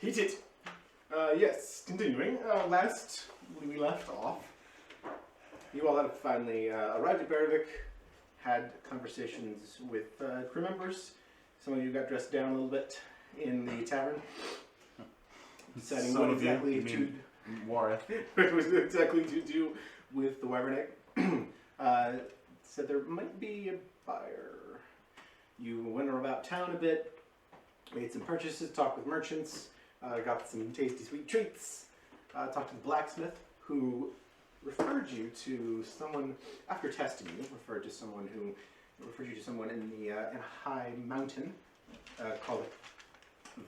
Heat it. Yes, continuing. Last we left off, you all had finally arrived at Berwick, had conversations with crew members. Some of you got dressed down a little bit in the tavern, deciding what exactly to do with the Wyvern egg. Said there might be a buyer. You went about town a bit, made some purchases, talked with merchants, got some tasty sweet treats, talked to the blacksmith who referred you to someone, after testing you, referred you to someone in the in a high mountain called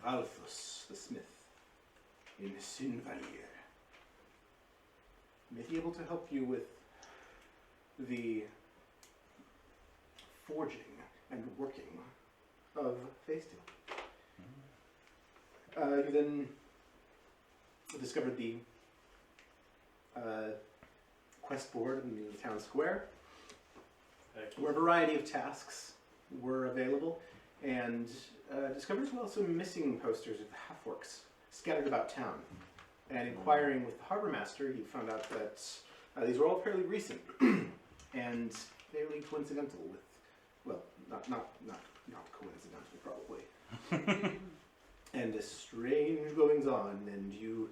Valthus the Smith in Sinvalir. May be able to help you with the forging and working of Faysteel. You then discovered the quest board in the town square, where a variety of tasks were available, and discovered as well some missing posters of half-orcs scattered about town. And inquiring with the harbor master, he found out that these were all fairly recent and fairly coincidental with, well, not coincidentally probably. And a strange goings on, and you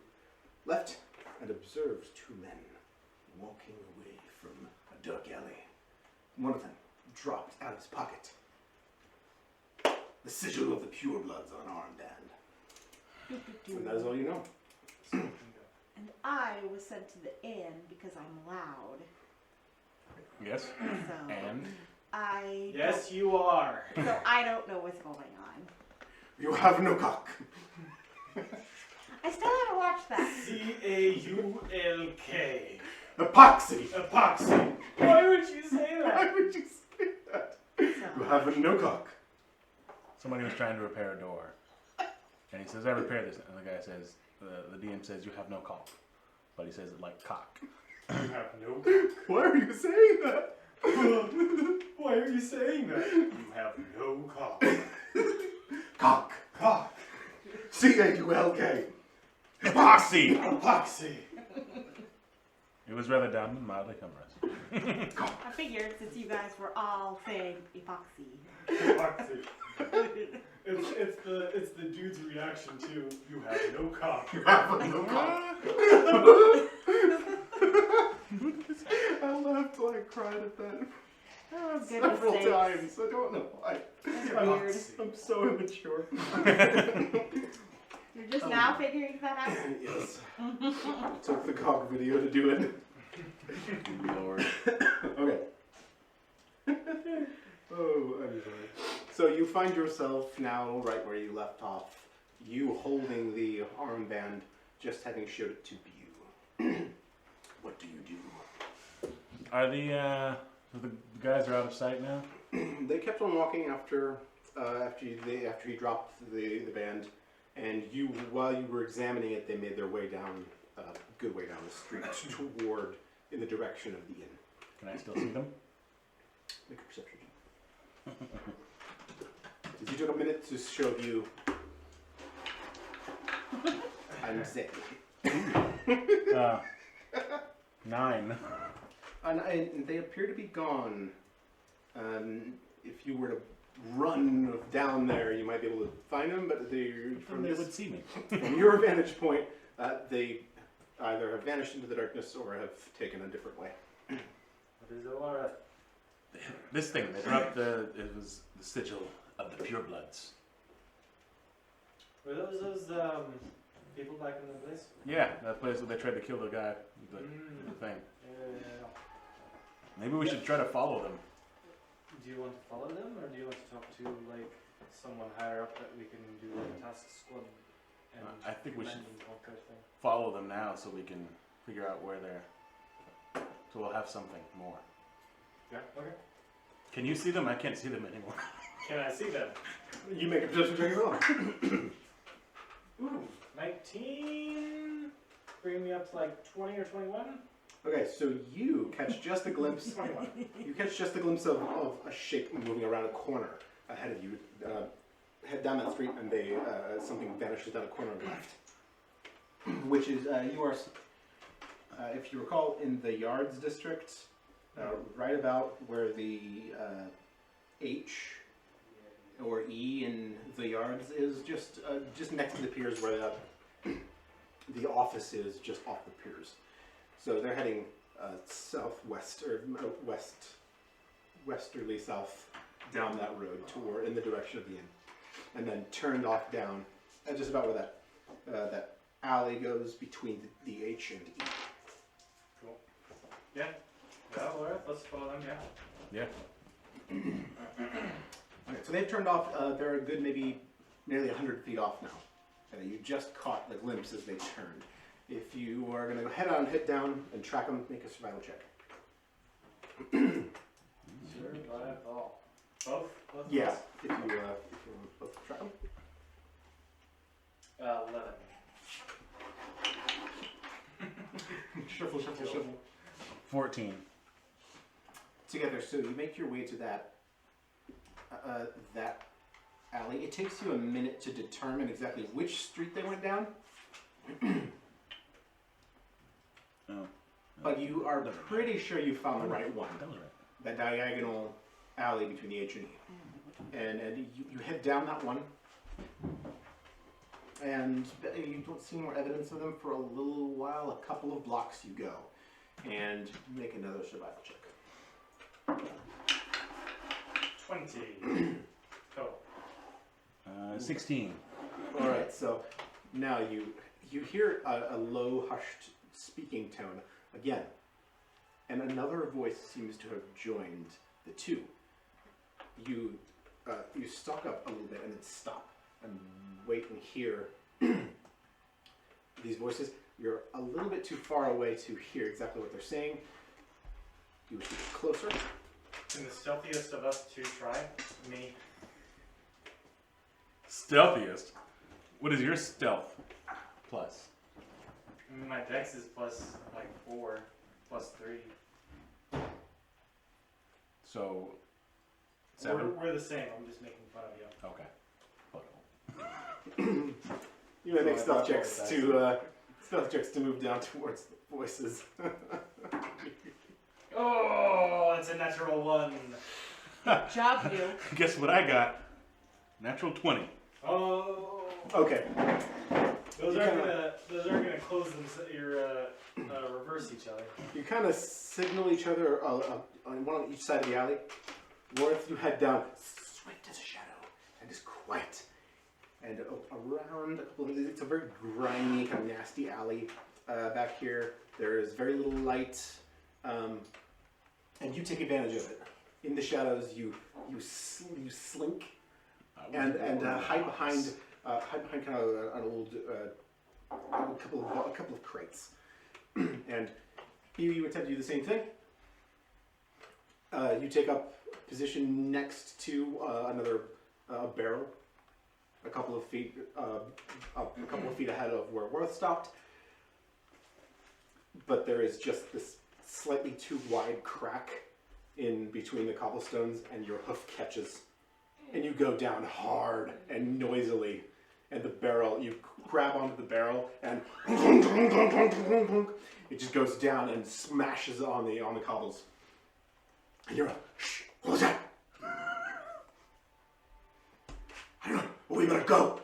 left and observed two men walking away from a dark alley. One of them dropped out of his pocket the sigil of the purebloods on an armband. And that is all you know. And I was sent to the inn because I'm loud. Yes. So And? Yes, you are. So I don't know what's going on. You have no cock. I still haven't watched that. Caulk. Epoxy. Epoxy. Why would you say Why that? would you say that? So, You have no cock. Somebody was trying to repair a door. And he says, I repaired this. And the guy says, the DM says, you have no cock. But he says it like cock. You have no cock. Why are you saying that? Why are you saying that? You have no cock. Cock. Cock. C-A-U-L-K. Epoxy! Epoxy. It was rather dumb and mildly humorous. I figured since you guys were all saying epoxy. Epoxy. It's the dude's reaction to you have no cock. You have no cock. I laughed till I cried at that Oh, goodness several sakes. times. I don't know why. That's weird. I'm so immature. You're just now figuring that out? Yes. Took the cock video to do it. Lord. Okay. Oh, I'm sorry. So you find yourself now right where you left off. You holding the armband, just having showed it to you. What do you do? Are the guys are out of sight now? They kept on walking after he dropped the band, and you, while you were examining it, they made their way down, good way down the street toward, in the direction of the inn. Can I still see them? Make a perception check. If you took a minute to show you, I'm saying. 9. And they appear to be gone. If you were to run down there, you might be able to find them, but They would see me. from your vantage point, they either have vanished into the darkness or have taken a different way. What is Alara? This thing, they dropped it was the sigil of the purebloods. Were those people back in the place? Yeah, that place where they tried to kill the guy with the thing. Yeah. Maybe we should try to follow them. Do you want to follow them, or do you want to talk to like someone higher up that we can do a task squad? And I think we should command and conquer thing? follow them now so we can figure out where they're. So we'll have something more. Yeah. Okay. Can you see them? I can't see them anymore. Can I see them? You make a perception check as well. Ooh, 19. Bring me up to like 20 or 21. Okay, so you catch just a glimpse. 21. You catch just a glimpse of a shape moving around a corner ahead of you. head down that street, and they something vanishes down a corner on the left, which is you are, if you recall, in the Yards district, right about where the H or E in the Yards is, just next to the piers where the office is, just off the piers. So they're heading southwest or westerly south down that road toward in the direction of the inn, and then turned off down at just about where that alley goes between the H and E. Cool. Yeah. Yeah, alright, let's follow them, yeah. Okay, so they've turned off. They're a good maybe nearly 100 feet off now. You just caught the glimpse as they turned. If you are going to go head down and track them, make a survival check. Survival. Both? Both Yeah, of us? if you both track them. 11. Shuffle. 14. Together, so you make your way to that alley. It takes you a minute to determine exactly which street they went down, Oh. but you are pretty sure you found the right one. That was right. That diagonal alley between the H and E. And you head down that one, and you don't see more evidence of them for a little while. A couple of blocks you go, and make another survival check. 20. Total. 16. All right, so now you hear a low, hushed speaking tone again, and another voice seems to have joined the two. You stalk up a little bit and then stop and wait and hear these voices. You're a little bit too far away to hear exactly what they're saying. You get closer. Can the stealthiest of us two try? Me. Stealthiest? What is your stealth plus? My dex is plus like 4, plus 3. So, 7? We're the same, I'm just making fun of you. Okay. You may make So I stealth thought checks that to move down towards the voices. Oh, it's a natural 1. Good job, you. Guess what I got? Natural 20. Oh. Okay. Those You are kinda- gonna close them. Reverse each other. You kind of signal each other on one on each side of the alley. Worth, you head down, swift as a shadow, and is quiet. And around a couple of, it's a very grimy, kind of nasty alley back here. There is very little light, and you take advantage of it. In the shadows, you slink and hide behind kind of a couple of crates. And you attempt to do the same thing. You take up position next to another barrel, a couple of feet ahead of where Worth stopped. But there is just this slightly too wide crack in between the cobblestones, and your hoof catches, and you go down hard and noisily. And the barrel, you grab onto the barrel, and it just goes down and smashes on the cobbles. And you're like, shh, what was that? I don't know, but we better go.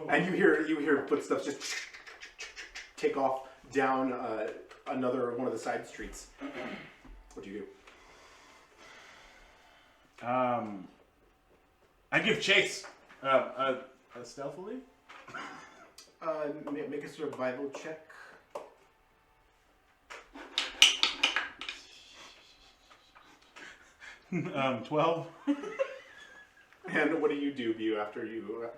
And you hear footsteps just take off down another one of the side streets. What do you do? I give chase. Stealthily? Make a survival check. 12. And what do you do, Bew, after you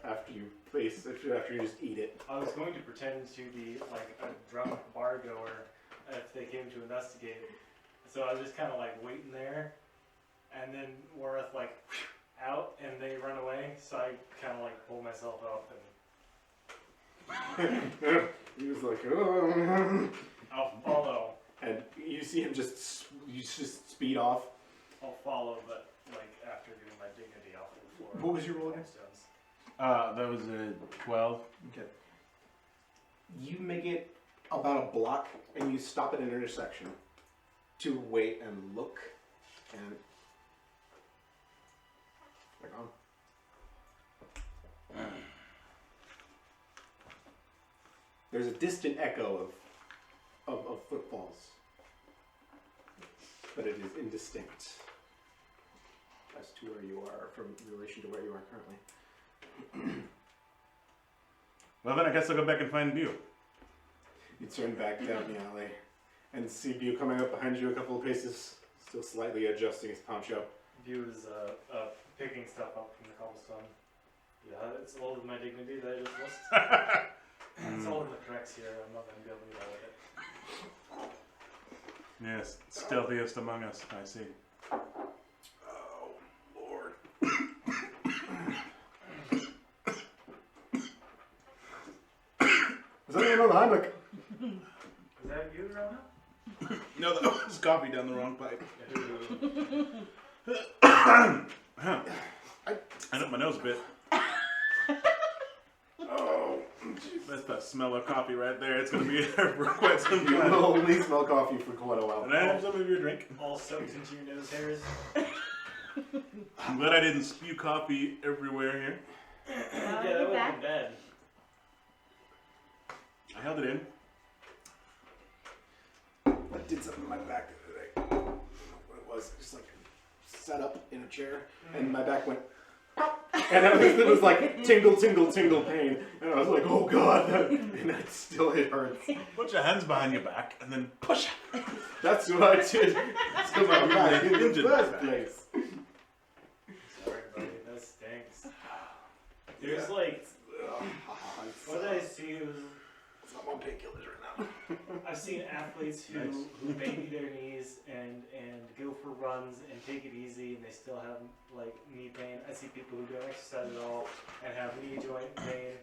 just eat it? I was going to pretend to be like a drunk bar goer if they came to investigate. So I was just kind of like waiting there, and then Worth like out, and they run away. So I kind of like pull myself up, and He was like, oh. I'll follow. And you see him just speed off. I'll follow, but like after getting my dignity off. for What was your roll again? cobblestones. That was a 12. Okay. You make it about a block, and you stop at an intersection to wait and look, and they're gone. There's a distant echo of footfalls, but it is indistinct as to where you are from in relation to where you are currently. Well, then I guess I'll go back and find Bew. You turn back down the alley and see Bew coming up behind you a couple of paces, still slightly adjusting his poncho. View is picking stuff up from the cobblestone. Yeah, it's all of my dignity that I just lost. It's all in the cracks here. I'm not going to be able to get out of it. Yes, stealthiest among us, I see. Oh, Lord. Is that anyone on the Heimlich? Is that you, Rona? No, that was coffee down the wrong pipe. I know my nose a bit. Oh, That's the smell of coffee right there. It's going to be there for quite some you time. will only smell coffee for quite a while. Can I have some of your drink? All soaked into your nose hairs. I'm glad I didn't spew coffee everywhere here. Yeah, get that would back. have been bad. I held it in. I did something in my back the other day. I don't know what it was. Just like sat up in a chair, and my back went. And it was like tingle, tingle, tingle pain. And I was like, oh God, and it still hurts. Put your hands behind your back and then push. That's what I did to my back in the first place. Sorry, buddy. That stinks. There's like, what did I see? It was, I'm on painkillers right now. I've seen athletes who baby their knees and go for runs and take it easy and they still have like knee pain. I see people who don't exercise at all and have knee joint pain.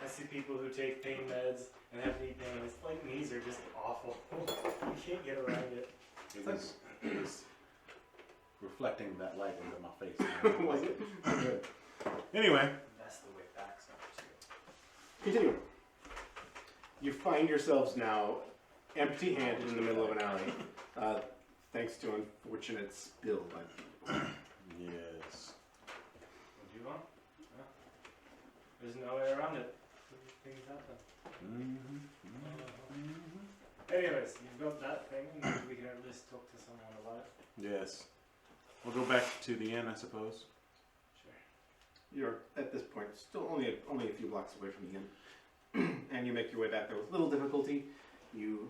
I see people who take pain meds and have knee pain. It's like knees are just awful. You can't get around it. It was reflecting that light into my face. Was it? Good. Anyway, That's the way backs are too. Continuing. You find yourselves now empty-handed in the middle of an alley, thanks to unfortunate spill. yes. What do you want? Yeah. There's no way around it. Things happen. Anyways, you've got that thing, and maybe we can at least talk to someone about it. Yes. We'll go back to the inn, I suppose. Sure. You're at this point still only a few blocks away from the inn. And you make your way back there with little difficulty. You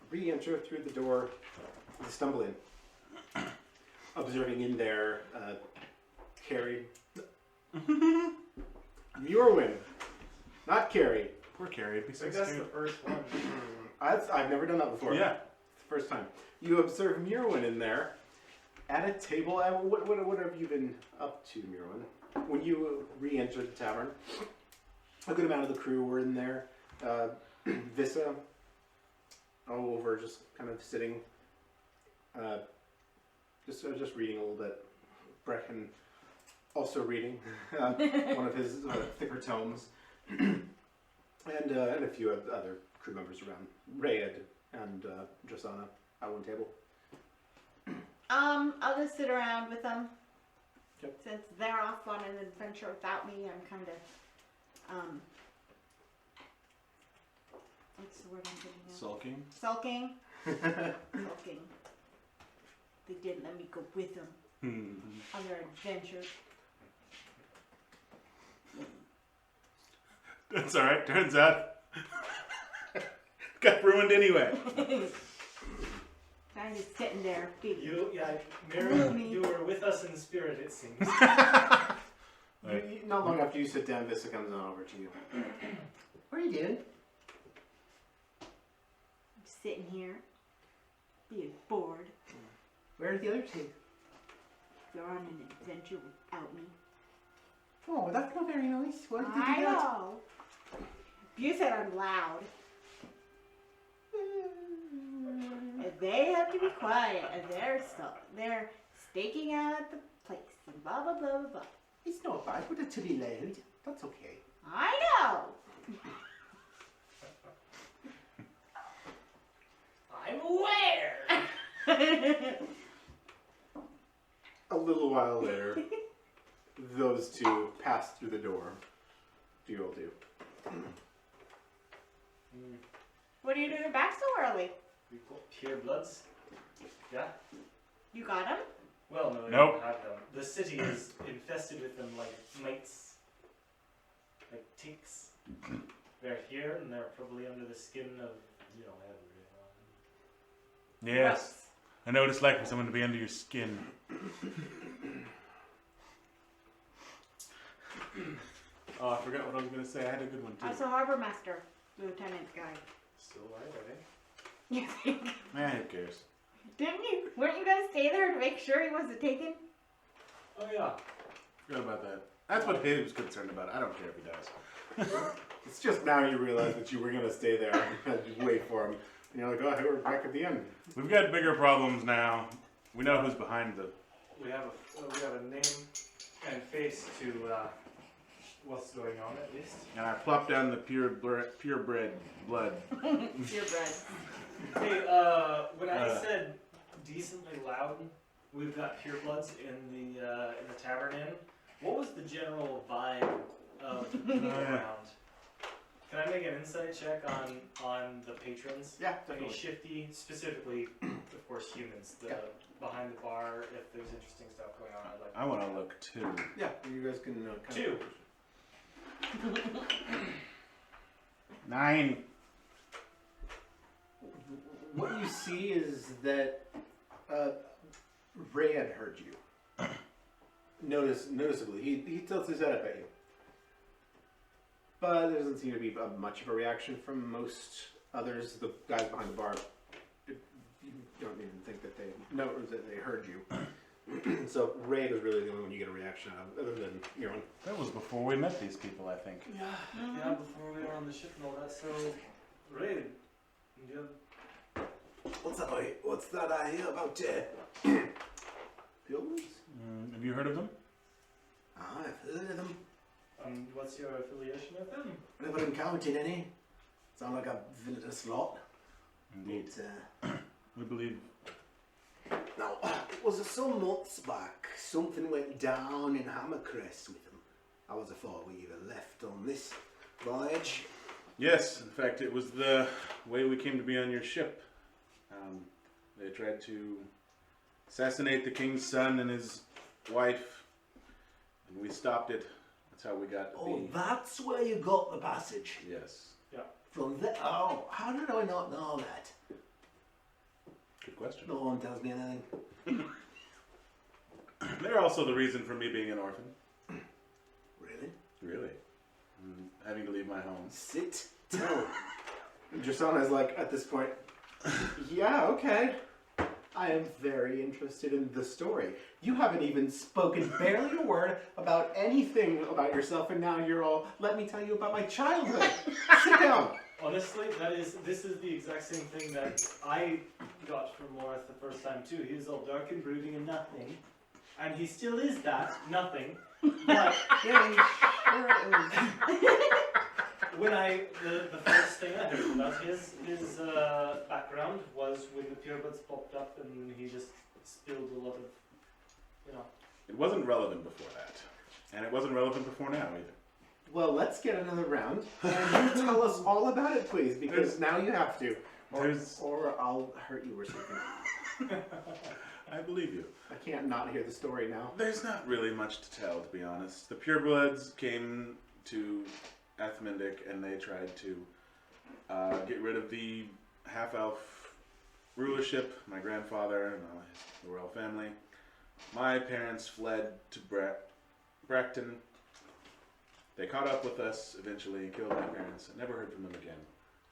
re-enter through the door, you stumble in. Observing in there, Carrie. Murwin, not Carrie. Poor Carrie, it'd be I so think that's scary. the first one. I've never done that before. Yeah. It's the first time. You observe Murwin in there at a table. What have you been up to, Murwin? When you re-entered the tavern, a good amount of the crew were in there. Vissa, all over, just kind of sitting, just reading a little bit. Brecken also reading one of his thicker tomes, and a few other crew members around. Rayed and Josana at one table. I'll just sit around with them. Yep. Since they're off on an adventure without me, I'm kind of, what's the word I'm thinking of? Sulking? Sulking. Sulking. They didn't let me go with them on their adventure. That's alright, turns out. Got ruined anyway. I'm just sitting there, big. Mary, you were with us in spirit, it seems. Not long after you sit down, Vissa comes on over to you. What are you doing? I'm sitting here, being bored. Where are the other two? They're on an adventure without me. Oh, that's not very nice. Why did I you do that? know. You said I'm loud. And they have to be quiet, and they're staking out the place, and blah blah blah blah blah. It's not bad, but to be loud. That's okay. I know. I'm aware. A little while later, those two pass through the door. Do you all do? What are you doing back so early? We got pure bloods. Yeah. You got him? Well, no, we Nope. don't have them. The city is infested with them like mites, like ticks. They're here and they're probably under the skin of everyone. Yes. I know what it's like for someone to be under your skin. Oh, I forgot what I was going to say. I had a good one too. I was a harbor master, lieutenant guy. Still alive, I think. You think? Man, who cares? Didn't you? Weren't you gonna stay there to make sure he wasn't taken? Oh yeah. Forgot about that. That's what he was concerned about. I don't care if he dies. It's just now you realize that you were going to stay there and wait for him. And you're like, oh, hey, we're back at the end. We've got bigger problems now. We know who's behind the... We have a name and face to what's going on at least. And I plopped down the purebred blood. Purebred. Hey, when I said decently loud, we've got purebloods in the tavern inn. What was the general vibe of the people around? Can I make an insight check on the patrons? Yeah, Any definitely. shifty, specifically, of course, humans. The behind the bar, if there's interesting stuff going on, I'd like. I want to look too. Yeah, you guys can kind Two. of... 9. What you see is that Ray had heard you. Noticeably. He tilts his head up at you. But there doesn't seem to be much of a reaction from most others. The guys behind the bar, you don't even think that they know that they heard you. So Ray was really the only one you get a reaction out of, other than your own. That was before we met these people, I think. Yeah, yeah, before we were on the ship and all that. So, Ray, you What's that I hear about pilgrims? Have you heard of them? I've heard of them. what's your affiliation with them? Never encountered any. Sound like a villainous lot. Indeed. But, We believe... now, it was some months back. Something went down in Hammercrest with them. I was thought we either left on this voyage. Yes, in fact, it was the way we came to be on your ship. They tried to assassinate the king's son and his wife, and we stopped it. That's how we got Oh, the... that's where you got the passage. Yes. From there. Oh, how did I not know that? Good question. No one tells me anything. They're also the reason for me being an orphan. Really? Really. Having to leave my home. Sit. No. Jasana's like, at this point, yeah, okay. I am very interested in the story. You haven't even spoken barely a word about anything about yourself, and now you're all, let me tell you about my childhood. Sit down. Honestly, this is the exact same thing that I got from Morris the first time too. He was all dark and brooding and nothing, and he still is that nothing. But when the first thing I heard about his background was when the purebloods popped up and he just spilled a lot of, It wasn't relevant before that. And it wasn't relevant before now either. Well, let's get another round, and you tell us all about it, please, because now you have to. Or I'll hurt you or something. I believe you. I can't not hear the story now. There's not really much to tell, to be honest. The purebloods came to Athmendic and they tried to get rid of the half-elf rulership, my grandfather and the royal family. My parents fled to Bracton. They caught up with us eventually, killed my parents. I never heard from them again.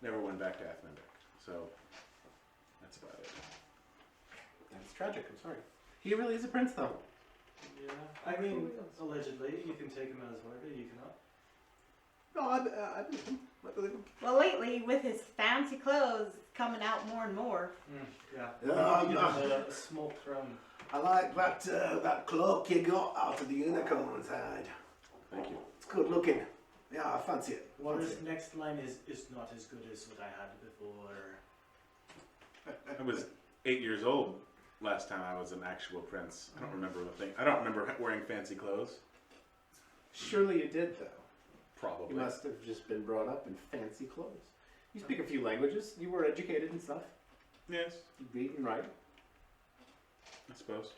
Never went back to Athmendic. So, that's about it. That's tragic, I'm sorry. He really is a prince, though. yeah. I mean, allegedly, you can take him at his word, or you cannot. No, I believe him. I believe him. Well, lately with his fancy clothes coming out more and more. Yeah. Yeah, You yeah. know, the smoke from. I like that cloak you got out of the unicorn's hide. Thank you. It's good looking. Yeah, I fancy it. Warner's next line is not as good as what I had before. I was 8 years old last time I was an actual prince. I don't remember the thing. I don't remember wearing fancy clothes. Surely you did, though. You Probably. must have just been brought up in fancy clothes. You speak a few languages. You were educated and stuff. Yes, You read and write. I suppose.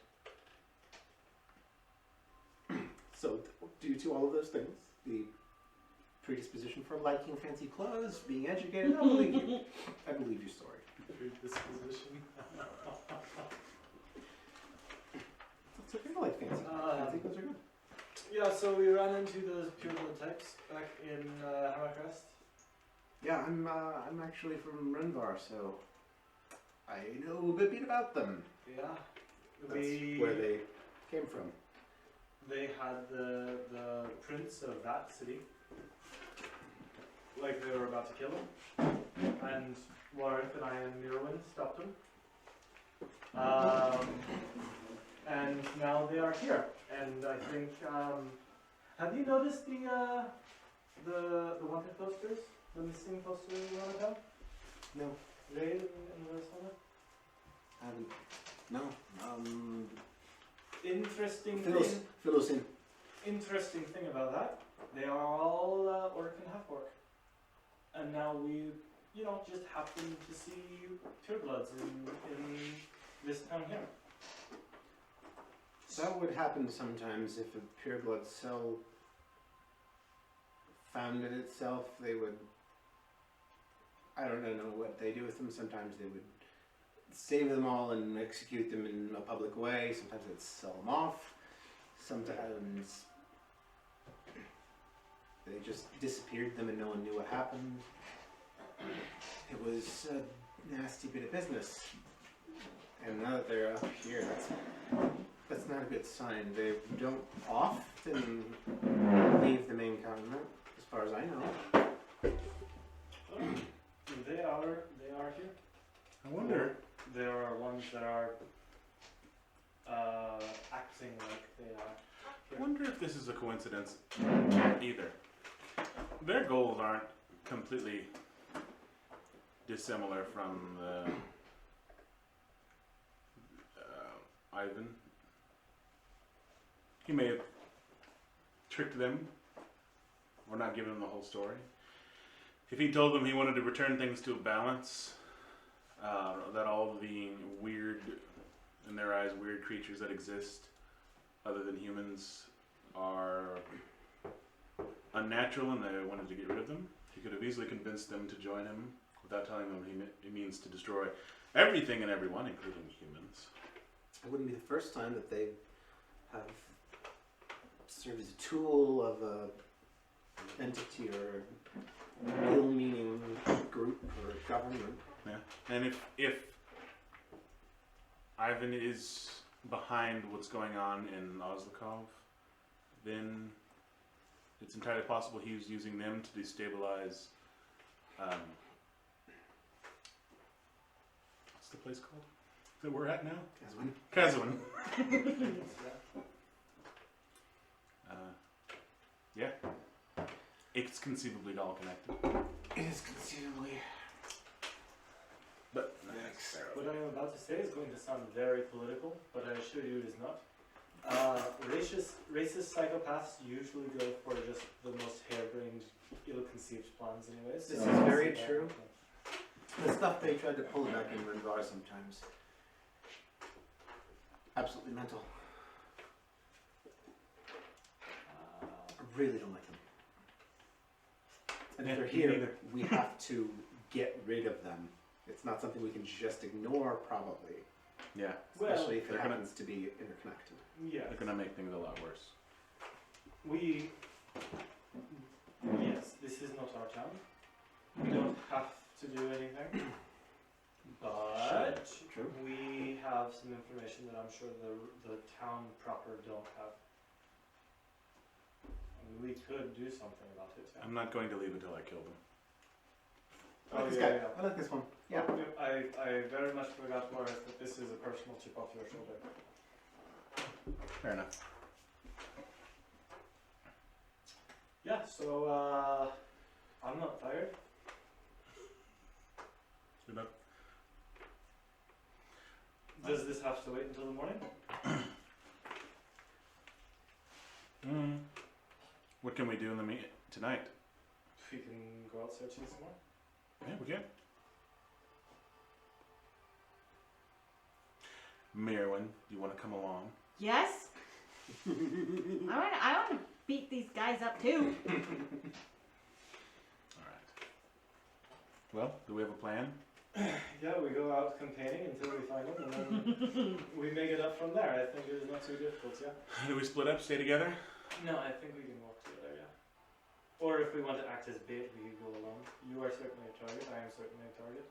So, due to all of those things, the predisposition for liking fancy clothes, being educated, I believe you. I believe your story. Predisposition. It's okay to like fancy clothes are good. Yeah, so we ran into those pureblood types back in Hammercrest. Yeah, I'm actually from Renvar, so I know a good bit about them. Yeah. That's where they came from. They had the prince of that city. Like they were about to kill him. And Warren and I and Mirwin stopped him. And now they are here. And I think have you noticed the wanted posters? The missing posters you want to tell? No, Raid in the West no. Interesting Fill thing. us in. Interesting thing about that, they are all orc and half orc, and now we, just happen to see purebloods in this town here. That would happen sometimes if a pureblood cell founded itself. They would. I don't know what they do with them. Sometimes they would save them all and execute them in a public way. Sometimes they'd sell them off. Sometimes they just disappeared them and no one knew what happened. It was a nasty bit of business. And now that they're up here, that's not a good sign. They don't often leave the main continent, as far as I know. They are here. I wonder. There are ones that are acting like they are. I wonder if this is a coincidence either. Their goals aren't completely dissimilar from the Ivan. He may have tricked them or not given them the whole story. If he told them he wanted to return things to a balance, that all of the weird, in their eyes, weird creatures that exist other than humans are unnatural and they wanted to get rid of them, he could have easily convinced them to join him without telling them he means to destroy everything and everyone, including humans. It wouldn't be the first time that they have served as a tool of a entity or an ill-meaning group or government. Yeah, and if Ivan is behind what's going on in Ozlakov, then it's entirely possible he was using them to destabilize. What's the place called that we're at now? Caswin. Kazwin. Yeah, it's conceivably all connected, It is conceivably. but not necessarily. What I'm about to say is going to sound very political, but I assure you it is not. Racist psychopaths usually go for just the most harebrained, ill-conceived plans anyways. This so is I'll very say that. true. The stuff they tried to pull back in Renvar sometimes. Absolutely mental. I really don't like them. And if Yeah, they're me here, neither. we have to get rid of them. It's not something we can just ignore, probably. Yeah, Especially if it they're gonna- happens to be interconnected. Yeah. they're gonna make things a lot worse. Yes, this is not our town. We don't have to do anything. But True. we have some information that I'm sure the town proper don't have. we could do something about it. Yeah. I'm not going to leave until I kill them. I like this guy. I like this one. Yeah. I very much forgot, Morris, that this is a personal chip off your shoulder. Fair enough. Yeah, so, I'm not tired. Good enough. Does this have to wait until the morning? What can we do in the tonight? We can go out searching some more. Yeah, we can. Merwin, you want to come along? Yes? I want to beat these guys up too. Alright. Well, do we have a plan? Yeah, we go out campaigning until we find them, and then we make it up from there. I think it is not too difficult, yeah? Do we split up, stay together? No, I think we can walk together, yeah. Or if we want to act as bait, we could go alone. You are certainly a target, I am certainly a target.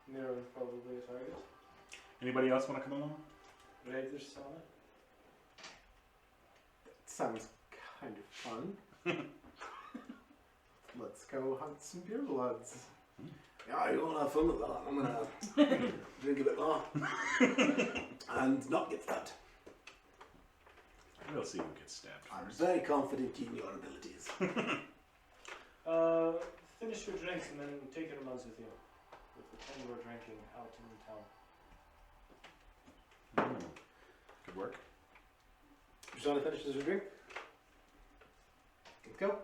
Miro is probably a target. Anybody else want to come along? Raiders Sonic? Sounds kind of fun. Let's go hunt some purebloods. Yeah, you want to have fun with that. I'm going to drink a bit more. And not get stabbed. We'll see who gets stabbed I'm first. very confident in your abilities. Finish your drinks and then take your mugs with you. With the 10 you were drinking out in town. Good work. Drusana finishes her drink. Let's go.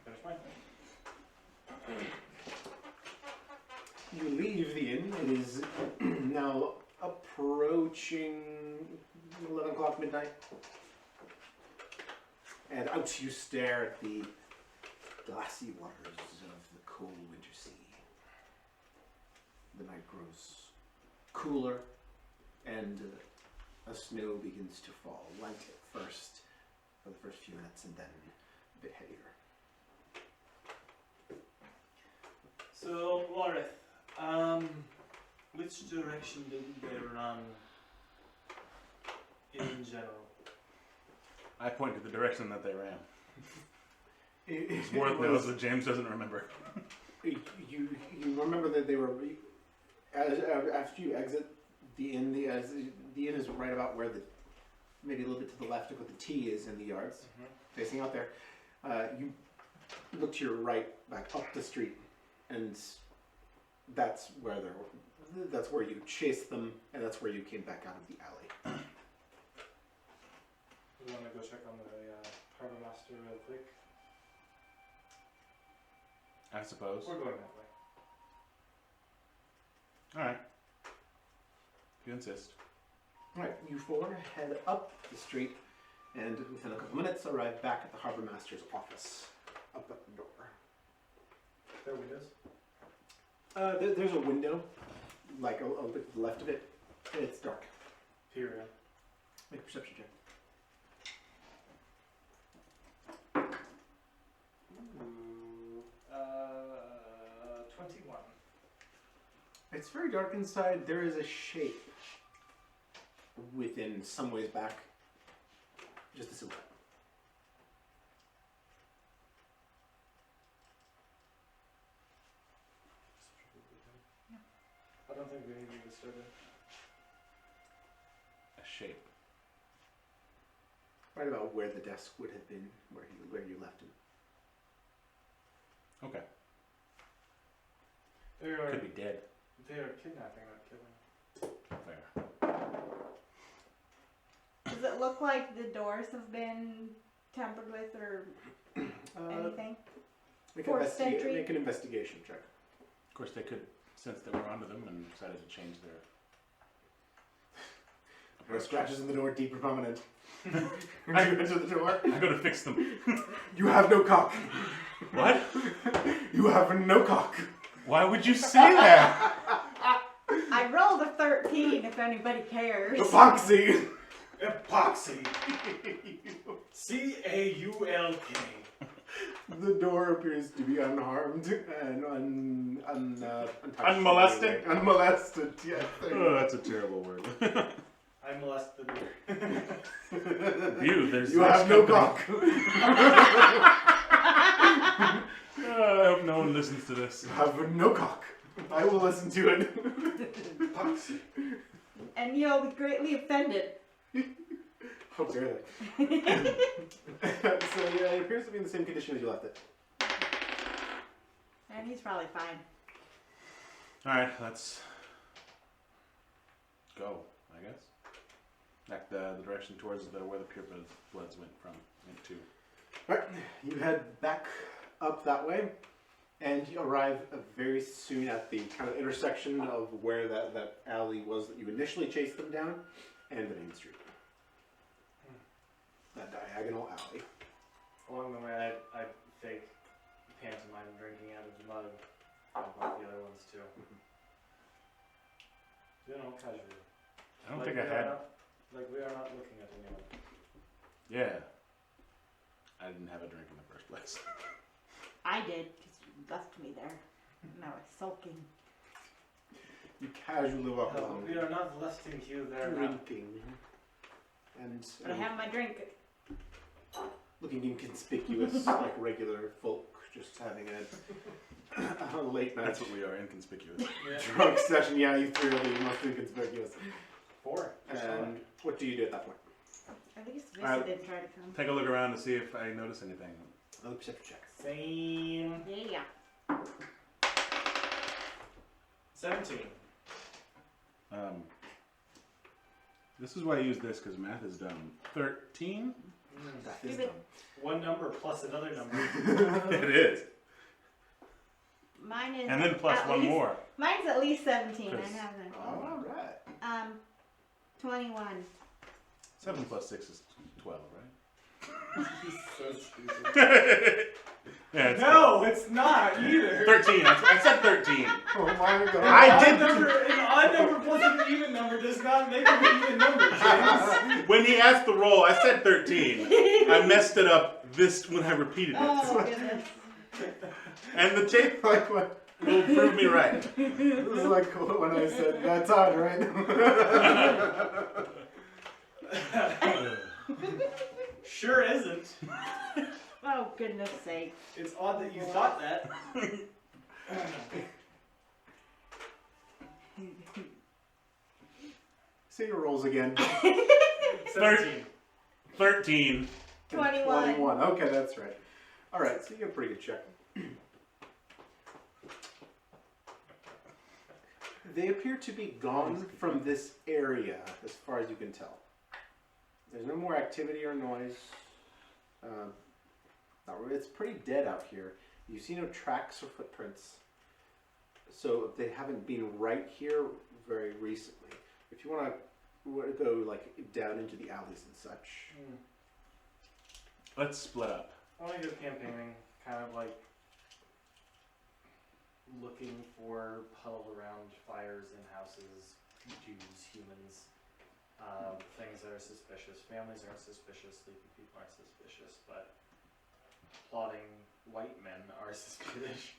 Finish mine. You leave the inn. It is now approaching 11 o'clock midnight. And out you stare at the glassy waters of the cold winter sea. The night grows cooler and a snow begins to fall. Light at first, for the first few minutes, and then a bit heavier. So, Warith, which direction did they run in general? I point to the direction that they ran. It's Worth knows that James doesn't remember. You remember that they were after you exit the inn. The inn is right about where maybe a little bit to the left of what the T is in the yards, facing out there. You look to your right, back up the street, and that's where you chased them, and that's where you came back out of the alley. We want to go check on the Harbor Master real quick. I suppose. We're going that way. Alright. If you insist. Alright, you four head up the street, and within a couple minutes arrive back at the Harbor Master's office, up at the door. There windows? There's a window, like a little bit to the left of it. It's dark. Period. Make a perception check. Ooh, 21. It's very dark inside. There is a shape within, some ways back. Just a silhouette. I don't think we need to disturb it. A shape. Right about where the desk would have been, where you left him. Okay. They are, Could be dead. they are kidnapping, not killing. Fair. Does it look like the doors have been tampered with or anything? Forced entry? Make an investigation check. Of course, they could sense that we're onto them and decided to change their... There are scratches in the door, deep and prominent. You enter the door. I gotta fix them. You have no cock. What? You have no cock. Why would you say that? I rolled a 13 if anybody cares. Epoxy. Epoxy! C-A-U-L-K. The door appears to be unharmed and untouched. Unmolested? Unmolested, yes. Oh, that's a terrible word. I I molest the deer. There's You have no company. cock. I hope no one listens to this. You have no cock. I will listen to it. And you'll be greatly offended. How dare they? So yeah, it appears to be in the same condition as you left it. And he's probably fine. Alright, let's go, I guess. Back the direction towards where the purebloods went to. Alright, you head back up that way, and you arrive very soon at the kind of intersection of where that alley was that you initially chased them down, and the main street. That diagonal alley. Along the way, I fake pantomime drinking out of the mug. Like the other ones too. You know, casually. I don't Like think I we are had. not- Like we are not looking at anyone. Yeah. I didn't have a drink in the first place. I did, because you left me there. And I was sulking. You casually walk No, along, we are not molesting you there now. drinking, and But I have my drink. looking inconspicuous like regular folk, just having a late night That's what we are, inconspicuous. Yeah. drunk session. Yeah, you three are the most inconspicuous. 4. And what do you do at that point? At least Vista Alright. didn't try to come. Take a look around to see if I notice anything. Another perception check. Same. Yeah. 17. This is why I use this, because math is dumb. 13? That is Stupid. dumb. One number plus another number. It is. Mine is. And then plus at one least- more. Mine's at least 17. I Chris. have it. All right. 21. 7 plus 6 is 12, right? He's so stupid. Yeah, it's No, it's not either. 13. I said 13. Oh my god. I did- An odd number plus an even number does not make it an even number, James. When he asked the roll, I said 13. I messed it up when I repeated it. Oh, goodness. And the tape Like what? will prove me right. This is like when I said that's odd, right? Sure isn't. Oh, goodness sake. It's odd that you thought that. Say your rolls again. 17. 13. 21. 21. Okay, that's right. All right, so you get a pretty good check. They appear to be gone from this area, as far as you can tell. There's no more activity or noise. Not really. It's pretty dead out here. You see no tracks or footprints. So they haven't been right here very recently. If you want to go like down into the alleys and such. Let's split up. I want to go campaigning, kind of like looking for huddled around fires in houses, Jews, humans, things that are suspicious. Families aren't suspicious, sleeping people aren't suspicious, but plotting white men are suspicious.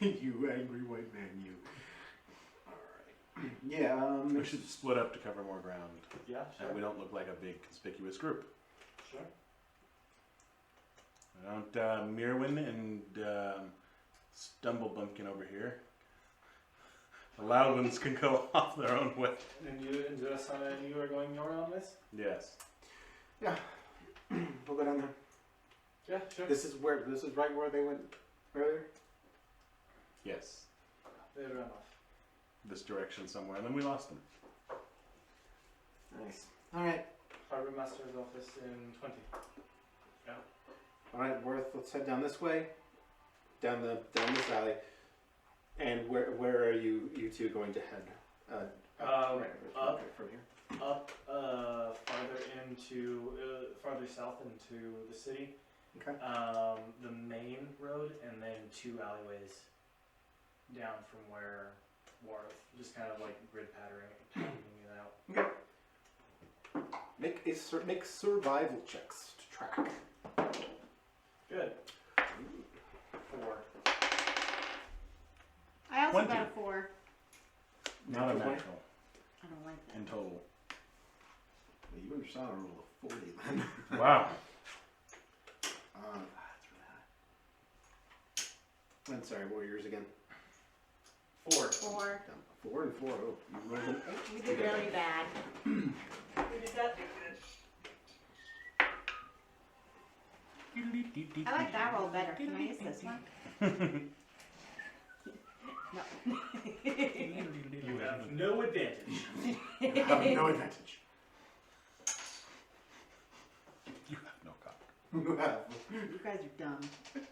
You angry white man, you. Alright. Yeah, We should split up to cover more ground. Yeah, sure. And we don't look like a big conspicuous group. Sure. We don't Mirwin and Stumblebumpkin over here. The loud ones can go off their own way. And you and Josana and you are going your own ways? Yes. yeah. We'll go down there. Yeah, sure. This is right where they went earlier? Yes. They ran off. This direction somewhere, and then we lost them. Nice. Alright. Harbor Master's office in 20. Alright, Worth, let's head down this way. Down this alley. And where are you two going to head? Up. From here. Up farther south into the city. Okay. The main road, and then 2 alleyways down from where Worth, just kind of like grid patterning it out. Make survival checks to track. Good. 4. I also 20. got a 4. Not a Natural natural. I don't on a roll of 40 then. Wow. That's really high. I'm sorry, what were yours again? 4. 4. 4 and 4. Oh, you rolled an 8. We did really bad. We did not do I like that roll better. Can I use this one? No. good. You have no advantage. You have no advantage. You have no cock. You have. You guys are dumb. You're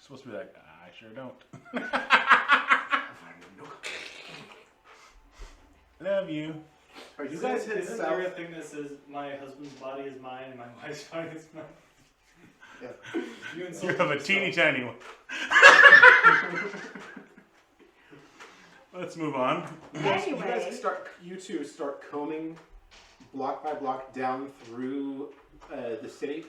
supposed to be like, I sure don't. Love you. Are you guys head Isn't south? there a thing that says my husband's body is mine and my wife's body is mine? Yeah. You You insulted have a yourself. teeny tiny one. Let's move on. You Anyway. guys you two start combing block by block down through the city.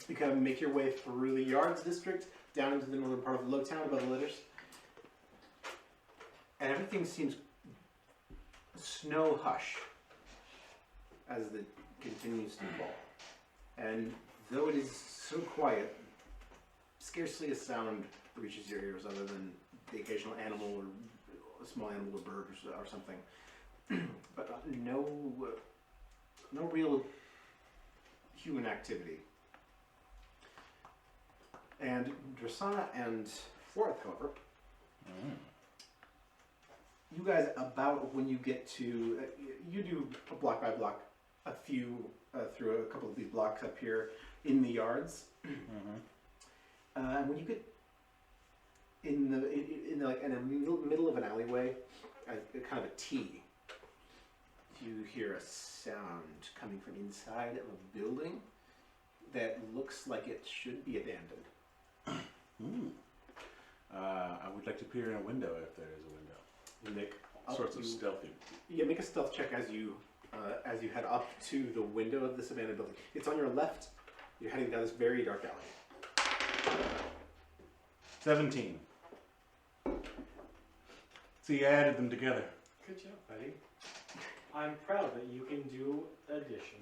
You kind of make your way through the Yards district down into the northern part of Lowtown above the litters. And everything seems snow hush as it continues to fall. And though it is so quiet, scarcely a sound reaches your ears other than the occasional animal or a small animal or bird or something. But no real human activity. And Drasana and Forth, however, you guys about when you get to, you do a block by block, a few through a couple of these blocks up here in the Yards. And when you get in the middle of an alleyway, kind of a T, you hear a sound coming from inside of a building that looks like it should be abandoned. I would like to peer in a window if there is a window. You make Sorts of stealthy. Yeah, make a stealth check as you head up to the window of this abandoned building. It's on your left. You're heading down this very dark alley. 17. See, I added them together. Good job, buddy. I'm proud that you can do addition.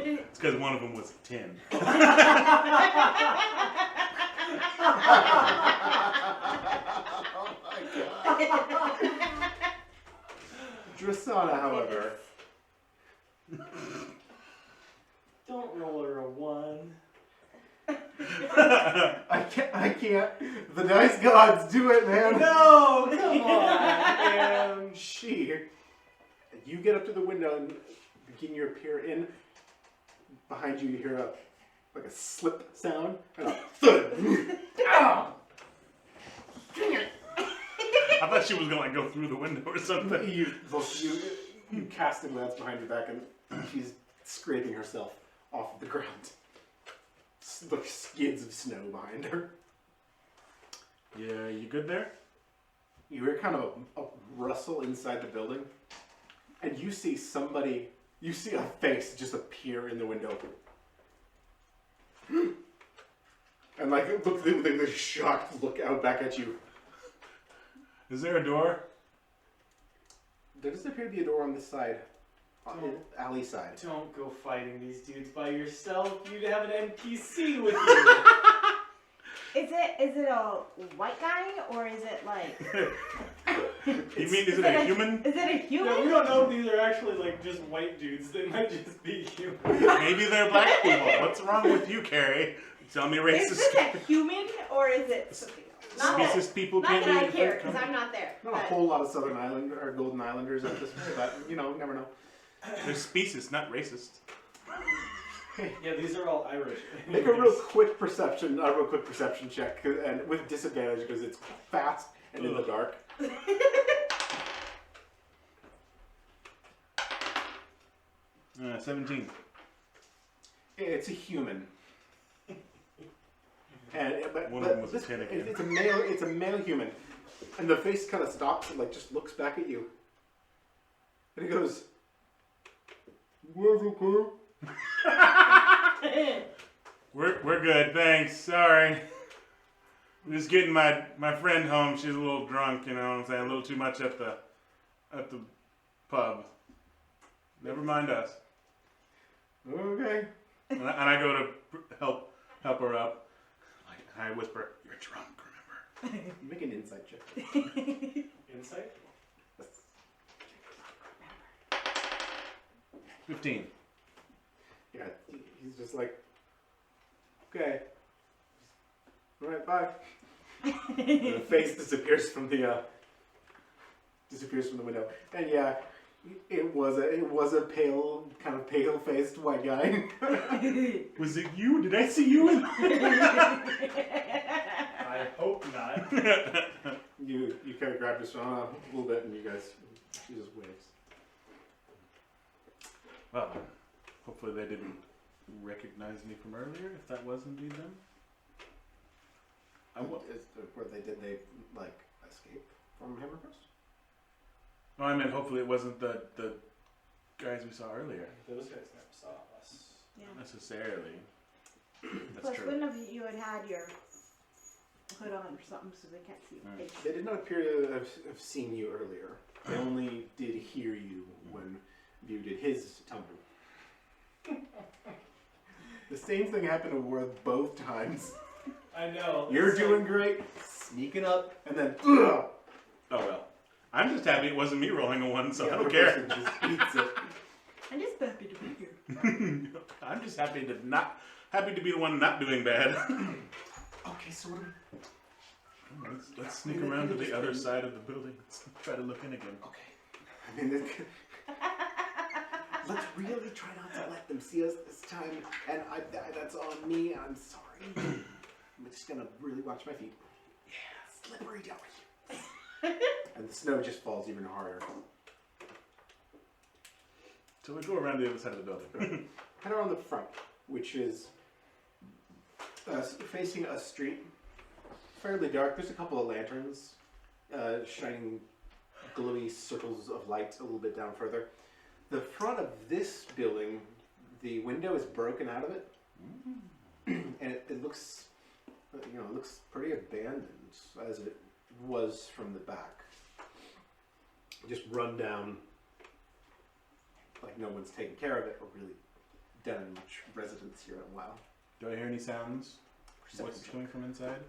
It's because one of them was 10. Oh my god. Drasana, however, Don't roll her a 1. I can't. The dice gods do it, man. No, come on. And you get up to the window and begin your peer in. Behind you, you hear a slip sound and a thud. Ow! I thought she was going to go through the window or something. You cast a glance behind your back and she's scraping herself off the ground. Look, skids of snow behind her. Yeah, you good there? You hear kind of a rustle inside the building, and you see a face just appear in the window. And look, the shocked look out back at you. Is there a door? There doesn't appear to be a door on this side, on the alley side. Don't go fighting these dudes by yourself. You'd have an NPC with you. Is it a white guy or is it like? You mean, is it a human? Is it a human? No, we don't know if these are actually just white dudes. They might just be human. Maybe they're black people. What's wrong with you, Carrie? Tell me Is racist. this a human or is it something else? Not that, Racist people not can't that I be care because I'm not there. Not a but- whole lot of Southern Island or Golden Islanders at this point, but never know. They're species, not racist. Yeah, these are all Irish. Make a real quick perception check, and with disadvantage because it's fast and in the dark. 17. It's a human. But One of them was a 10 again. It's a male human, and the face kind of stops and just looks back at you, and he goes, "Where's okay?" We're good, thanks. Sorry. I'm just getting my friend home. She's a little drunk, you know what I'm saying? A little too much at the pub. Never mind us. Okay. And I go to help her up. Like, I whisper, "You're drunk, remember?" Make an insight check. Insight? 15. Yeah, he's just like, okay. All right, bye. And the face disappears from the window. And yeah, it was a pale, kind of pale-faced white guy. Was it you? Did I see you in? I hope not. You kind of grabbed Shauna a little bit, and she just waves. Well, hopefully they didn't recognize me from earlier, if that was indeed them. Did they like escape from Hammerfest? No, I meant hopefully it wasn't the guys we saw earlier. Those guys never saw us. Yeah. Not necessarily. That's Plus, true. wouldn't have you had your hood on or something so they can't see your face? They did not appear to have seen you earlier. They only did hear you when View did his tumble. The same thing happened to Worth both times. I know. You're doing great, sneaking up, and then ugh! Oh well. I'm just happy it wasn't me rolling a 1, so The I other don't care. person just eats it. I'm just happy to be here. I'm just happy to be the one not doing bad. Okay, so what? Let's sneak around to the other side of the building. Let's try to look in again. Okay. I mean, let's really try not to let them see us this time. And that's on me. I'm sorry. I'm just gonna really watch my feet. Yeah, slippery down here. And the snow just falls even harder. So we go around the other side of the building. Head around the front, which is facing a street. Fairly dark. There's a couple of lanterns shining glowy circles of light a little bit down further. The front of this building, the window is broken out of it, and it looks, it looks pretty abandoned as it was from the back. Just run down, like no one's taken care of it or really done much residence here in a while. Do I hear any sounds? What's coming from inside?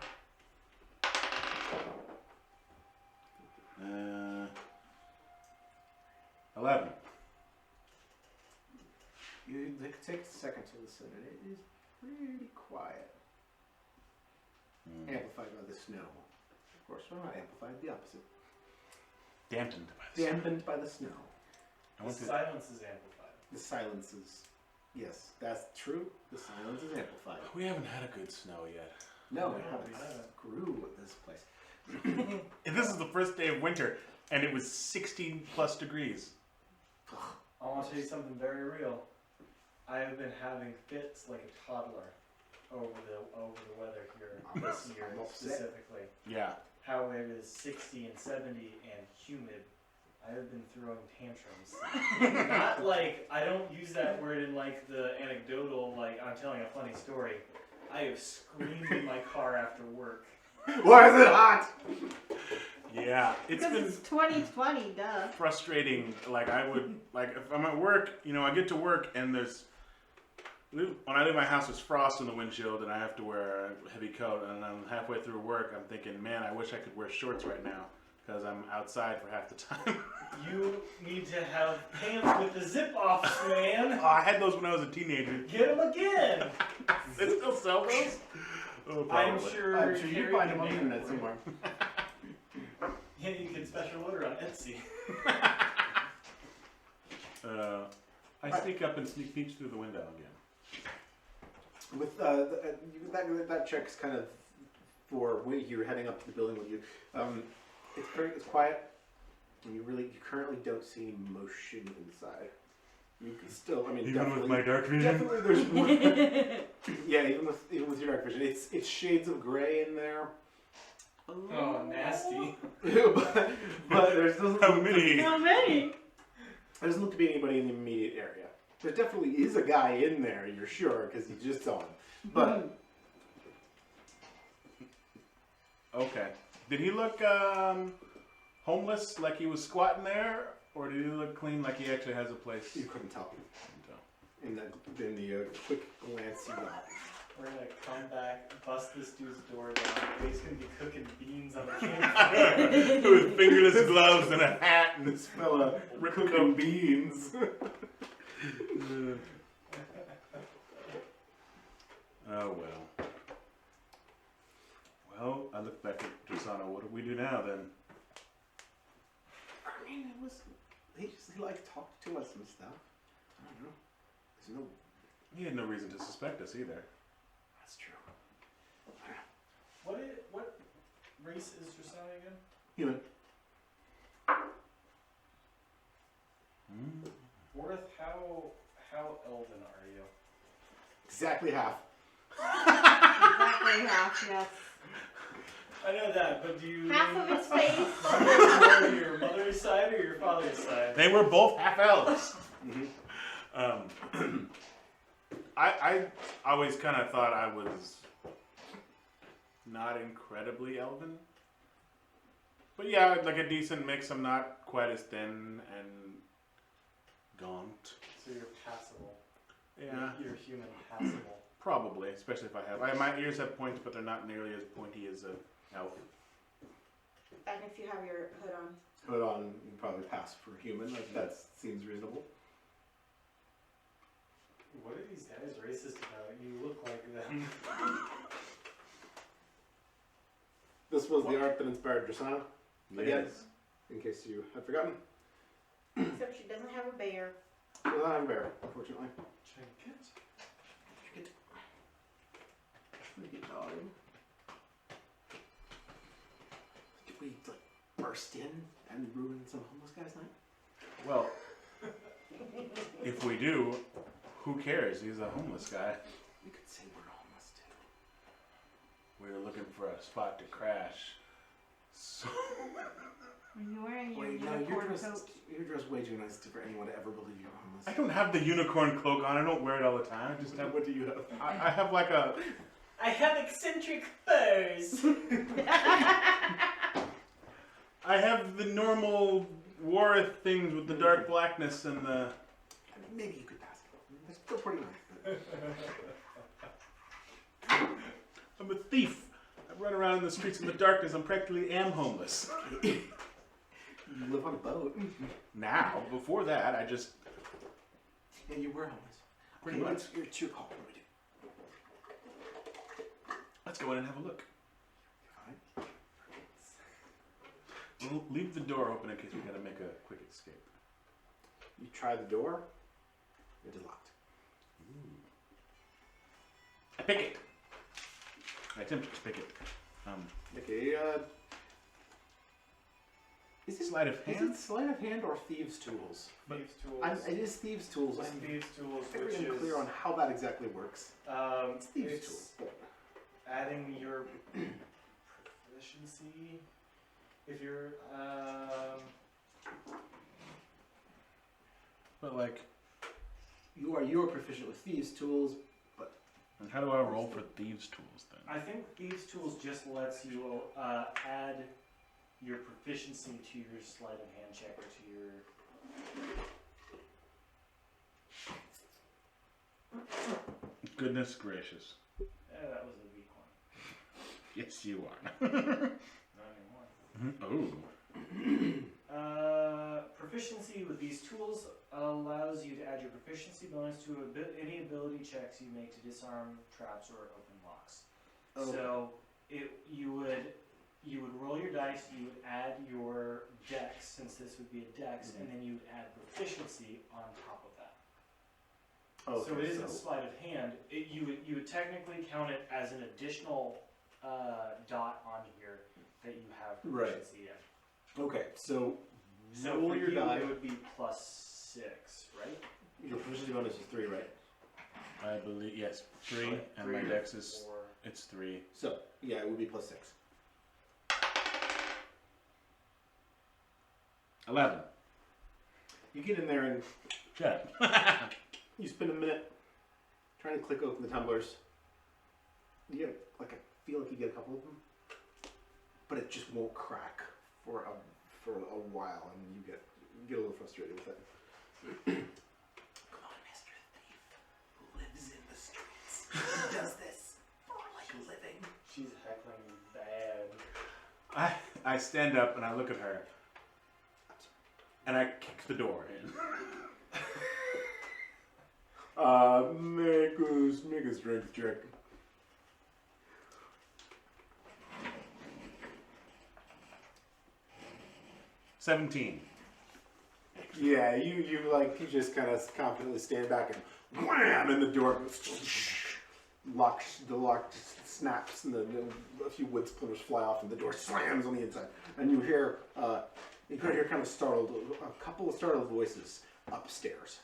11. It takes a second to listen, and it is pretty quiet. Amplified by the snow. Of course, well, not amplified, the opposite. Dampened by the Dampened by the snow. The silence is amplified. The silence is, yes, that's true. The silence is amplified. We haven't had a good snow yet. No, No, we haven't. we haven't. Screw this place. And this is the first day of winter, and it was 16 plus degrees. I want to tell you something very real. I have been having fits like a toddler over the weather here this year I'm upset. specifically. Yeah. How it is 60 and 70 and humid. I have been throwing tantrums. Not like, I don't use that word in like the anecdotal, like I'm telling a funny story. I have screamed in my car after work. Why is it hot? Yeah. It's Because been it's 2020, duh. frustrating. Like I would, like if I'm at work, I get to work and when I leave my house, there's frost in the windshield and I have to wear a heavy coat. And I'm halfway through work, I'm thinking, man, I wish I could wear shorts right now because I'm outside for half the time. You need to have pants with the zip offs, man. Oh, I had those when I was a teenager. Get them again. They still sell those? Oh, I'm probably. sure I'm sure you Carrie find can them on the make internet it somewhere. Yeah, you can special order on Etsy. I sneak up and sneak peeks through the window again. With that check's kind of for when you're heading up to the building with you. It's quiet, and you currently don't see any motion inside. You can still, Even with my dark vision? definitely there's more. Yeah, even with your dark vision, it's shades of gray in there. Oh, nasty. but there doesn't How look many? How many? there doesn't look to be anybody in the immediate area. There definitely is a guy in there, you're sure, because you just saw him. But Okay. Did he look homeless, like he was squatting there, or did he look clean, like he actually has a place? you couldn't tell. in the quick glance you got. We're gonna come back, bust this dude's door down. He's gonna be cooking beans on the campfire. With fingerless gloves and a hat and This fella cooking beans. Oh well. Well, I look back at Drasana. What do we do now then? I mean, he like talked to us and stuff. I don't know. There's no. He had no reason to suspect us either. That's true. What race is Drasana again? Human. Worth, how elven are you? Exactly half. Exactly half, yes. I know that, but do you Half of his face. more your mother's side or your father's side? They were both half elves. Mm-hmm. I always kind of thought I was not incredibly elven. But yeah, like a decent mix. I'm not quite as thin and gaunt. So you're passable. Yeah, You're human passable. probably, especially if I have. My ears have points, but they're not nearly as pointy as an elf. And if you have your hood on. Hood on, you probably pass for human. Like, that seems reasonable. What are these guys racist about? You look like them. This was the art that inspired Drasana, Again? Yes. in case you had forgotten. Except she doesn't have a bear. We don't have a bear, unfortunately. Trinket dog. Did we like burst in and ruin some homeless guy's night? Well, if we do, who cares? He's a homeless guy. We could say we're homeless too. We were looking for a spot to crash. So Are you wearing your Wait, no, unicorn you're coat? dressed way too nice for anyone to ever believe you're homeless. I don't have the unicorn cloak on. I don't wear it all the time. I just have. What do you have? I have like a. I have eccentric furs. I have the normal Warith things with the dark blackness and the. I mean, maybe you could pass it. That's still pretty nice. I'm a thief. I run around in the streets in the darkness. I'm practically am homeless. You live on a boat. Now, before that, I just. Yeah, you were homeless. Pretty Okay, much. It's your call. What do we do? Let's go in and have a look. Fine. We'll leave the door open in case we gotta make a quick escape. You try the door. It is locked. I pick it. I attempt to pick it. Okay. Is it Sleight of hand? sleight of hand or thieves' tools? Thieves' tools. It is thieves' tools. It's thieves' tools, I'm which very is unclear on how that exactly works. it's Thieves' tools. adding your proficiency. If you're But like, You're proficient with thieves' tools. and how do I roll for thieves' tools then? I think thieves' tools just lets you add your proficiency to your sleight of hand check or to your. Goodness gracious. That was a weak one. Yes, you are. Not anymore. Oh. Proficiency with these tools allows you to add your proficiency bonus to any ability checks you make to disarm traps or open locks. Oh. So you would roll your dice, you would add your dex, since this would be a dex, and then you would add proficiency on top of that. Okay, So it isn't sleight of hand. You would technically count it as an additional dot on here that you have Right. proficiency in. Okay, so So roll for your you, die. it would be +6, right? Your proficiency bonus is 3, right? I believe, yes, 3, and my Three, dex is, 4. it's 3. So yeah, it would be +6. 11. You get in there and Shut up. you spend a minute trying to click open the tumblers. You get, I feel like you get a couple of them, but it just won't crack for a while, and you get a little frustrated with it. Come on, Mr. Thief. I stand up and I look at her. And I kick the door in. Make a strength check. $17. Yeah, you just kind of confidently stand back and wham, and the door locks. The lock snaps, and a few wood splinters fly off, and the door slams on the inside. And you hear kind of startled, a couple of startled voices upstairs.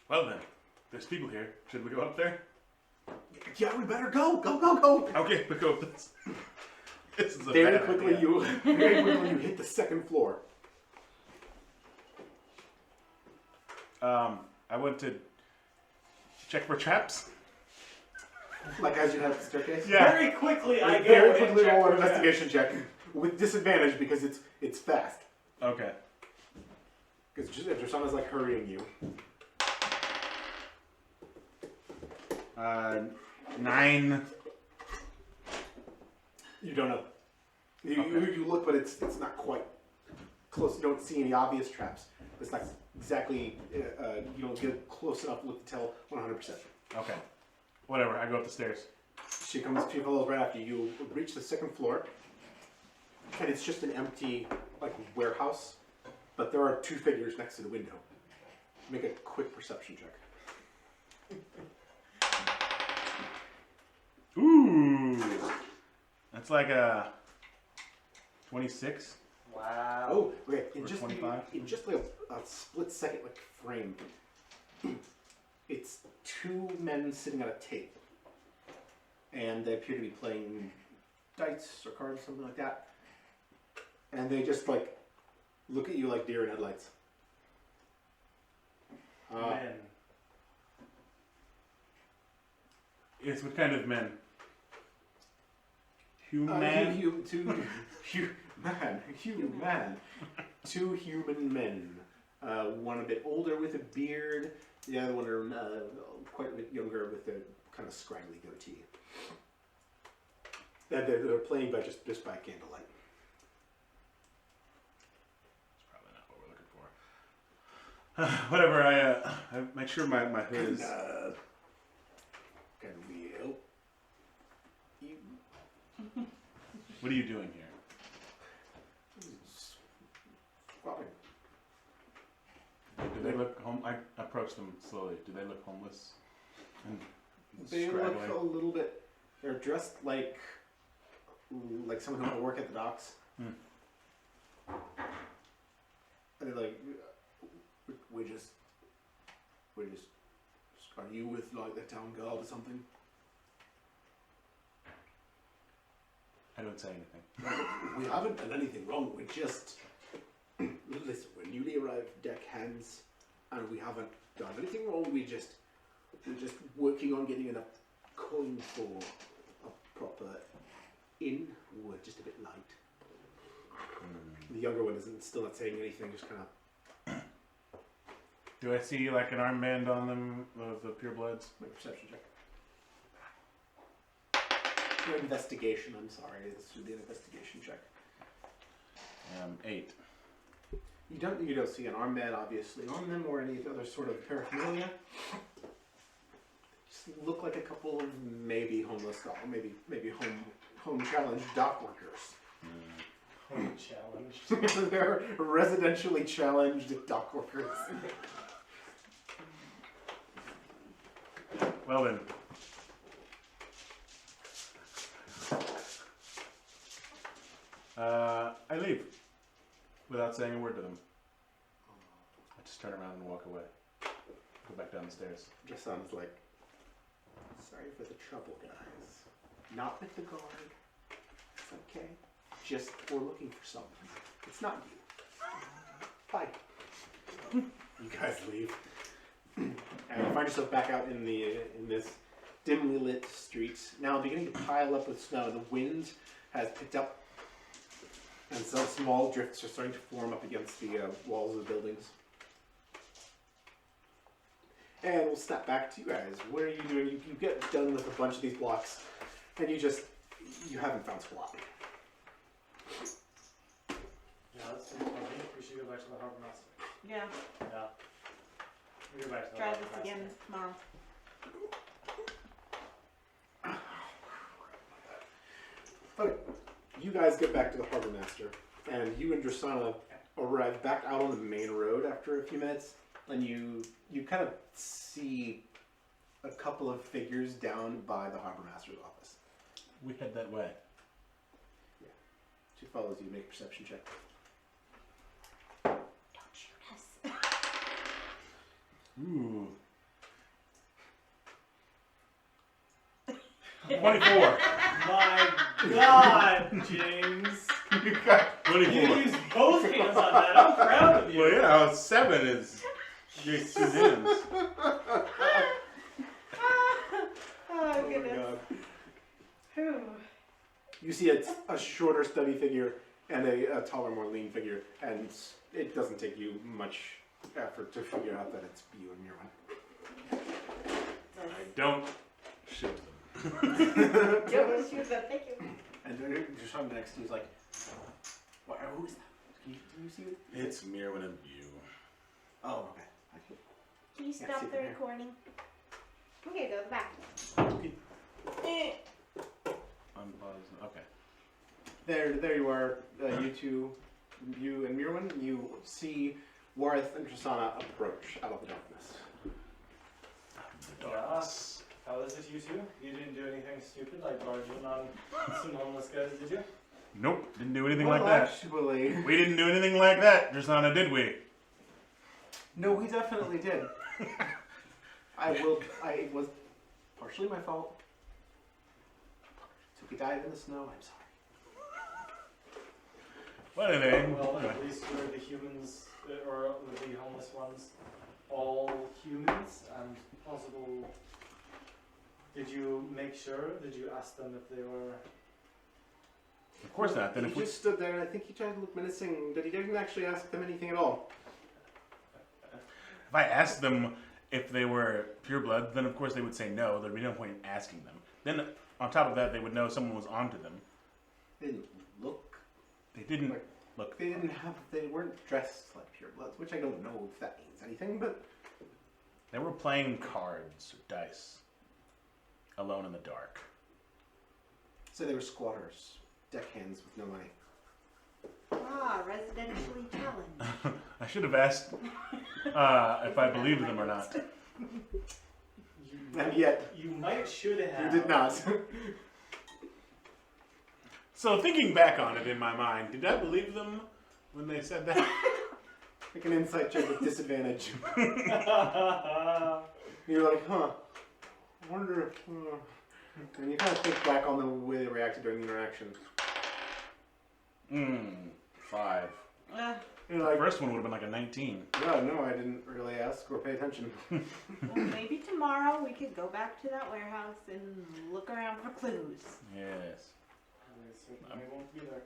Well then, there's people here. Should we go up there? Yeah, we better go. Go. Okay, we go up this. This is a Very bad quickly, idea. you hit the second floor. I went to check for traps. Like as you head up the staircase. Yeah. Very quickly, I go Very and quickly check roll for an investigation check with disadvantage because it's fast. Okay. Because Drasana's like hurrying you. 9. You don't know. You look, but it's not quite close. You don't see any obvious traps. It's not exactly. You don't get a close enough look to tell 100%. Okay. Whatever. I go up the stairs. She follows right after you. You reach the second floor, and it's just an empty warehouse. But there are two figures next to the window. Make a quick perception check. Ooh. That's like a 26. Wow. Oh, okay. Or 25? In just like a split second, frame, it's two men sitting at a table, and they appear to be playing dice or cards, something like that. And they just look at you like deer in headlights. Men. It's what kind of men? Human. Two human men. One a bit older with a beard. The other one are quite a bit younger with a kind of scraggly goatee. They're playing just by candlelight. That's probably not what we're looking for. Whatever. I make sure my hood is. Can we help you? What are you doing here? Squatting. Do they look home? I approach them slowly. Do they look homeless? And They scraggly? look a little bit. They're dressed like someone who might work at the docks. Hmm. And they're like, we're just. Are you with the town guard or something? I don't say anything. We haven't done anything wrong. We're just. Listen, we're newly arrived deckhands, and we haven't done anything wrong. We're just working on getting enough coin for a proper inn. We're just a bit light. The younger one isn't still not saying anything, just kind of. Do I see like an armband on them of the purebloods? Make a perception check. Your investigation. I'm sorry. This should be an investigation check. 8. You don't see an armband obviously on them or any other sort of paraphernalia. Just look like a couple of maybe homeless, maybe home challenged dock workers. Home challenge. They're residentially challenged dock workers. Well then. I leave without saying a word to them. I just turn around and walk away. Go back down the stairs. Just sounds like, sorry for the trouble, guys. Not with the guard. It's okay. Just we're looking for something. It's not you. Bye. You guys leave. And you find yourself back out in this dimly lit street. Now beginning to pile up with snow. The wind has picked up, and some small drifts are starting to form up against the walls of the buildings. And we'll step back to you guys. What are you doing? You get done with a bunch of these blocks, and you haven't found squat. Yeah, that's too funny. We should go back to the harbor master. Yeah, Yeah. We go back to the try harbor this master. again tomorrow. Okay, you guys get back to the harbor master, and you and Drasana arrive back out on the main road after a few minutes, and you kind of see a couple of figures down by the harbor master's office. We head that way. She follows you. Make a perception check. Don't shoot us. Ooh. 24. My God, James! You got You 24. used both hands on that. I'm proud of you. Well, yeah, 7 is just 2 hands. Oh, goodness. Whew. You see a shorter, stubby figure and a taller, more lean figure, and it doesn't take you much effort to figure out that it's you and your one. I don't shoot them. Don't shoot them, thank you. And Drasana next to you is like, what, who is that? Do you see it? It's Mirwin and you. Oh, okay. Can you see stop it the there. recording? Okay, go back. Unpause. Okay. There you are, you and Mirwin. You see Warith and Drasana approach out of the darkness. Darkness. How is it, you two? You didn't do anything stupid like barging on some homeless guys, did you? Nope, didn't do anything Well, like that. actually, We didn't do anything like that, Drasana, did we? no, we definitely did. It was partially my fault. Took a dive in the snow. I'm sorry. Well, anyway. Well, at least were the humans, or the homeless ones, all humans and possible. Did you make sure? Did you ask them if they were? Of course not. Then He if we just stood there, and I think he tried to look menacing, but he didn't actually ask them anything at all. if I asked them if they were pureblood, then of course they would say no. There'd be no point in asking them. Then on top of that, they would know someone was onto them. They didn't look. They didn't Like- look. They weren't dressed like purebloods, which I don't know if that means anything, but They were playing cards or dice, alone in the dark. so they were squatters, deckhands with no money. Ah, residentially challenged. I should have asked if I believed them or not. And yet, You might should have. you did not. So thinking back on it in my mind, did I believe them when they said that? Make an insight check with disadvantage. You're like, huh. I wonder if. And you kind of think back on the way they reacted during the interaction. 5. You're The like, first one would have been like a 19. no, I didn't really ask or pay attention. Well, maybe tomorrow we could go back to that warehouse and look around for clues. Yes. They certainly won't be there.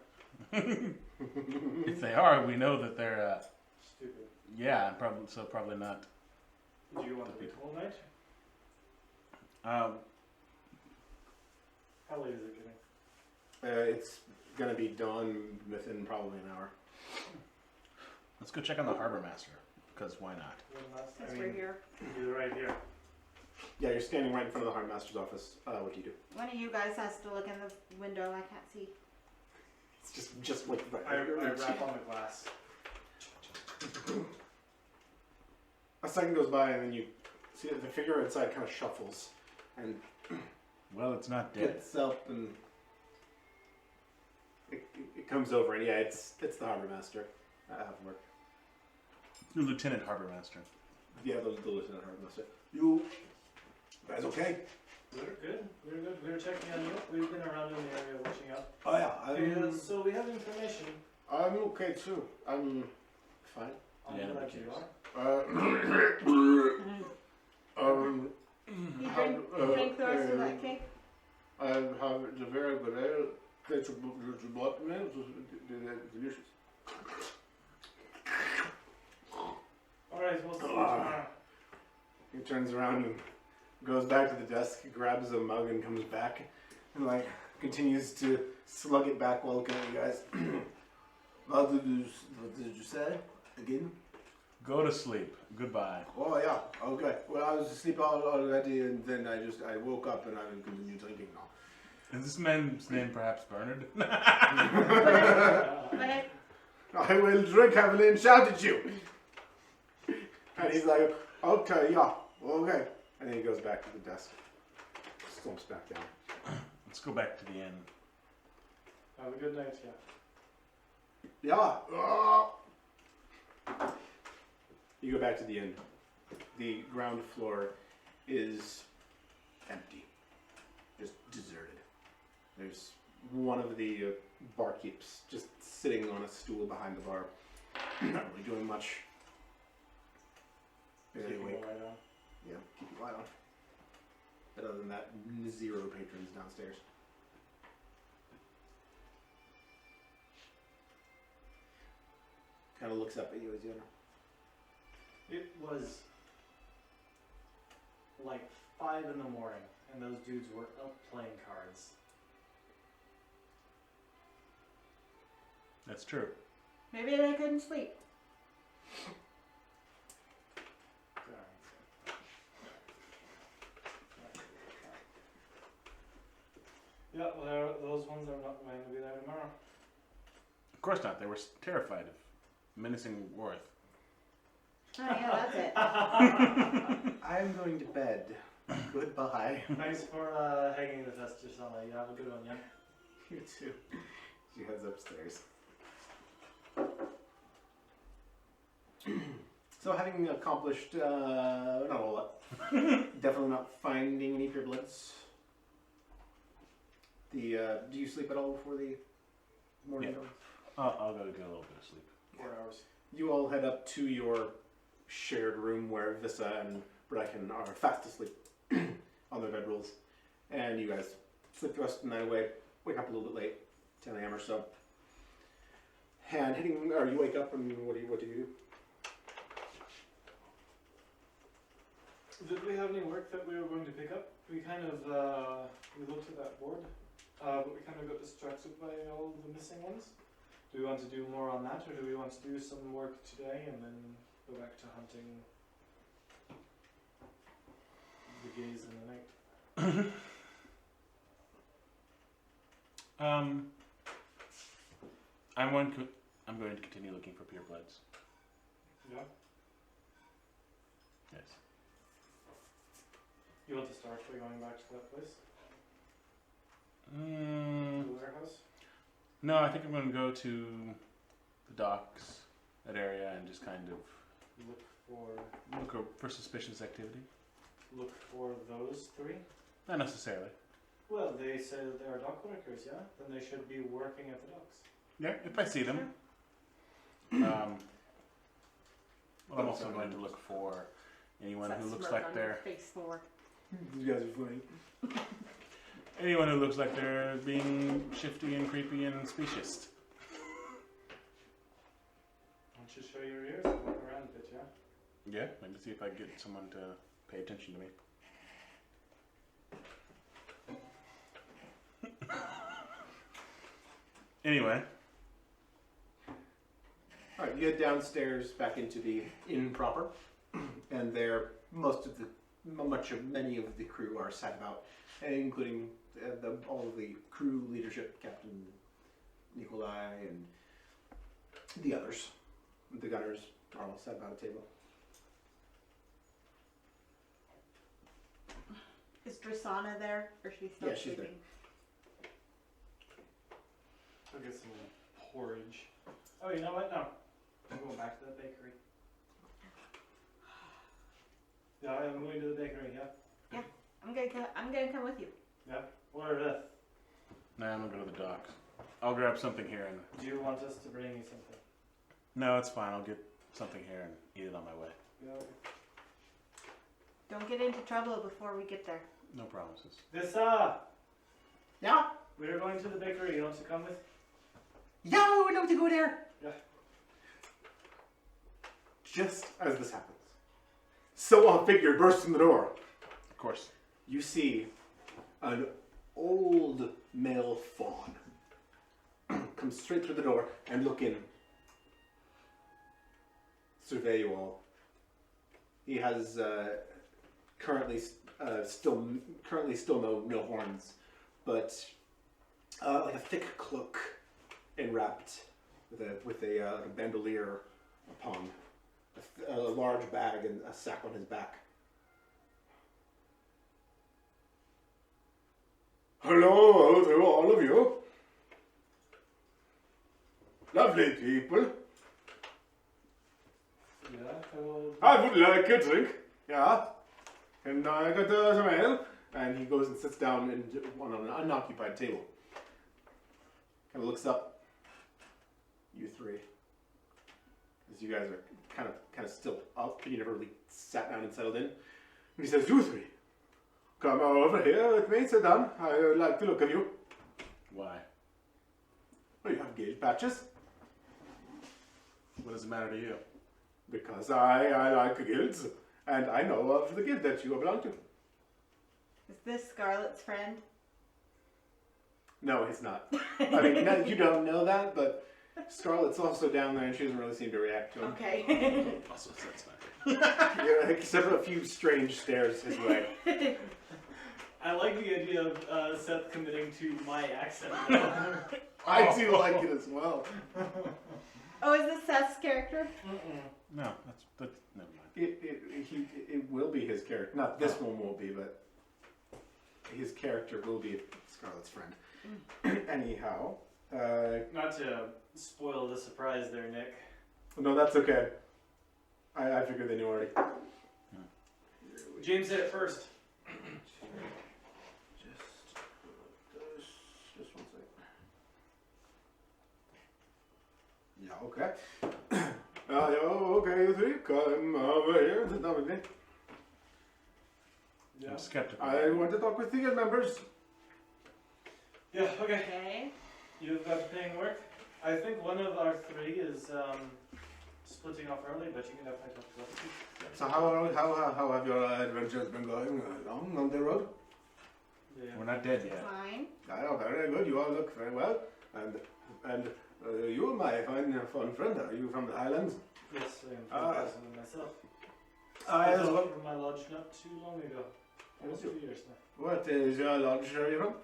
If they are, we know that they're, Stupid. yeah, probably not. Do you want to wait all night? Um, How late is it getting? It's gonna be done within probably an hour. let's go check on the harbor master, because why not? Since we're here. You're right here. Yeah, you're standing right in front of the harbor master's office. What do you do? One of you guys has to look in the window. I can't see. It's just like right I here. rap on the glass. A second goes by, and then you see that the figure inside kind of shuffles and Well, it's not dead. gets up, and it comes over, and yeah, it's the harbor master. Work. The lieutenant harbor master. Yeah, the lieutenant harbor master. You guys okay? We're good. We're good. We were checking on you. We've been around in the area watching out. Oh yeah, So we have information. I'm okay too. I'm fine. I'm Yeah, glad okay. you are. You how, drink the rest of that cake? I have a very good ale. It's bought me. It's delicious. All right, we'll see you tomorrow. You turns around and goes back to the desk, grabs a mug, and comes back, and like continues to slug it back while looking at you guys. What did you say again? Go to sleep. Goodbye. Oh yeah, okay. Well, I was asleep already, and then I woke up and I will continue drinking now. Is this man's name perhaps Bernard? But I will drink heavily and shout at you. And he's like, okay, yeah, okay. And then he goes back to the desk, slumps back down. Let's go back to the inn. Have a good night, yeah. Yeah. You go back to the inn. The ground floor is empty, just deserted. There's one of the barkeeps just sitting on a stool behind the bar, not really doing much. Barely Keeping awake. the light on. Yeah, keep your light on. But other than that, 0 patrons downstairs. Kind of looks up at you as you enter. It was like 5 in the morning, and those dudes were up playing cards. That's true. maybe they couldn't sleep. Yeah, well, those ones are not going to be there tomorrow. Of course not. They were terrified of menacing Worth. Oh yeah, that's it. I'm going to bed. Goodbye. Thanks for hanging with us, Gisela. You have a good one, yeah? You too. She heads upstairs. So having accomplished not a whole lot, definitely not finding any purebloods. Do you sleep at all before the morning? Yeah. Dawn? I'll go get a little bit of sleep. 4 hours. You all head up to your shared room where Vissa and Bracken are fast asleep on their bedrolls, and you guys sleep the rest of the night away. Wake up a little bit late, 10 a.m. or so. And you wake up and what do you do? Did we have any work that we were going to pick up? We kind of, we looked at that board, but we kind of got distracted by all the missing ones. Do we want to do more on that, or do we want to do some work today and then go back to hunting the gays in the night? I'm going to continue looking for purebloods. Yeah. Yes. You want to start by going back to that place? Mm, The warehouse? no, I think I'm going to go to the docks, that area, and just kind of look for suspicious activity. Look for those 3? Not necessarily. Well, they say that they are dock workers, yeah? Then they should be working at the docks. Yeah, if I see them. Well, I'm also going to look for anyone who looks like they're face for. You guys are funny. anyone who looks like they're being shifty and creepy and specious. Why don't you show your ears and walk around a bit, yeah? Yeah, maybe see if I can get someone to pay attention to me. Anyway. Alright, you get downstairs back into the inn proper, and there many of the crew are sat about, including all of the crew leadership, Captain Nikolai and the others. The gunners are all sat about a table. Is Drasana there, or is she still Yeah, she's sleeping? I'll get some porridge. Oh, you know what? No. I'm going back to the bakery. Yeah, I'm going to the bakery, yeah? I'm gonna come with you. Yeah? What are this? Nah, I'm gonna go to the docks. I'll grab something here and... Do you want us to bring you something? No, it's fine. I'll get something here and eat it on my way. Yeah, okay. Don't get into trouble before we get there. No promises. This, Yeah? we're going to the bakery. You want to come with? Yeah, we know to go there! Yeah. Just as this happens, so figure bursts in the door. Of course. You see an old male faun come straight through the door and look in. Survey you all. He has currently still no horns, but like a thick cloak enwrapped with a bandolier upon a large bag and a sack on his back. Hello to all of you. Lovely people. Yeah, hello. I would like a drink. Yeah. Can I get some ale? And he goes and sits down on an unoccupied table. Kind of looks up. You three. As you guys are kind of still up. You never really sat down and settled in. And he says, you three, come over here with me. Sit down. I would like to look at you. Why? Oh, you have guild patches? What does it matter to you? Because I like guilds. And I know of the guild that you belong to. Is this Scarlet's friend? No, he's not. I mean, no, you don't know that, but Scarlett's also down there and she doesn't really seem to react to him. Okay. Also, that's not. Yeah, except for a few strange stares his way. I like the idea of Seth committing to my accent. I do like it as well. Oh, is this Seth's character? No, that's never mind. It will be his character. Not this one won't be, but his character will be Scarlett's friend. Anyhow, Not to spoil the surprise there, Nick. no, that's okay. I figured they knew already. James said it first. Just one second. Yeah, okay. Yeah, okay, you three, come over here and sit down with me. Yeah. I'm skeptical. I want to talk with the guild members. Yeah, okay. Okay. You've got paying work. I think one of our three is splitting off early, but you can definitely talk to us too. So how have your adventures been going along on the road? Yeah. We're not dead yet. Fine. Oh, very good. You all look very well. And you, my fine friend, are you from the Highlands? Yes, I am Ah. from Iceland myself. I I as was well. from my lodge not too long ago. Almost 2 years now. What is your lodge are you from?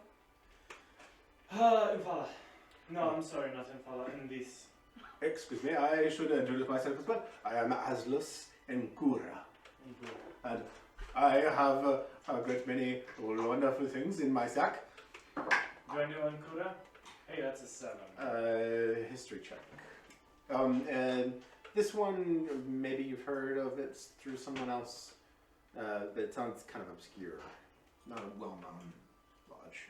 Impala. No, I'm sorry, not Impala. In this. Excuse me, I should introduce myself as well. I am Aslus Enkura, and I have a great many wonderful things in my sack. Do I know Ankura? Hey, that's a 7. History check. And this one, maybe you've heard of it through someone else. But it sounds kind of obscure, not a well-known lodge.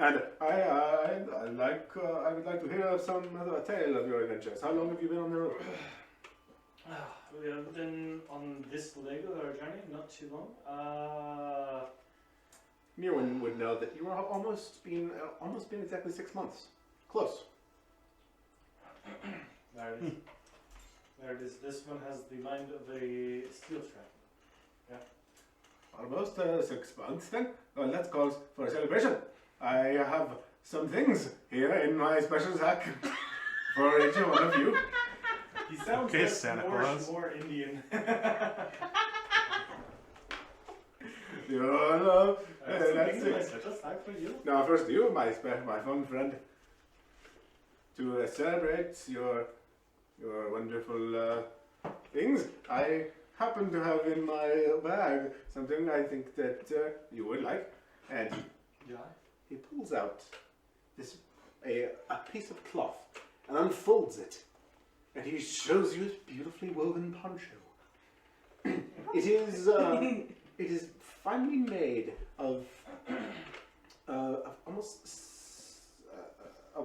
And I would like to hear some tale of your adventures. How long have you been on the road? We have been on this leg of our journey not too long. Mirwin would know that you were almost been exactly 6 months. Close. There it is. There it is. This one has the mind of a steel trap. Almost 6 months then. Well, that calls for a celebration. I have some things here in my special sack for each one of you. He sounds Okay, like Santa more, Claus. more Indian. You know, That's that's my it. special sack for you. Now, first you, my fun friend, to celebrate your wonderful things. I happen to have in my bag something I think that you would like, and Yeah. he pulls out a piece of cloth and unfolds it, and he shows you his beautifully woven poncho. It is finely made of almost a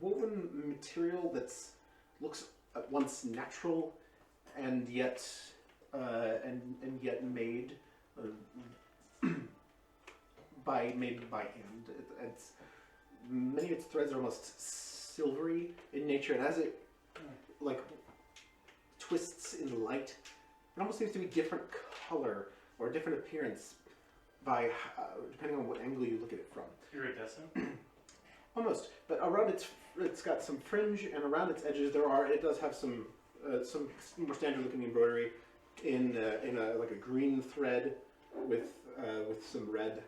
woven material that's looks at once natural and yet made by hand. It's many of its threads are almost silvery in nature, and as it like twists in light, it almost seems to be different color or different appearance by depending on what angle you look at it from. Iridescent. Almost, but around it's got some fringe, and around its edges it does have some more standard looking embroidery in a like a green thread with some red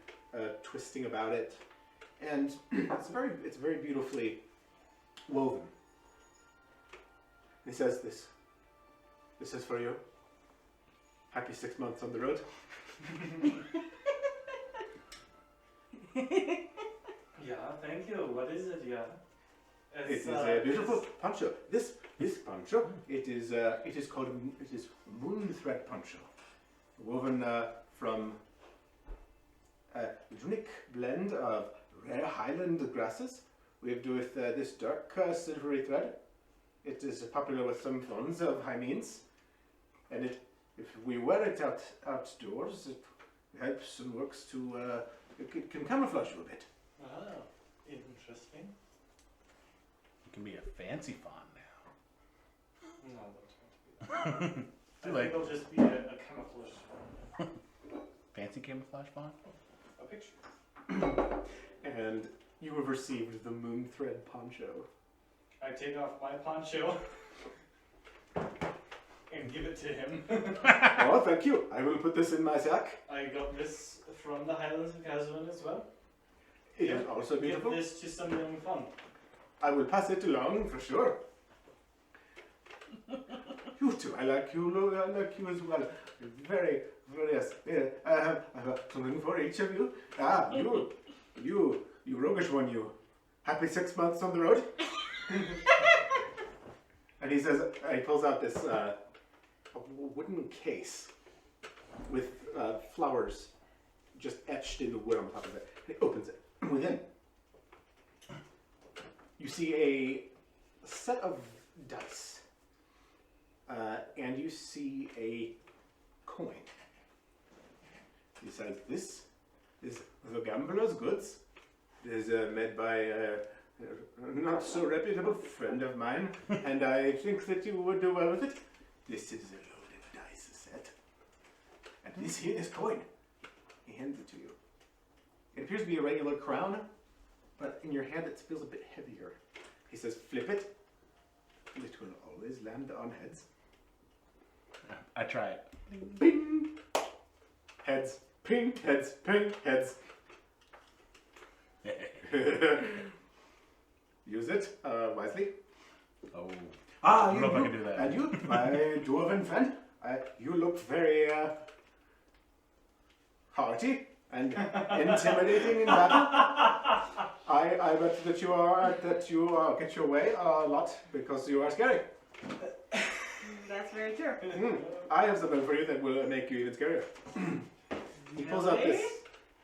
twisting about it, and it's very beautifully woven. And he says, this is for you. Happy 6 months on the road. Yeah, thank you. What is it? Yeah. It is a beautiful poncho. This poncho, it is called moon thread poncho, woven from a unique blend of rare highland grasses weaved with this dark silvery thread. It is popular with some forms of hymens, and if we wear it outdoors, it helps and works to it can camouflage you a bit. Oh, interesting. You can be a fancy fawn now. No, don't try to be that. I Too late. think it'll just be a camouflage. Fancy camouflage fawn? A picture. And you have received the moon thread poncho. I take off my poncho and give it to him. Oh, thank you. I will put this in my sack. I got this from the Highlands of Kazavan as well. It is also Give beautiful. this to some young fun. I will pass it along for sure. You too. I like you as well. Very, very yes. I have something for each of you. Ah, you roguish one, you. Happy 6 months on the road. And he says, he pulls out this a wooden case with flowers just etched in the wood on top of it. And he opens it. Within, you see a set of dice, and you see a coin. He says, "This is the gambler's goods. It is made by a not so reputable friend of mine, and I think that you would do well with it. This is a loaded dice set, and this here is coin." He hands it to you. It appears to be a regular crown, but in your hand it feels a bit heavier. He says, "Flip it. It will always land on heads." I try it. Bing! Heads. Ping, heads, ping, heads. Use it wisely. Oh. Ah, I don't know if I can do that. And you, my dwarven friend, you look very hearty and intimidating in battle. I bet that you get your way a lot because you are scary. That's very true. I have something for you that will make you even scarier. He pulls out Really?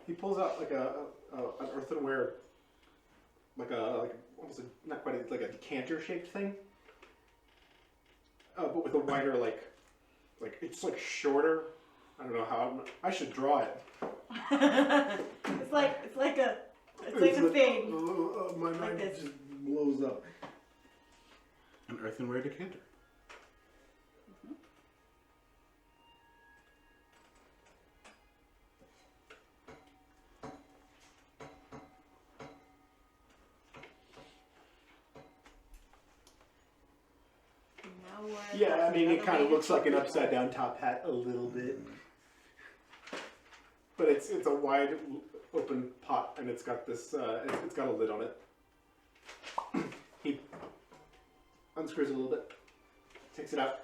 He pulls out like an earthenware, like almost not quite it's like a decanter shaped thing, but with a wider like it's like shorter. I don't know how. I should draw it. It's like a thing. My Like mind this. just blows up. An earthenware decanter. Now we're Yeah, I mean, it another kind of way to looks like an check upside down top hat a little bit, but it's a wide open pot, and it's got this it's got a lid on it. He unscrews it a little bit, takes it out,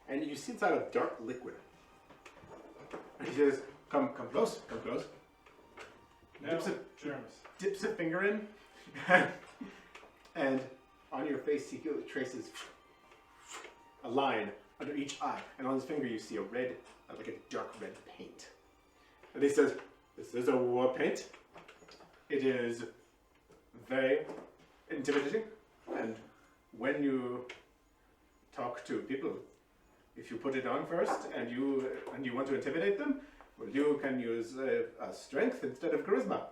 and you see inside a dark liquid. And he says, "Come close, come close." No, germs. Dips a finger in, and on your face he traces a line under each eye, and on his finger you see a red, like a dark red paint. And he says, "This is a war paint. It is very intimidating, and when you talk to people, if you put it on first and you want to intimidate them, well, you can use strength instead of charisma."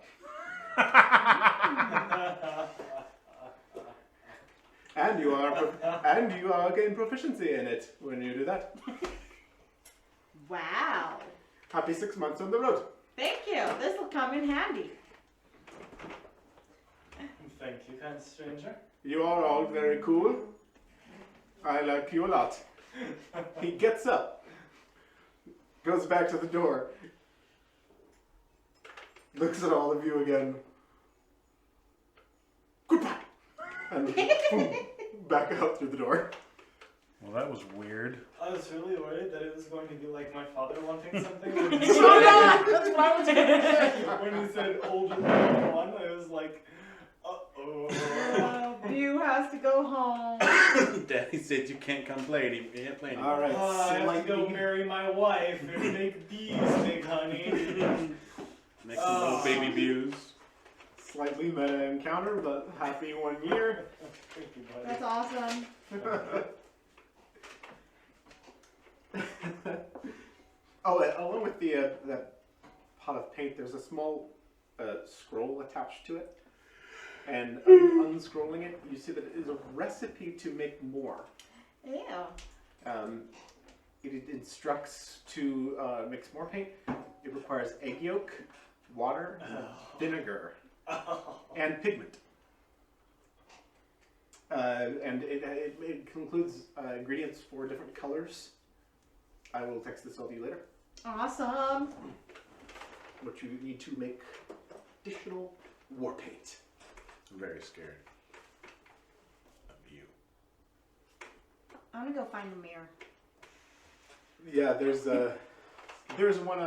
And you are gain proficiency in it when you do that. Wow. Happy 6 months on the road. Thank you. This will come in handy. Thank you, kind stranger. You are all very cool. I like you a lot. He gets up, goes back to the door, looks at all of you again. Goodbye! And boom, back out through the door. Well, that was weird. I was really worried that it was going to be like my father wanting something. That's what I was gonna say. When he said older than one, I was like, uh-oh. Bew has to go home. Daddy said you can't come play. You can't play anymore. All right, I have to go slightly, marry my wife and make bees big honey. Make some little baby views. slightly meta encounter, but happy 1 year. Thank you, buddy. That's awesome. Oh, along with the that pot of paint, there's a small scroll attached to it. And unscrolling it, you see that it is a recipe to make more. Ew. It instructs to mix more paint. It requires egg yolk, water, vinegar, and pigment. And it includes ingredients for different colors. I will text this all to you later. Awesome. What you need to make additional war paint. I'm very scared of you. I'm gonna go find a mirror. Yeah, there's one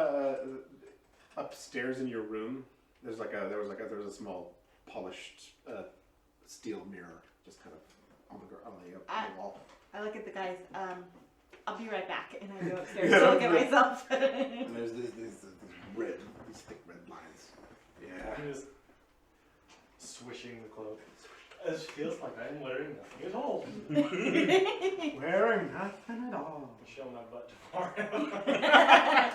upstairs in your room. There was a small polished steel mirror just kind of on the wall. I look at the guys. I'll be right back, and I go upstairs to look at myself. And there's these thick red lines. Yeah. I'm just swishing the cloak. It feels like I'm wearing nothing at all. Wearing nothing at all. Show my butt tomorrow.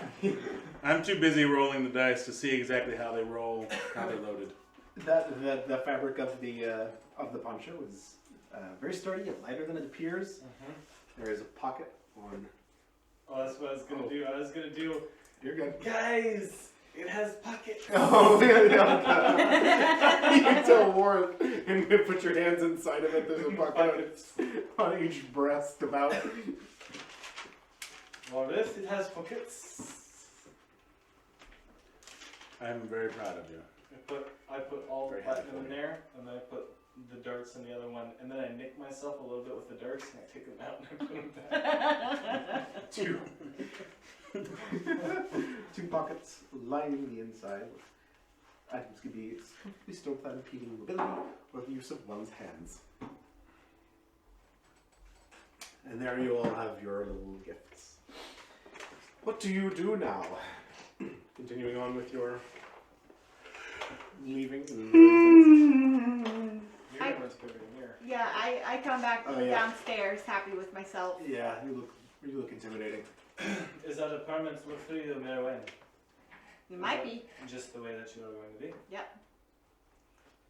I'm too busy rolling the dice to see exactly how they roll, how they loaded. The fabric of the poncho is very sturdy and lighter than it appears. There is a pocket on. Oh, that's what I was gonna do. I was gonna do. You're good. Guys, it has pockets. Oh, yeah. You can tell Warren, and you put your hands inside of it. There's a pocket on each breast about. What if it has pockets? I'm very proud of you. I put all the Very happy platinum for in you. there, and then I put the darts in the other one, and then I nick myself a little bit with the darts, and I take them out and I put them back. Two pockets lining the inside. Items can be comfortably stored without impeding mobility or the use of one's hands. And there you all have your little gifts. What do you do now? Continuing on with your leaving and doing things. You're I- never supposed to be here. Yeah, I come back Oh, yeah. downstairs happy with myself. Yeah, you look intimidating. Is that a permanent look for you, Merwin? It might be. Just the way that you are going to be. Yep.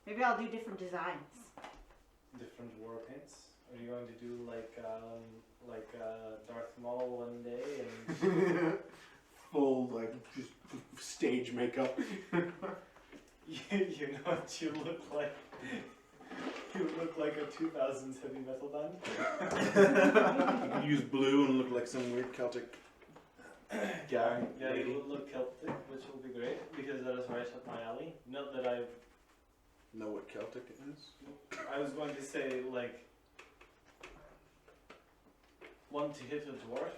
Maybe I'll do different designs. Different war paints. Are you going to do like Darth Maul one day and Full, like, just stage makeup. you know what you look like? You look like a 2000s heavy metal band. You could use blue and look like some weird Celtic guy. Yeah, lady. you will look Celtic, which will be great because that is right up my alley. Not that I Know what Celtic is? was going to say like want to hit a dwarf.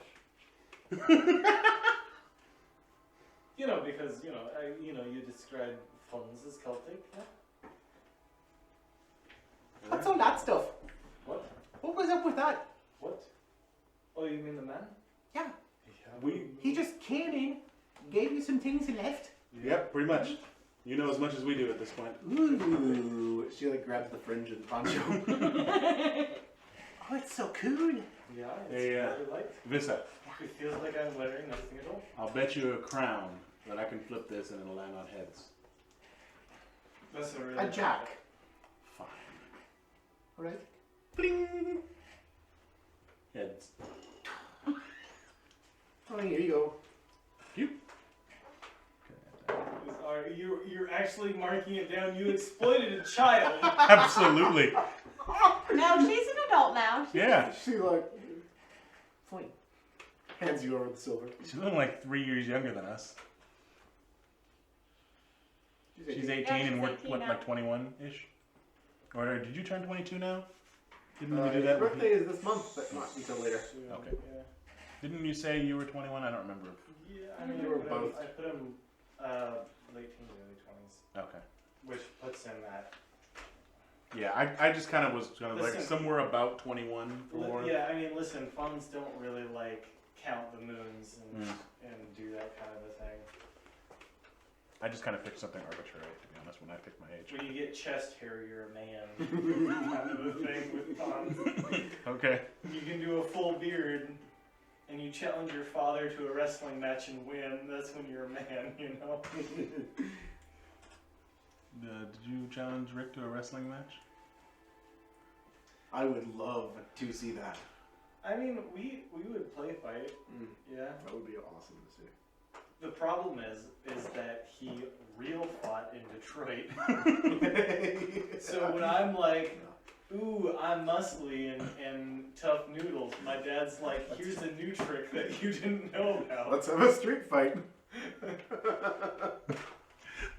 You know, because you describe funds as Celtic. Yeah? What's all that stuff? What? What was up with that? What? Oh, you mean the man? Yeah. Yeah. He just came in, gave you some things and left. Yep, pretty much. You know as much as we do at this point. Ooh. She like grabs the fringe of the poncho. Oh, it's so cool. Yeah, it's Hey, really light. Vissa, It feels like I'm wearing nothing at all. I'll bet you a crown that I can flip this and it'll land on heads. That's a really A jack. Fine. All right. Bling. Heads. Oh, here you go. You. Sorry, you're actually marking it down. You exploited a child. Absolutely. No, she's an adult now. Yeah. She like, fine. Hands you over the silver. She's only like 3 years younger than us. She's 18 Yeah, and she's we're 18 what, now. like 21-ish? Or did you turn 22 now? Didn't you do His that? birthday is this month, but not until later. Okay. Yeah. Didn't you say you were 21? I don't remember. Yeah, I mean, They were both. I put him late teens, early 20s, Okay. which puts him at. Yeah, I just kind of was kind of like Listen. somewhere about 21 for. Yeah, I mean, listen, phones don't really like count the moons and, Mm. and do that kind of a thing. I just kind of picked something arbitrary, to be honest, when I picked my age. When you get chest hair, you're a man. kind of a thing with phones. Okay. You can do a full beard, and you challenge your father to a wrestling match and win. That's when you're a man, you know. Did you challenge Rick to a wrestling match? I would love to see that. I mean, we would play fight, yeah. That would be awesome to see. The problem is that he real fought in Detroit. So when I'm like, ooh, I'm muscly and tough noodles, my dad's like, here's a new trick that you didn't know about. Let's have a street fight.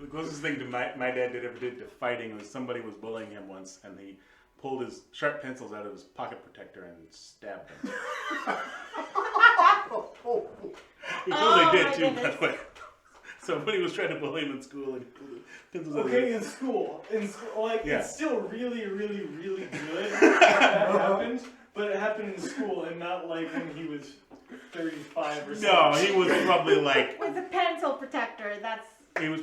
The closest thing to my dad ever did to fighting was somebody was bullying him once, and he pulled his sharp pencils out of his pocket protector and stabbed him. He totally Oh, did my too, by goodness. the way. So when he was trying to bully him in school, and he pulled the pencils out of Okay, his... in school, like, Yeah. it's still really, really, really good that happened, but it happened in school and not like when he was 35 or something. No, he was probably like With a pencil protector, that's 12.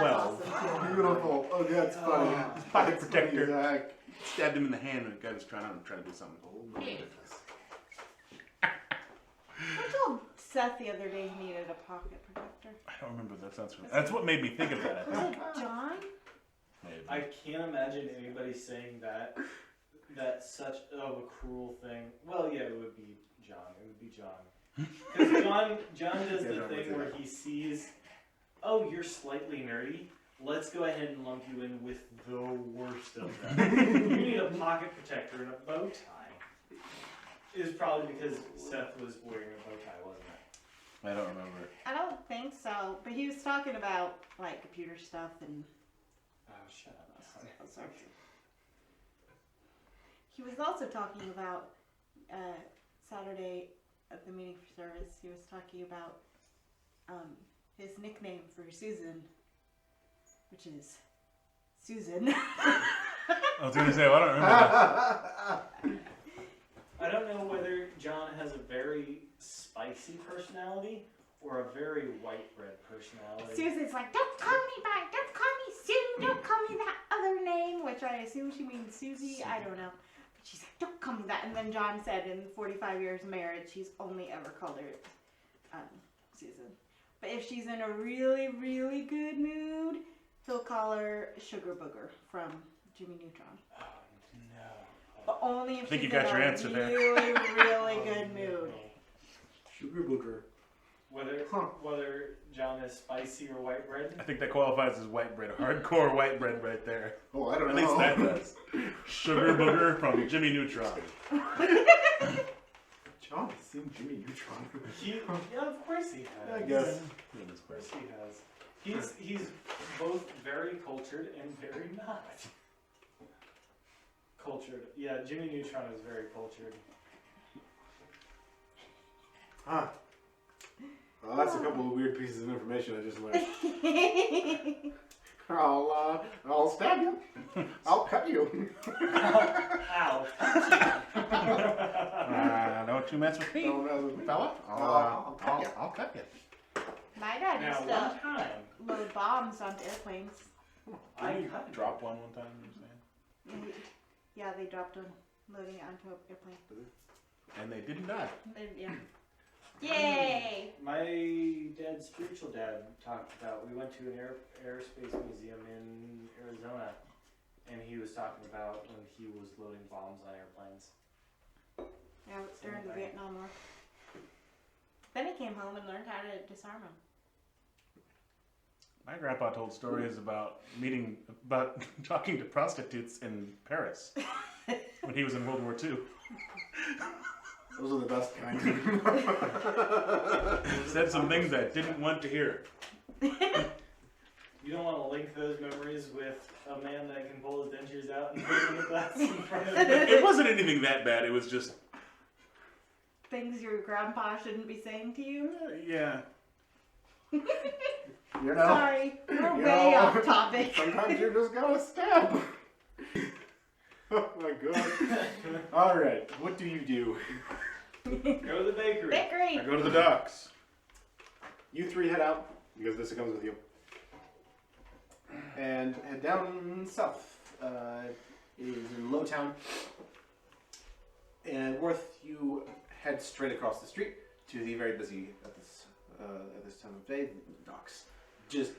awesome. Beautiful. Oh, that's funny. Ah. Pocket That's funny, protector. Zach. Stabbed him in the hand, and the guy was trying to do something. Oh my goodness. I told Seth the other day he needed a pocket protector. I don't remember that sounds familiar. That's what made me think of that. Was I think. it John? Maybe. I can't imagine anybody saying that. That's such of a cruel thing. Well, yeah, it would be John. It would be John. Because John does Yeah, the John would thing say where that. he sees, oh, you're slightly nerdy. Let's go ahead and lump you in with the worst of them. You need a pocket protector and a bow tie. It was probably because Seth was wearing a bow tie, wasn't it? I don't remember. I don't think so, but he was talking about like computer stuff and Oh, shut up. all sorts. He was also talking about Saturday at the meeting for service. He was talking about his nickname for Susan, which is Susan. I was gonna say, well, I don't remember that. I don't know whether John has a very spicy personality or a very white bread personality. Susan's like, don't call me by, don't call me Sue, don't call me that other name, which I assume she means Susie. I don't know. But she's like, don't call me that. And then John said in 45 years of marriage, he's only ever called her Susan. But if she's in a really, really good mood, he'll call her Sugar Booger from Jimmy Neutron. Oh, no. But only if I think she's you got in your a answer there. really, really good mood. Sugar booger. Whether John is spicy or white bread. I think that qualifies as white bread, hardcore white bread right there. Oh, I don't At know. least that does. Sugar booger from Jimmy Neutron. John has seen Jimmy Neutron. Yeah, of course he has. I guess. Of course he has. He's both very cultured and very not. Cultured. Yeah, Jimmy Neutron is very cultured. Huh. Well, that's a couple of weird pieces of information I just learned. I'll stab you. I'll cut you. Ow. Don't you mess with me, Don't mess with me. fella. I'll cut you. I'll cut you. My dad Now, used one to time, load bombs onto airplanes. I Didn't you cut drop one time, you're saying? Yeah, they dropped one loading it onto an airplane. And they didn't die. Yeah. Yay! My dad's spiritual dad talked about, we went to an aerospace museum in Arizona, and he was talking about when he was loading bombs on airplanes. Yeah, it was during the Same thing. Vietnam War. Then he came home and learned how to disarm them. My grandpa told stories about talking to prostitutes in Paris when he was in World War II. Those are the best kind. Said some things I didn't want to hear. You don't want to link those memories with a man that can pull his dentures out and put them in a glass in front of you. It wasn't anything that bad. It was just, Things your grandpa shouldn't be saying to you. yeah. You know, Sorry, we're You way know, off topic. sometimes you just gotta stab. Oh my god. All right, what do you do? Go to the bakery. Bakery. I go to the docks. You three head out because this comes with you, and head down south. It is in Lowtown, and Worth, you head straight across the street to the very busy at this time of day docks. Just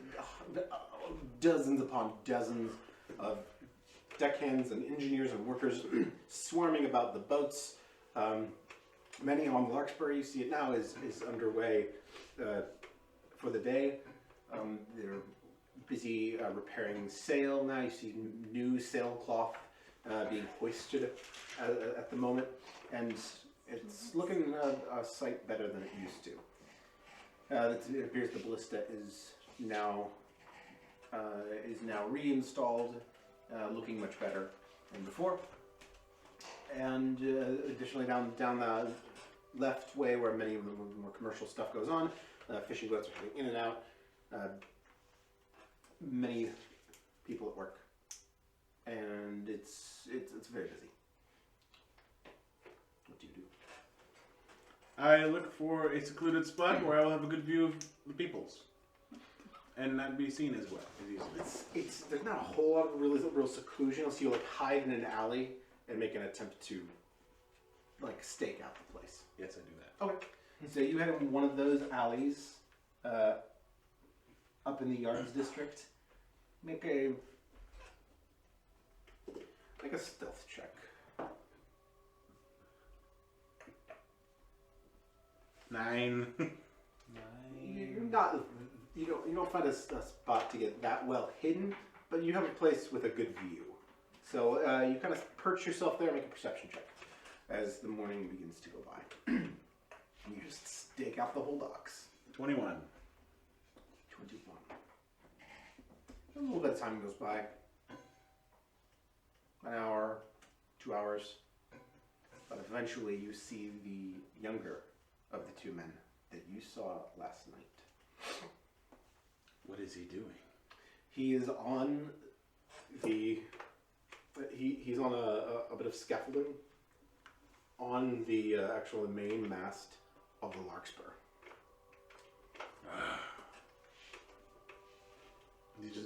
dozens upon dozens of deckhands and engineers and workers swarming about the boats. Many on the Larkspur, you see it now, is underway for the day. They're busy repairing sail now. You see new sailcloth being hoisted at the moment, and it's looking a sight better than it used to. It appears the ballista is now reinstalled, looking much better than before. And additionally, down the left way, where many of the more commercial stuff goes on, fishing boats are heading in and out. Many people at work, and it's very busy. What do you do? I look for a secluded spot where I will have a good view of the peoples, and not be seen as well as easily. There's not a whole lot of real seclusion. You'll see you like hide in an alley and make an attempt to like stake out the place. Yes, I do that. Okay. So you head in one of those alleys up in the Yards district. Make a stealth check. 9. You don't find a spot to get that well hidden, but you have a place with a good view. So you kind of perch yourself there and make a perception check as the morning begins to go by. You just stake out the whole docks. 21. 21. A little bit of time goes by. An hour, 2 hours. But eventually you see the younger of the two men that you saw last night. What is he doing? He is on he's on a bit of scaffolding on the actual main mast of the Larkspur.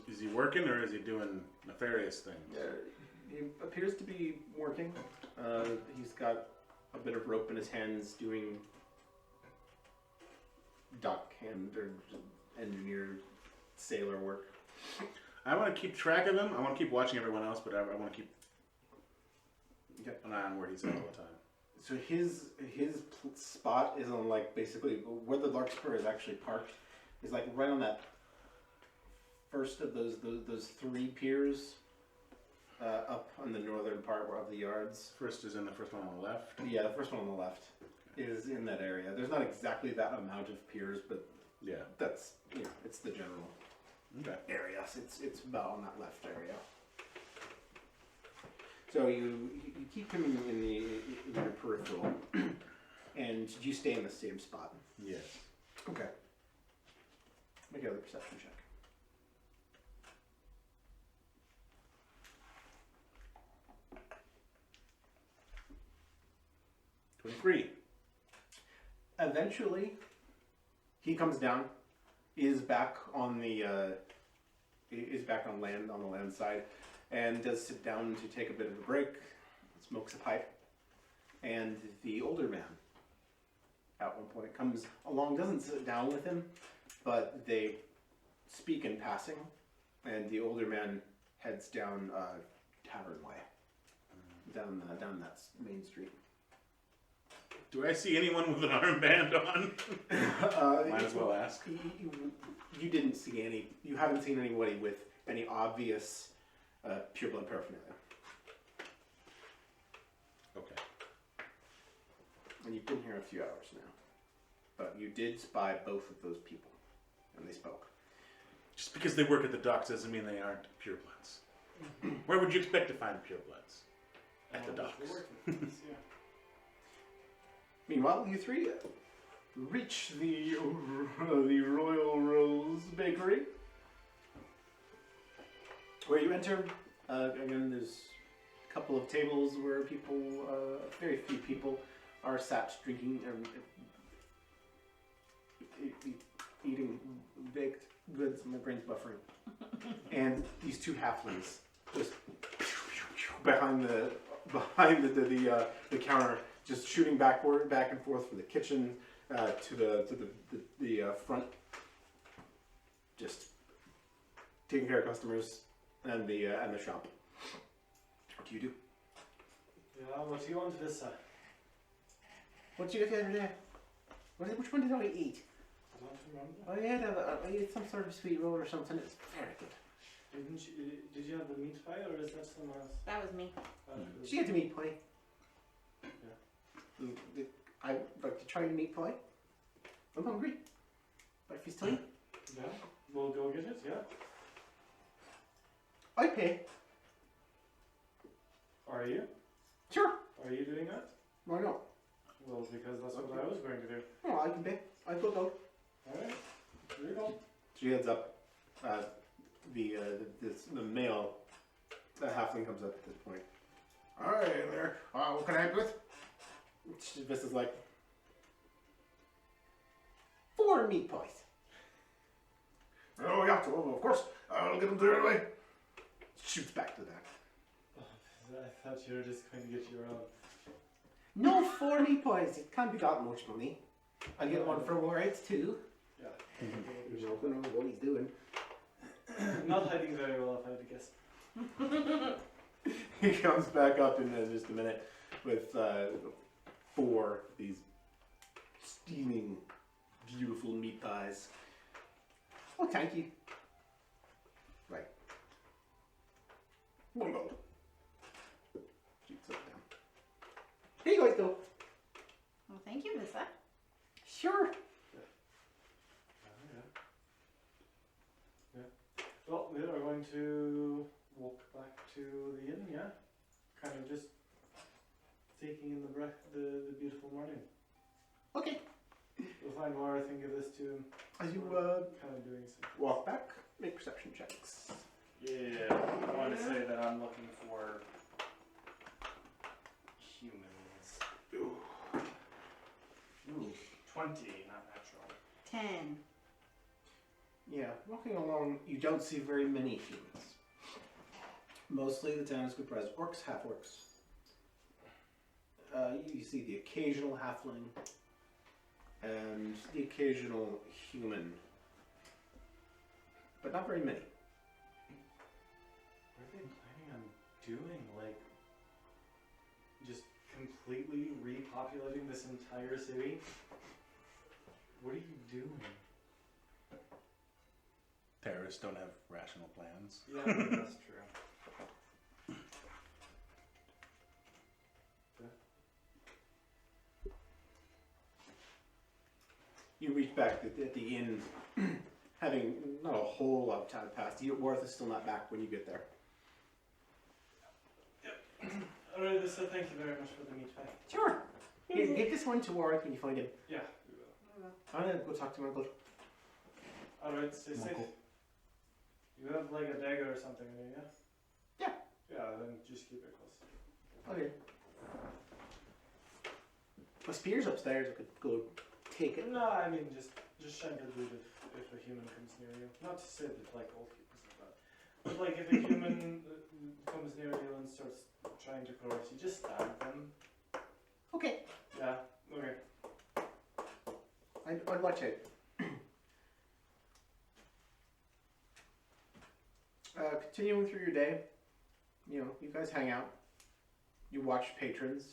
Is he working, or is he doing nefarious things? He appears to be working. He's got a bit of rope in his hands doing dockhand or engineer sailor work. I want to keep track of him. I want to keep watching everyone else, but I want to keep an eye on where he's at all the time. So his spot is on like basically where the Larkspur is actually parked is like right on that first of those three piers up on the northern part of the Yards. First is in the first one on the left. Yeah, the first one on the left is in that area. There's not exactly that amount of piers, but Yeah. that's it's the general Okay. area. So it's about on that left area. So you keep him in your peripheral, and you stay in the same spot. Yes. Okay. Make another perception check. $23. Eventually, he comes down, is back on the land side, and does sit down to take a bit of a break, smokes a pipe, and the older man, at one point, comes along, doesn't sit down with him, but they speak in passing, and the older man heads down Tavern Way, down that main street. Do I see anyone with an armband on? Might as well ask. You didn't see any. You haven't seen anybody with any obvious pureblood paraphernalia. Okay. And you've been here a few hours now. But you did spy both of those people. And they spoke. Just because they work at the docks doesn't mean they aren't purebloods. Where would you expect to find purebloods? At the docks. Yeah. Meanwhile, you three reach the Royal Rose Bakery. Where you enter, again, there's a couple of tables where people, very few people, are sat drinking and eating baked goods. My brain's buffering. And these two halflings just behind the counter, just shooting back and forth from the kitchen to the front, just taking care of customers and the shop. What do you do? Yeah, what do you want, Vissa? What did you get the other day? Which one did I eat? I don't remember. I ate some sort of sweet roll or something. It's very good. Did you have the meat pie or is that someone else? That was me. Did you get the meat pie? Yeah. I'd like to try the meat pie. I'm hungry. Breakfast time. Yeah, we'll go get it, yeah. I pay. Are you? Sure. Are you doing that? Why not? Well, because that's what I was going to do. No, I can pay. I go go. Alright, here you go. She heads up. The male halfling comes up at this point. All right, there. What can I help with? This is like 4 meat pies. Oh yeah, of course. I'll get them to right away. Shoots back to that. I thought you were just going to get your own. No 4 meat pies. It can't be that much money. I get one for Warheads too. Yeah. He's not gonna know what he's doing. Not hiding very well, if I had to guess. He comes back up in just a minute with 4 of these steaming, beautiful meat pies. Oh, thank you. Right. 1 gold. Shoots it down. Here you go, though. Well, thank you, Vissa. Sure. Well, we are going to walk back to the inn, yeah? Kind of just taking in the beautiful morning. Okay. We'll find more, I think, of this too. As you Kind of doing something. walk back, make perception checks. Yeah, I want to say that I'm looking for humans. Ooh, 20, not natural. 10. Yeah, walking along, you don't see very many humans. Mostly the town is comprised of orcs, half-orcs. You see the occasional halfling and the occasional human, but not very many. What are they planning on doing? Like, just completely repopulating this entire city? What are you doing? Terrorists don't have rational plans. Yeah, that's true. You reach back at the inn, having not a whole lot of time passed. Worth is still not back when you get there. Alright, so thank you very much for the meat pie. Sure. Give this one to Warwick when you find him. Yeah, we will. I'm gonna go talk to my uncle. Alright, stay safe. Michael. You have like a dagger or something, yeah? Yeah. Yeah, then just keep it close. Okay. My spear's upstairs. I could go take it. No, I mean just shine your boot if a human comes near you. Not to say that like old people say that, but like if a human comes near you and starts trying to coerce you, just stab them. Okay. Yeah. Okay. I'd watch it. Continuing through your day, you guys hang out. You watch patrons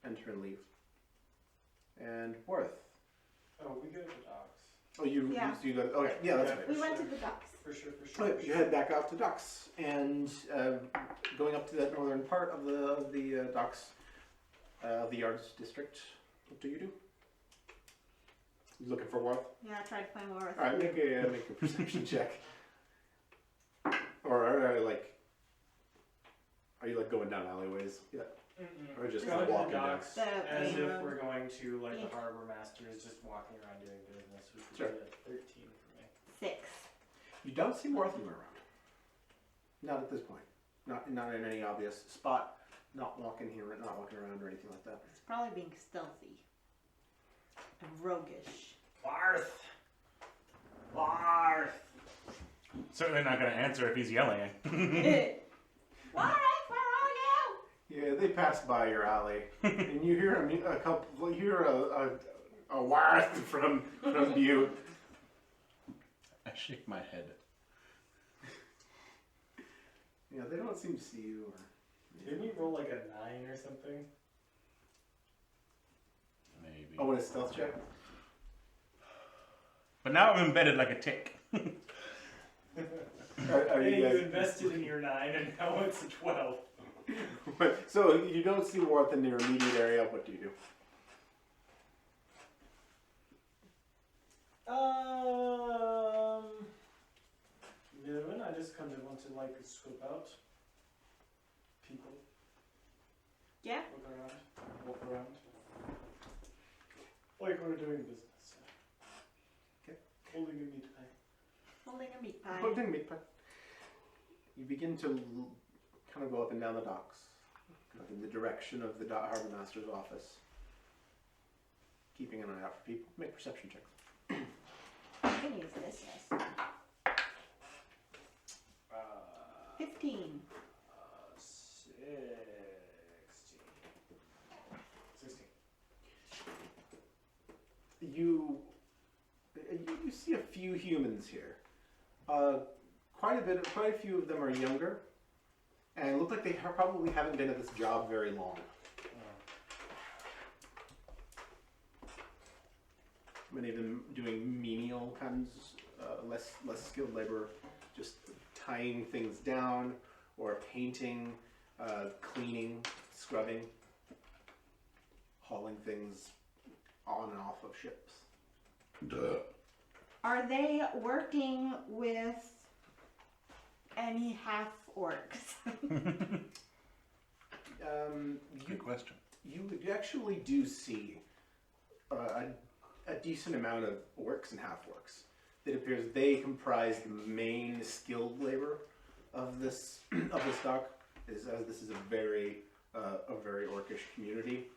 enter and leave. And Worth. Oh, we go to the docks. Oh, you Yeah. so you go. Okay, yeah, that's Yeah. right. We went to the docks. For sure, for Okay, sure. you head back out to docks, and going up to that northern part of the docks, the yards district. What do you do? You looking for Worth? Yeah, I tried to find Worth. All right, make a perception check. Or are you like going down alleyways? Yeah. Or just Going to walking the down? docks The as main if road. we're going to like Yeah. the harbor master is just walking around doing business, which would Sure. be a 13 for me. 6. You don't see Worth anywhere around. Not at this point. Not in any obvious spot. Not walking here, not walking around or anything like that. It's probably being stealthy. And roguish. Barth! Barth! Certainly not going to answer if he's yelling. What? Where are you? Yeah, they pass by your alley, and you hear a couple. You hear a Worth from you. I shake my head. Yeah, they don't seem to see you. Or... Didn't you roll like a 9 or something? Maybe. Oh, and a stealth check. But now I'm embedded like a tick. Are Hey, you you guys... invested in your 9 and now it's a 12. So you don't see Worth in your immediate area. What do you do? Noon, I just kind of want to like scope out people, Yeah. look around, walk around. Like we're doing business. Okay. Holding a meat pie. Holding a meat pie. Holding meat pie. You begin to kind of go up and down the docks, kind of in the direction of the harbor master's office, keeping an eye out for people. Make perception checks. I can use this. Yes. 15. 16. You see a few humans here. Quite a few of them are younger, and look like they probably haven't been at this job very long. Many of them doing menial kinds, less skilled labor, just tying things down, or painting, cleaning, scrubbing, hauling things on and off of ships. Are they working with any half orcs? Good question. You actually do see a decent amount of orcs and half-orcs. It appears they comprise the main skilled labor of this dock. As this is a very orcish community,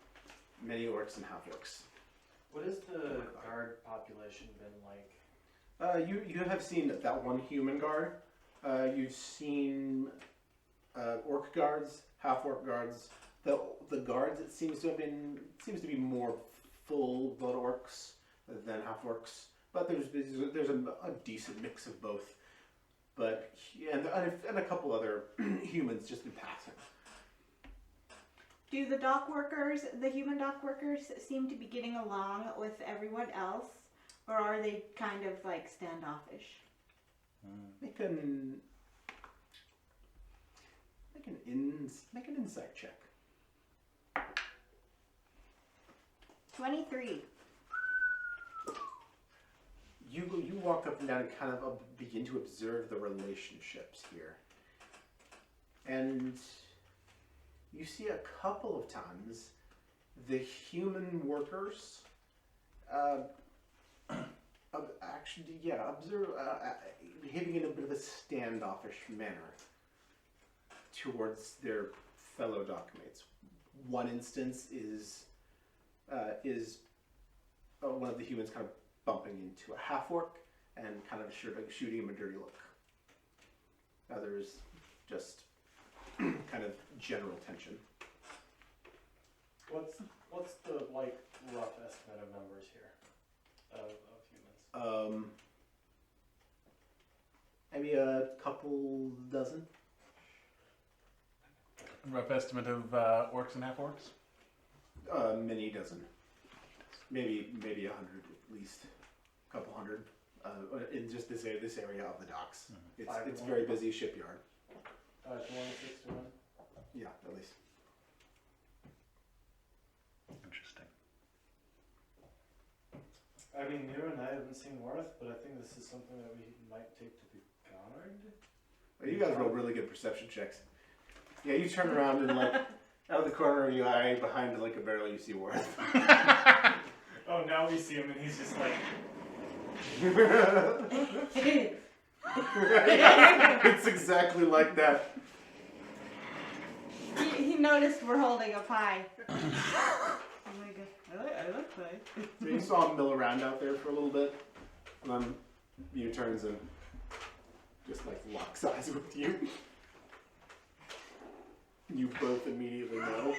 many orcs and half-orcs. What has the guard population been like? You have seen that one human guard. You've seen orc guards, half-orc guards. The guards, it seems to be more full-blood orcs than half-orcs. But there's a decent mix of both. But and a couple other humans just in passing. Do the dock workers, the human dock workers, seem to be getting along with everyone else, or are they kind of like standoffish? Make an insight check. 23. You walk up and down and kind of begin to observe the relationships here, and you see a couple of times the human workers observe behaving in a bit of a standoffish manner towards their fellow dockmates. One instance is one of the humans kind of bumping into a half-orc and kind of shooting him a dirty look. Others just kind of general tension. What's the like rough estimate of numbers here of humans? Maybe a couple dozen. Rough estimate of orcs and half orcs? Many dozen. maybe 100 at least, a couple hundred, in just this area of the docks. It's Five. very busy shipyard. 5 to 1, 6 to 1. Yeah, at least. Interesting. I mean, Nero and I haven't seen Worth, but I think this is something that we might take to the guard. Well, you guys roll really good perception checks. Yeah, you turn around and like out of the corner of your eye, behind like a barrel, you see Worth. Oh, now we see him and he's just like, It's exactly like that. He noticed we're holding a pie. Oh my god, I like pie. So you saw him mill around out there for a little bit, and then he turns and just like locks eyes with you. You both immediately know.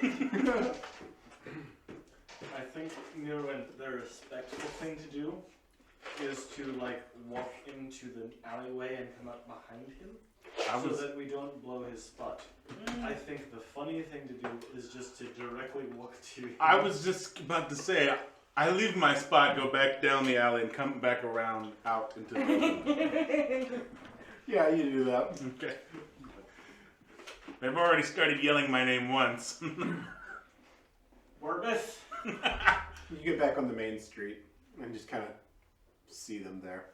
I think Nero and the respectful thing to do is to like walk into the alleyway and come up behind him so that we don't blow his spot. I think the funny thing to do is just to directly walk to him. I was just about to say, I leave my spot, go back down the alley, and come back around out into the. Yeah, you do that. Okay. They've already started yelling my name once. Wormouth? You get back on the main street and just kind of see them there.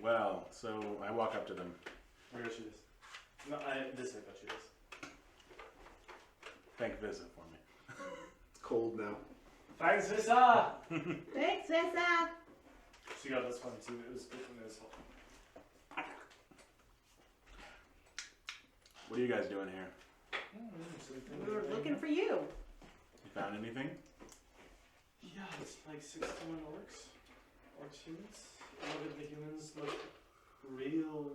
Well, so I walk up to them. I got you this. No, I got you this. Thank Visa for me. It's cold now. Thanks, Visa! Thanks, Visa. She got this one too. It was good when it was hot. What are you guys doing here? We were looking for you. You found anything? Yeah, it's like 61 orcs. Orcs humans. A lot of the humans look real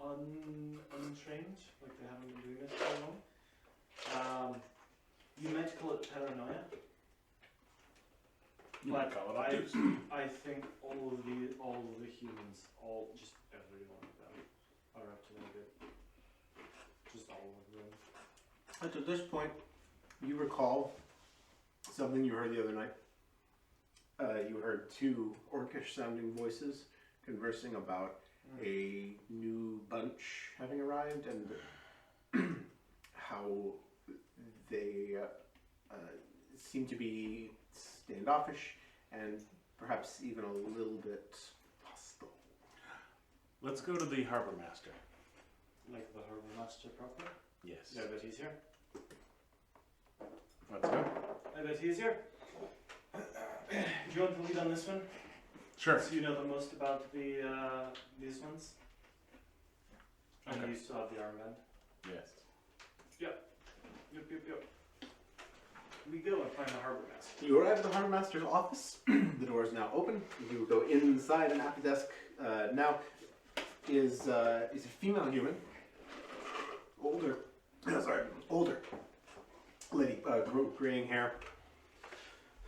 untrained. Like they haven't been doing this for long. You might call it paranoia. You But might call it obtuse. I think all of the humans, just every one of them, are up to no good. Just all of them. At this point, you recall something you heard the other night. You heard two orcish-sounding voices conversing about a new bunch having arrived and how they seem to be standoffish and perhaps even a little bit hostile. Let's go to the harbor master. Like the harbor master proper. Yes. I bet he's here. Let's go. I bet he's here. Do you want to lead on this one? Sure. So you know the most about these ones? And Okay. you still have the armband? Yes. Yep. We go and find the harbor master. You arrive at the harbor master's office. The door is now open. You go inside, and at the desk now is a female human, older lady, graying hair.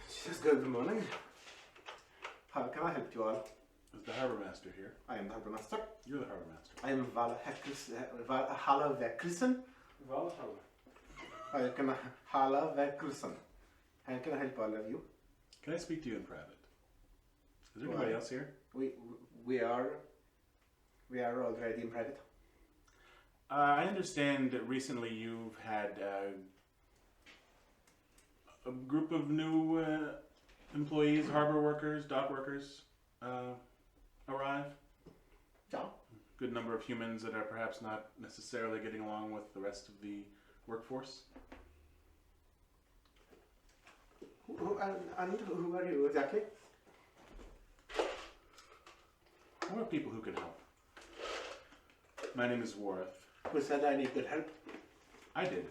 She says, "Good morning. How can I help you all? Is the harbor master here? I am the harbor master. You're the harbor master. I am Valhalla Vekrisen. Valhalla. I can Hala Vekrisen. How can I help all of you? Can I speak to you in private? Is there Why? anybody else here? We are already in private. I understand that recently you've had a group of new employees, harbor workers, dock workers arrive. Yeah. Good number of humans that are perhaps not necessarily getting along with the rest of the workforce. Who are you exactly? We're people who can help. My name is Wareth. Who said I need good help? I did.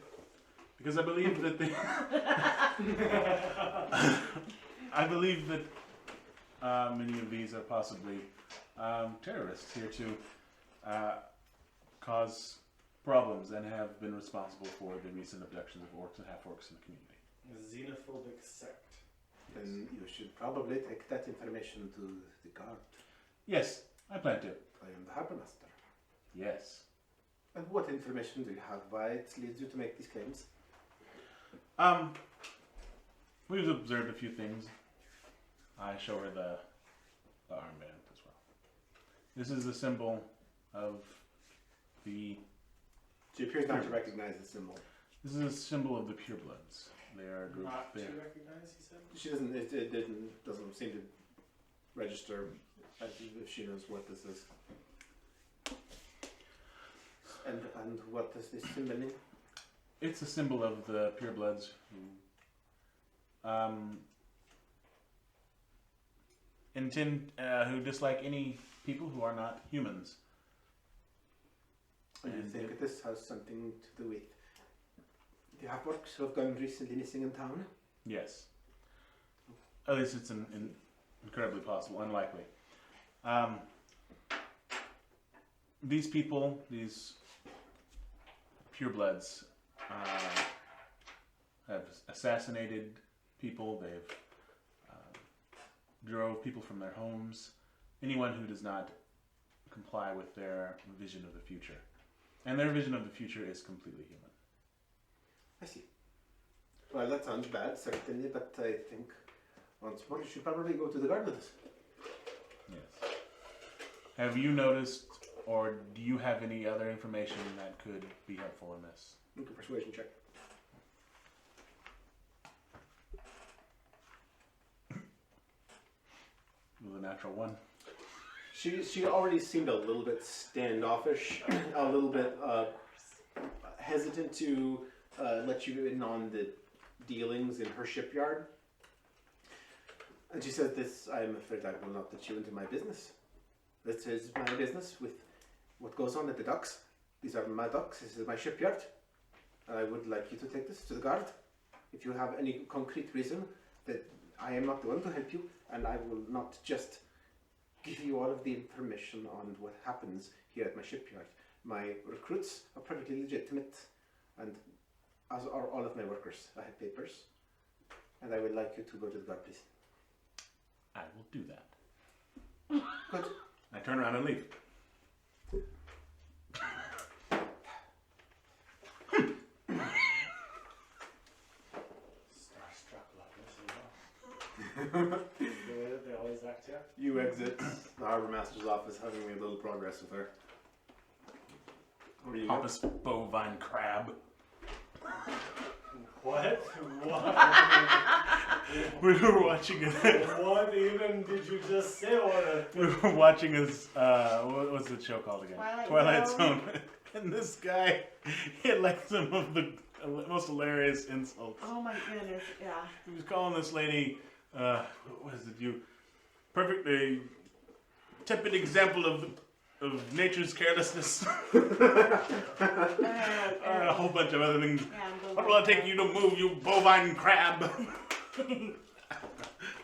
Because I believe that the I believe that many of these are possibly terrorists here to cause problems and have been responsible for the recent abductions of orcs and half-orcs in the community. A xenophobic sect. Then you should probably take that information to the guard. Yes, I plan to. I am the harbor master. Yes. And what information do you have? Why it leads you to make these claims? We've observed a few things. I show her the armband as well. This is a symbol of the. She appears not to recognize the symbol. This is a symbol of the purebloods. They are a group. Not to They are, recognize, he said? She doesn't. Doesn't seem to register as if she knows what this is. And what does this symbol mean? it's a symbol of the purebloods who dislike any people who are not humans. And you And think it- this has something to do with the half-orcs who have gone recently missing in town? Yes. At least it's incredibly possible, unlikely. These people, these purebloods, have assassinated people. They've drove people from their homes. Anyone who does not comply with their vision of the future. And their vision of the future is completely human. I see. Well, that sounds bad, certainly, but I think once more you should probably go to the guard with us. Yes. Have you noticed, or do you have any other information that could be helpful in this? Make a persuasion check. With a natural one. She already seemed a little bit standoffish, a little bit hesitant to let you in on the dealings in her shipyard. And she said, "This, I am afraid I will not let you into my business. This is my business with what goes on at the docks. These are my docks, this is my shipyard. I would like you to take this to the guard. If you have any concrete reason that I am not the one to help you, and I will not just give you all of the information on what happens here at my shipyard. My recruits are perfectly legitimate, and as are all of my workers. I have papers, and I would like you to go to the guard, please." I will do that. Good. I turn around and leave. Starstruck like this, you know. They always act, yeah. You exit the Harbor Master's office, having made little progress with her. What do you got? Pompous bovine crab. What? What? We were watching it. What even did you just say? We were watching his, what's the show called again? Twilight Zone. And this guy, he had like some of the most hilarious insults. Oh my goodness, yeah. He was calling this lady, what is it, you perfectly tepid example of nature's carelessness. A whole bunch of other things. What will it take you to move, you bovine crab?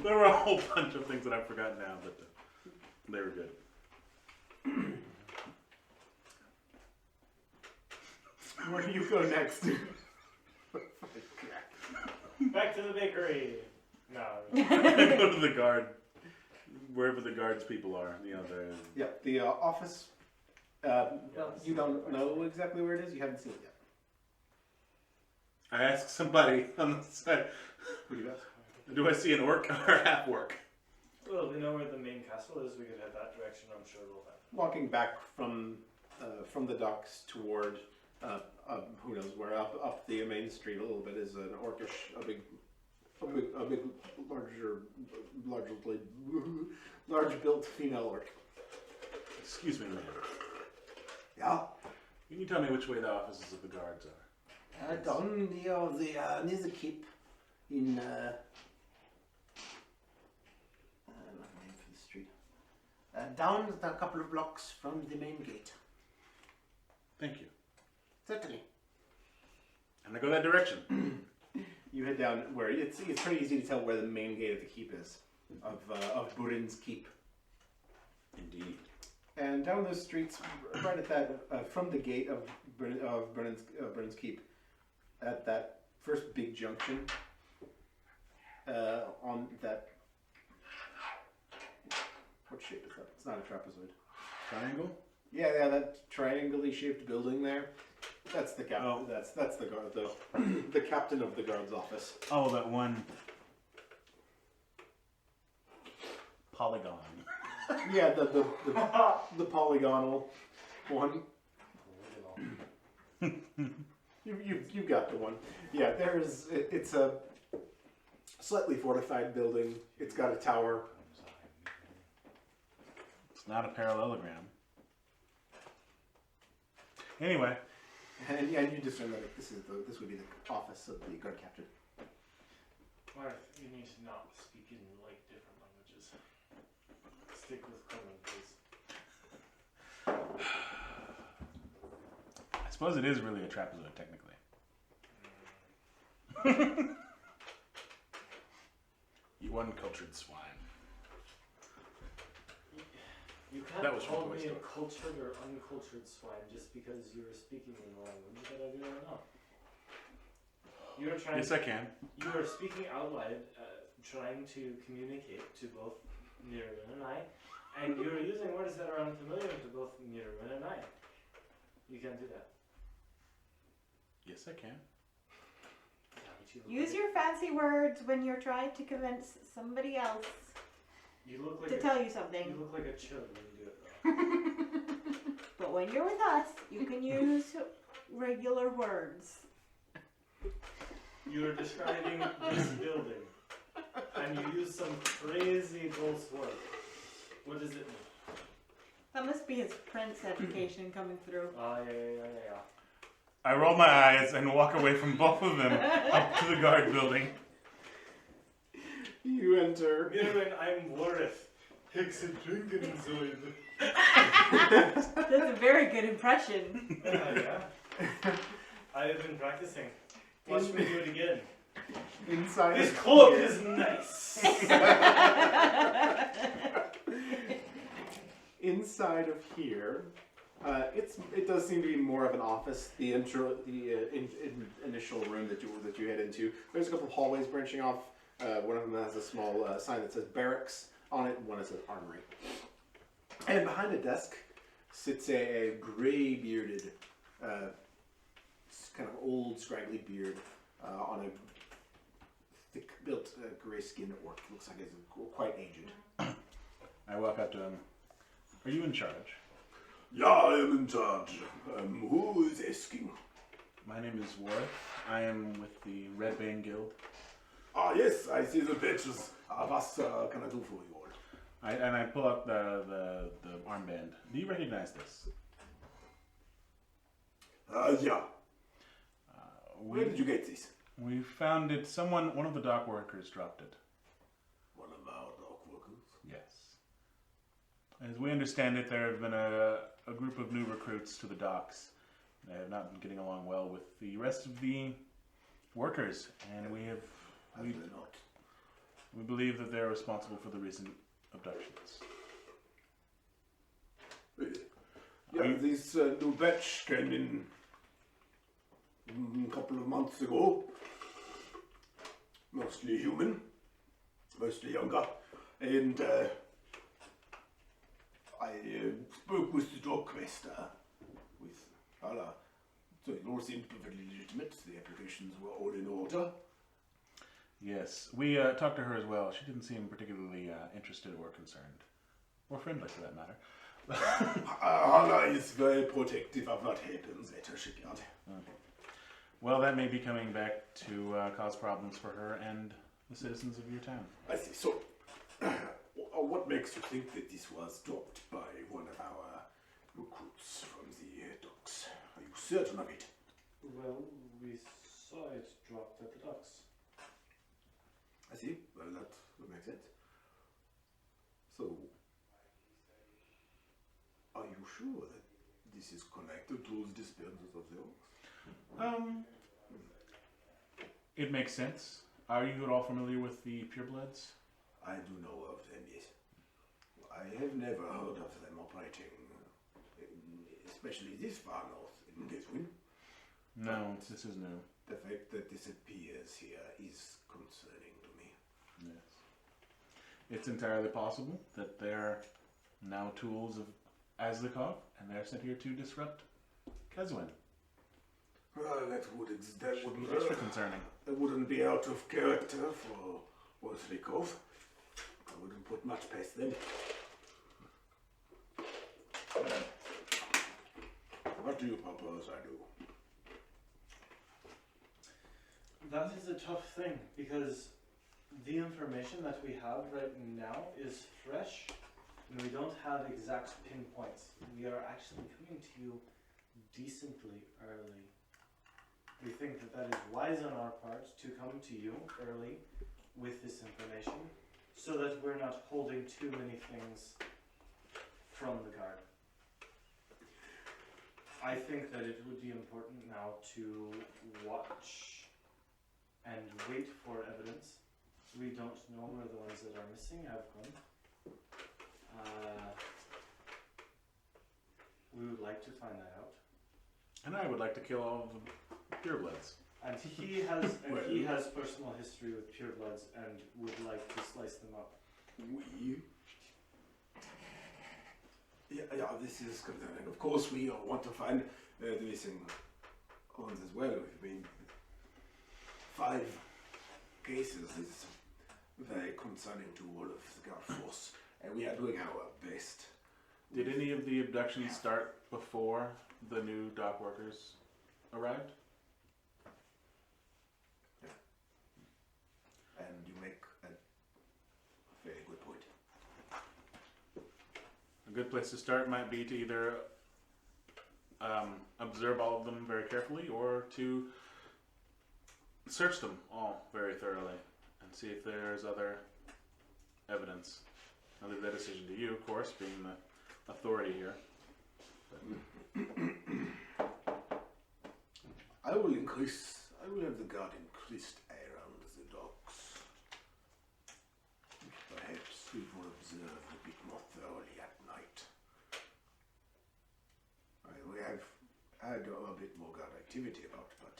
There were a whole bunch of things that I've forgotten now, but they were good. Where do you go next? Back to the bakery. No. I go to the guard, wherever the guards people are. You know, Yeah, the office. You don't know exactly where it is. You haven't seen it yet. I ask somebody on the side, Who do you ask? do I see an orc or a half orc? Well, we know where the main castle is. We could head that direction. I'm sure we'll find. Walking back from the docks toward who knows where, up the main street a little bit is an orcish, a big large built female orc. Excuse me, ma'am. Yeah. Can you tell me which way the offices of the guards are? Down near the keep in not the name for the street. Down a couple of blocks from the main gate. Thank you. Certainly. I'm gonna go that direction. You head down where it's pretty easy to tell where the main gate of the keep is of Burin's keep. Indeed. And down those streets, right at that from the gate of Burin's keep, at that first big junction, on that. What shape is that? It's not a trapezoid. Triangle? Yeah, that triangle-y shaped building there. That's the captain. Oh. That's the guard. The captain of the guard's office. Oh, that one. polygon. Yeah, the polygonal one. You got the one. Yeah, it's a slightly fortified building. It's got a tower. It's not a parallelogram. Anyway, And you discern that this would be the office of the guard captain. Marth, you need to not speak in like different languages. Stick with common, please. I suppose it is really a trapezoid, technically. You uncultured swine. You can't That was from call Toy me Story. a cultured or uncultured swine just because you're speaking in the language that I do not know. You're trying. Yes, I can. You are speaking out loud, trying to communicate to both Nirvin and I, and you're using words that are unfamiliar to both Nirvin and I. You can't do that. Yes, I can. Yeah, but you look Use like your fancy words when you're trying to convince somebody else You look like to a, tell you You something. look like a chud when you do it though. But when you're with us, you can use regular words. You are describing this building, and you use some crazy ghost word. What does it mean? That must be his Prince education coming through. Oh, yeah. I roll my eyes and walk away from both of them up to the guard building. You enter. Nirvin, I'm Warith. Hicks and drinking and zoid. That's a very good impression. Yeah. I have been practicing. Watch me do it again. Inside. This of cloak here- is nice. Inside of here, it does seem to be more of an office. The initial room that you head into. There's a couple of hallways branching off. One of them has a small sign that says barracks on it. One that says armory. And behind a desk sits a gray bearded, kind of old scraggly beard on a thick built gray skinned orc. Looks like he's quite aged. I walk up to him. Are you in charge? Yeah, I am in charge. Who is asking? My name is Warith. I am with the Red Bane Guild. Ah, yes, I see the pictures. What can I do for you all? I pull out the armband. Do you recognize this? Yeah. Where did you get this? We found it. One of the dock workers dropped it. One of our dog workers. Yes. As we understand it, there have been a group of new recruits to the docks. They have not been getting along well with the rest of the workers, and we believe that they're responsible for the recent abductions. Yeah, this new batch came in a couple of months ago. Mostly human, mostly younger, and I spoke with the Dogquester, with Hala. So it all seemed perfectly legitimate. The applications were all in order. Yes, we talked to her as well. She didn't seem particularly interested or concerned, or friendly for that matter. Hala is very protective of what happens at her shipyard. Well, that may be coming back to cause problems for her and the citizens of your town. I see. So, what makes you think that this was dropped by one of our recruits from the docks? Are you certain of it? Well, we saw it dropped at the docks. I see. Well, that would make sense. So, are you sure that this is connected to the disappearance of the orcs? It makes sense. Are you at all familiar with the purebloods? I do know of them, yes. I have never heard of them operating, especially this far north in Giswin. No, this is new. The fact that this appears here is concerning to me. Yes. It's entirely possible that they're now tools of Azlikov, and they're sent here to disrupt Keswin. That wouldn't Extra concerning. that wouldn't be out of character for Wozlikov. I wouldn't put much past them. What do you propose I do? That is a tough thing because the information that we have right now is fresh and we don't have exact pinpoints. We are actually coming to you decently early. We think that that is wise on our part to come to you early with this information so that we're not holding too many things from the guard. I think that it would be important now to watch and wait for evidence. We don't know where the ones that are missing have gone. We would like to find that out. And I would like to kill all of the purebloods. And he has personal history with purebloods and would like to slice them up. Yeah, this is concerning. Of course, we want to find the missing ones as well. I mean, 5 cases is very concerning to all of the guard force, and we are doing our best. Did any of the abductions start before the new dock workers arrived? And you make a very good point. A good place to start might be to either observe all of them very carefully or to search them all very thoroughly and see if there's other evidence. I'll leave that decision to you, of course, being the authority here. I will have the guard increased around the docks. Perhaps we will observe a bit more thoroughly at night. We have had a bit more guard activity about, but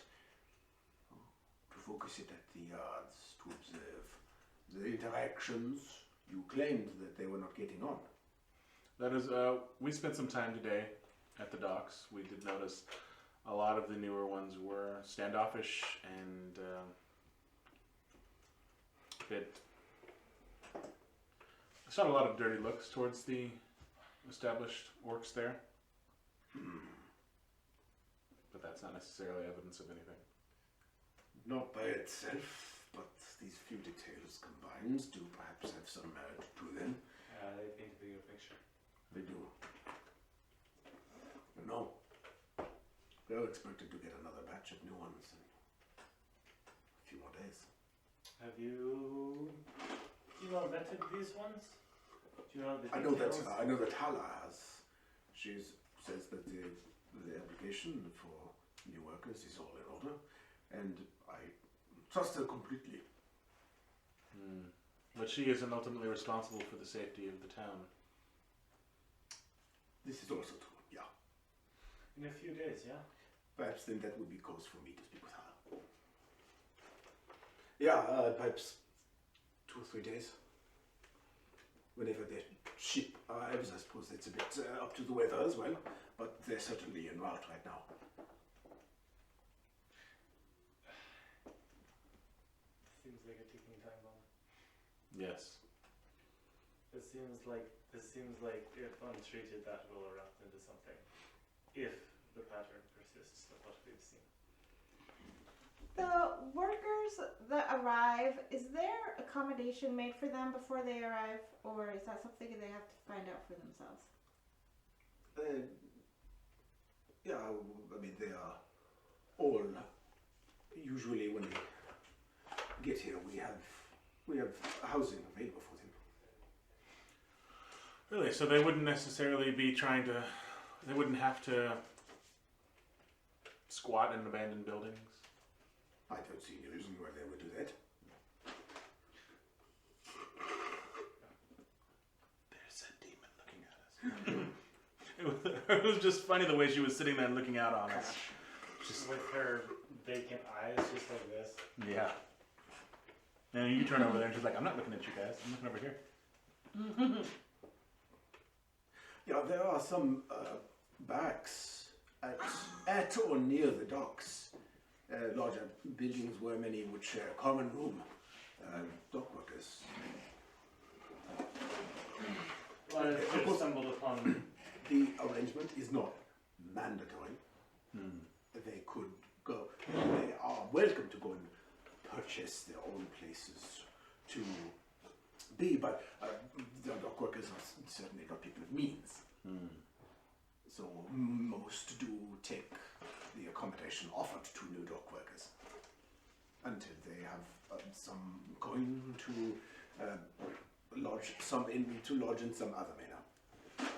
to focus it at the yards, to observe the interactions. You claimed that they were not getting on. That is, we spent some time today at the docks. We did notice a lot of the newer ones were standoffish and I saw a lot of dirty looks towards the established orcs there. But that's not necessarily evidence of anything. Not by itself, but these few details combined do perhaps have some merit to them. They paint a bigger picture. They do. No. They're expected to get another batch of new ones in a few more days. Have you vetted these ones? Do you know the I know that details? Hala has. She says that the application for new workers is all in order, and I trust her completely. But she isn't ultimately responsible for the safety of the town. This is also true, yeah. In a few days, yeah? Perhaps then that would be cause for me to speak with her. Yeah, perhaps 2 or 3 days. Whenever the ship arrives, I suppose it's a bit up to the weather as well, but they're certainly en route right now. Seems like a ticking time bomb. Yes. This seems like if untreated, that will erupt into something. If the pattern persists of what we've seen. The workers that arrive, is there accommodation made for them before they arrive, or is that something they have to find out for themselves? Yeah, I mean, they are all, usually when they get here, we have housing available for them. Really? So they wouldn't necessarily be they wouldn't have to squat in abandoned buildings? I don't see any reason why they would do that. There's a demon looking at us. It was just funny the way she was sitting there looking out on us. Just with her vacant eyes, just like this. Yeah. And you turn over there and she's like, I'm not looking at you guys. I'm looking over here. Yeah, there are some barracks at or near the docks. Larger buildings where many would share a common room. Dock workers. Well, I Of just course. stumbled upon. The arrangement is not mandatory. Hmm. They could go. They are welcome to go and purchase their own places to be, but the dock workers are certainly not people of means. Hmm. So most do take the accommodation offered to new dock workers until they have some coin to lodge in some other manner.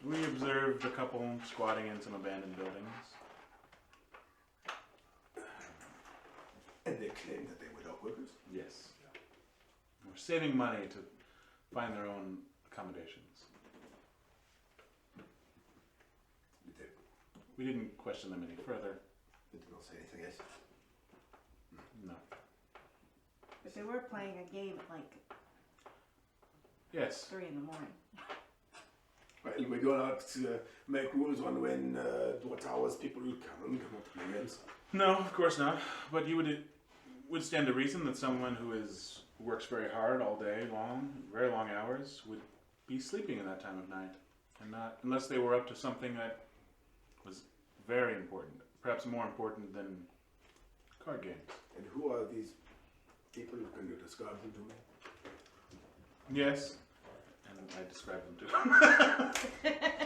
We observed a couple squatting in some abandoned buildings. And they claim that they were dock workers. Yes. We're saving money to find their own accommodations. They We didn't question them any further. did not say anything else. No. But they were playing a game at like Yes. 3 in the morning. Well, we do not make rules on when what hours people come and come to play games. No, of course not. But you would stand to reason that someone who works very hard all day long, very long hours, would be sleeping in that time of night, and not unless they were up to something that was very important, perhaps more important than card games. And who are these people? Can you describe them to me? Yes, and I described them too.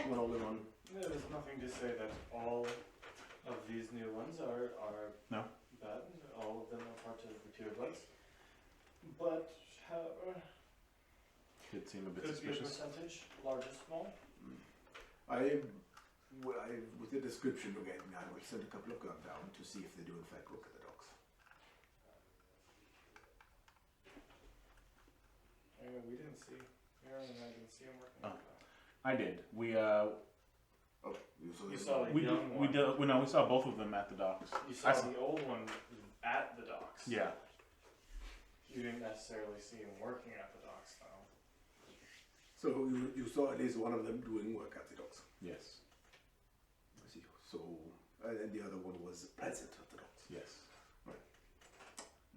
One older one. There's nothing to say that all of these new ones are No. bad. All of them are part of the purebloods. But Did seem a bit could be a suspicious. percentage, large or small. With the description you gave me, I will send a couple of guards down to see if they do in fact look at the docks. We didn't see. Aaron and I didn't see him working. Oh. like that. I did. We Oh, you saw You this? saw the we young we one. did. No, we saw both of them at the docks. You I saw saw- the old one at the docks. Yeah. You didn't necessarily see him working at the docks, though. So you saw at least one of them doing work at the docks. Yes. I see. So and the other one was present at the docks. Yes.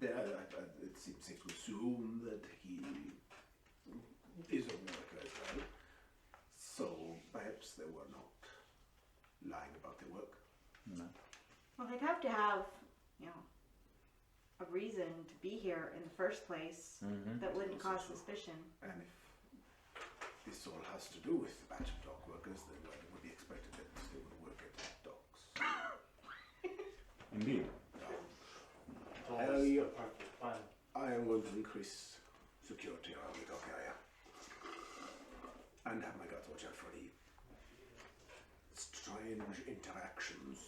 It seems safe to assume that he is a worker as well. So perhaps they were not lying about their work. No. Well, they'd have to have, you know, a reason to be here in the first place Mm-hmm. that wouldn't cause suspicion. And if this all has to do with the batch of dock workers, then it would be expected that they would work at docks. Indeed. It's always I- part of the plan. I am going to increase security around the dock area. And have my guards watch out for any strange interactions.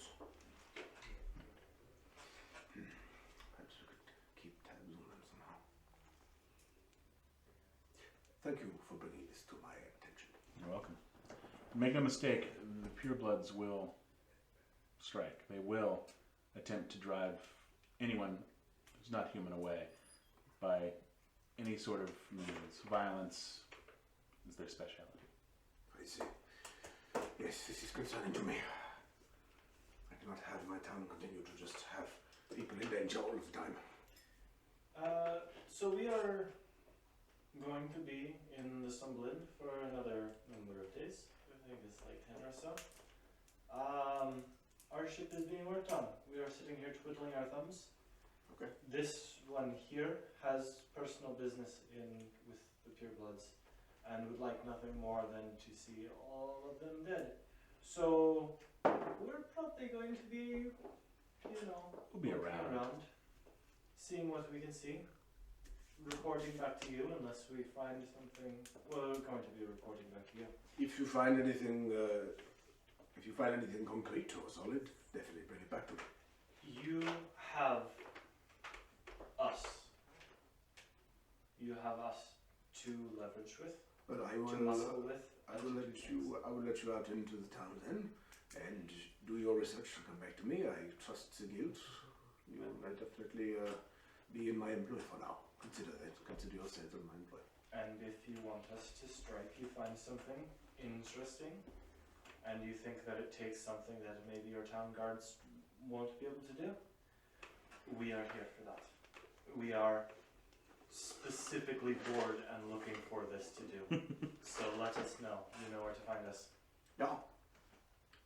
Perhaps we could keep tabs on them somehow. Thank you for bringing this to my attention. You're welcome. Make no mistake, the purebloods will strike. They will attempt to drive anyone who's not human away by any sort of means. Violence is their specialty. I see. Yes, this is concerning to me. I cannot have my town continue to just have people in danger all the time. So we are going to be in the Sunblid for another number of days. I think it's like 10 or so. Our ship is being worked on. We are sitting here twiddling our thumbs. Okay. This one here has personal business with the purebloods and would like nothing more than to see all of them dead. So we're probably going to be, We'll be looking around. seeing what we can see, reporting back to you unless we find something. Well, we're going to be reporting back to you. If you find anything concrete or solid, definitely bring it back to me. You have us. You have us to leverage with, But I to will. muscle with. I will let you out into the town then, and do your research and come back to me. I trust the guild. You will definitely be in my employ for now. Consider yourself in my employ. And if you want us to strike, you find something interesting, and you think that it takes something that maybe your town guards won't be able to do, we are here for that. We are specifically bored and looking for this to do. So let us know. You know where to find us. Yeah.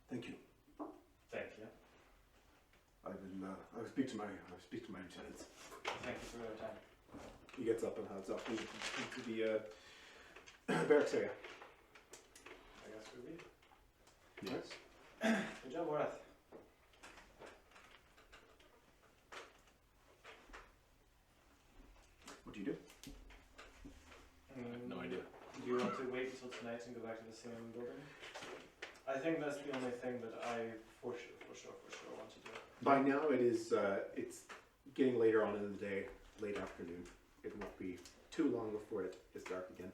Thank you. Thank you. I will speak to my lieutenants. Thank you for your time. He gets up and heads up into the barracks area. I guess we leave. Yes. Good job, Worth. What do you do? I have no idea. Do you want to wait until tonight and go back to the same building? I think that's the only thing that I for sure want to do. By now it is it's getting later on in the day, late afternoon. It won't be too long before it is dark again.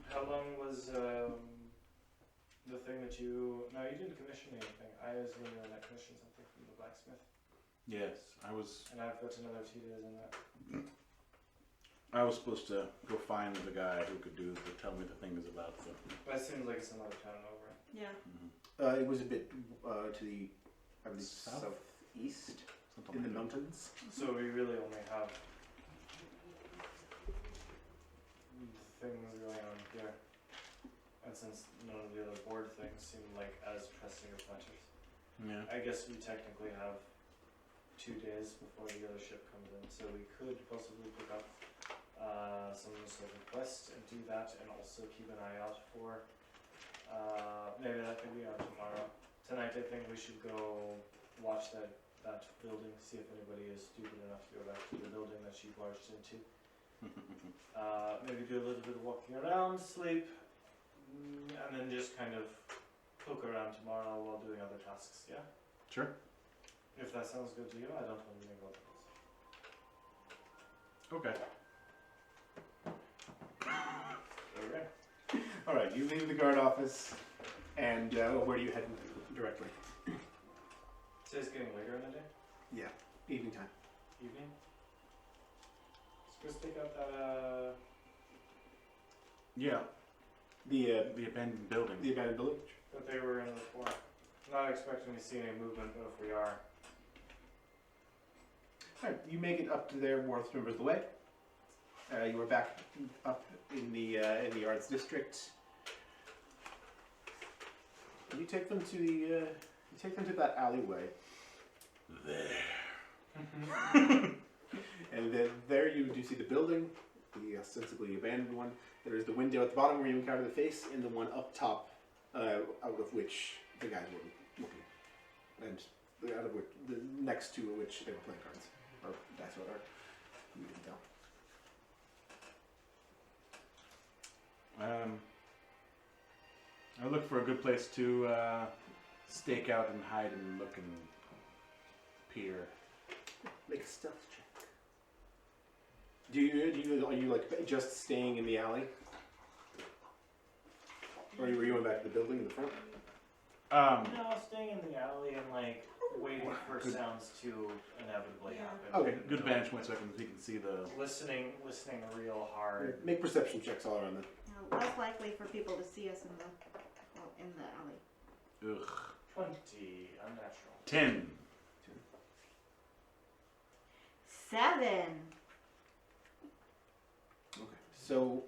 How long was the thing that you... No, you didn't commission anything. I assume you were not commissioned something from the blacksmith. Yes, I was And I've got another 2 days in that. supposed to go find the guy who could tell me the thing is about. So. That seems like it's another town over. Yeah. Mm-hmm. It was a bit to the, I believe, South? southeast Something in the like that. mountains. So we really only have things going on here. And since none of the other board things seem like as pressing of matters, Yeah. I guess we technically have 2 days before the other ship comes in. So we could possibly pick up some sort of quest and do that, and also keep an eye out for maybe that could be on tomorrow. Tonight I think we should go watch that building, see if anybody is stupid enough to go back to the building that she barged into. Maybe do a little bit of walking around, sleep, and then just kind of poke around tomorrow while doing other tasks, yeah? Sure. If that sounds good to you, I don't want to think about this. Okay. Okay. All right, you leave the guard office, and where do you head directly? So it's getting later in the day? Yeah, evening time. Evening? Let's go stick out that, Yeah. The abandoned building. The abandoned building. that they were in before. Not expecting to see any movement, but if we are. All right, you make it up to there. Worth remembers the way. You are back up in the arts district. You take them to that alleyway, There. and then there you do see the building, the ostensibly abandoned one. There is the window at the bottom where you encounter the face, and the one up top, out of which the guys were looking, and out of which the next to which they were playing cards or dice, whatever. You can tell. I look for a good place to stake out and hide and look and peer. Make a stealth check. Are you like just staying in the alley, or were you going back to the building in the front? No, staying in the alley and like waiting for Good. sounds to inevitably Yeah. happen. Okay. Good vantage point so you can see the. Listening real hard. Make perception checks all around. Less likely for people to see us in the alley. Ugh. 20, unnatural. 10. 7. Okay. So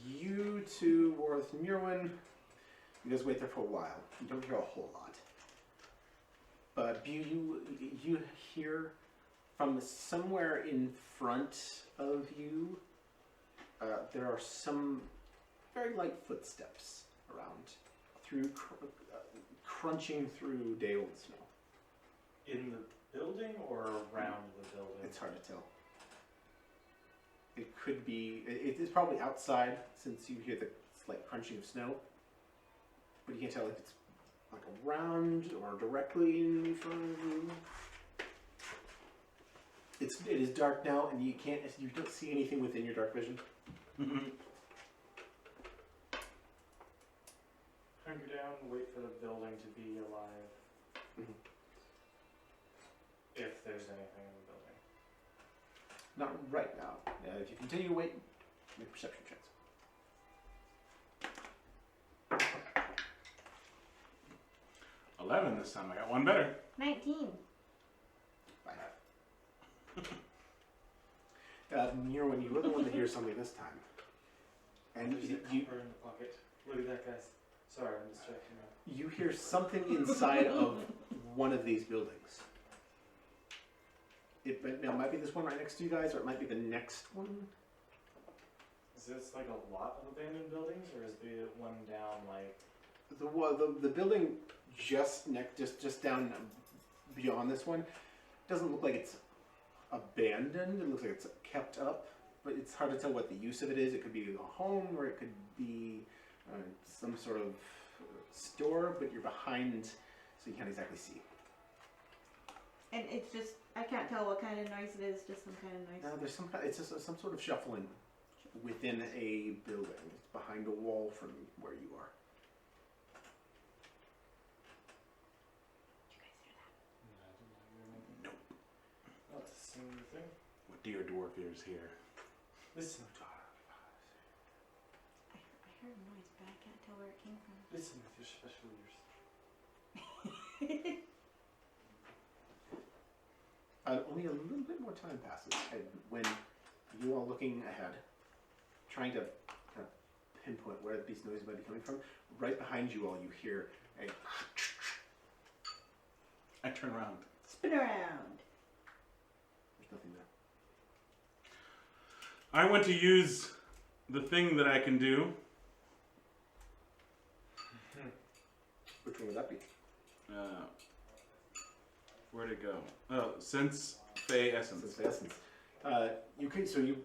you two, Worth and Murwin, you guys wait there for a while. You don't hear a whole lot, but you hear from somewhere in front of you. There are some very light footsteps around, through crunching through day-old snow. In the building or around the building? It's hard to tell. It could be. It is probably outside, since you hear the slight crunching of snow. But you can't tell if it's like around or directly in front of you. It is dark now, and you don't see anything within your dark vision. Hunker down, wait for the building to be alive. Mhm. If there's anything in the building. Not right now. If you continue to wait, make perception checks. 11 this time. I got one better. 19. By half. Nirwin, you were the one that hears something this time. And There's a you copper in the pocket. Look at that, guys. Sorry, I'm distracting now. you hear something inside of one of these buildings. Now, it might be this one right next to you guys, or it might be the next one. Is this like a lot of abandoned buildings, or is the one down like? The building just down beyond this one doesn't look like it's abandoned. It looks like it's kept up, but it's hard to tell what the use of it is. It could be a home, or it could be some sort of store, but you're behind, so you can't exactly see. And it's just, I can't tell what kind of noise it is, just some kind of noise. No, there's it's just some sort of shuffling within a building. It's behind a wall from where you are. Did you guys hear that? Nope. Not the same thing. What dear dwarf ears here? Listen, I heard a noise, but I can't tell where it came from. listen with your special ears. Only a little bit more time passes, and when you are looking ahead, trying to kind of pinpoint where these noises might be coming from, right behind you all you hear a I turn around. Spin around. there's nothing there. I want to use the thing that I can do. Which one would that be? Where'd it go? Oh, sense Fey essence. Sense essence. You can you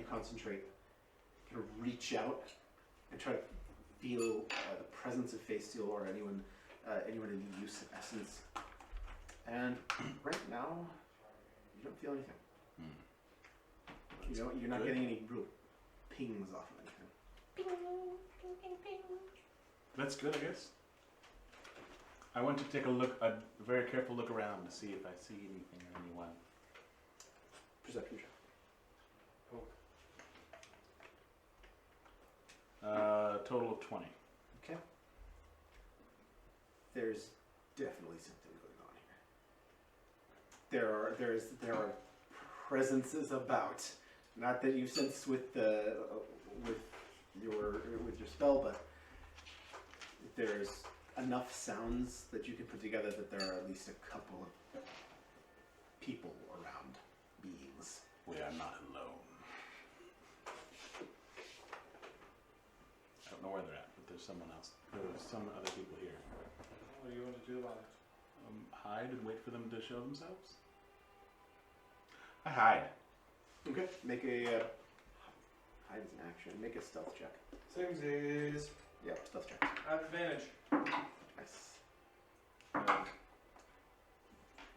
concentrate, kind of reach out and try to feel the presence of Fey Steel or anyone in the use of essence. And right now, you don't feel anything. You're not good. getting any real pings off of anything. Ping, ping, ping, ping. That's good, I guess. I want to take a very careful look around to see if I see anything or anyone. Perception check. Total of 20. Okay. There's definitely something going on here. There are presences about. Not that you sense with your spell, but there's enough sounds that you can put together that there are at least a couple of people around, beings. We are not alone. I don't know where they're at, but there's someone else. There's some other people here. What do you want to do about it? Hide and wait for them to show themselves? I hide. Okay, make a hide as an action. Make a stealth check. Same as Yeah, stealth check. I have advantage. Nice.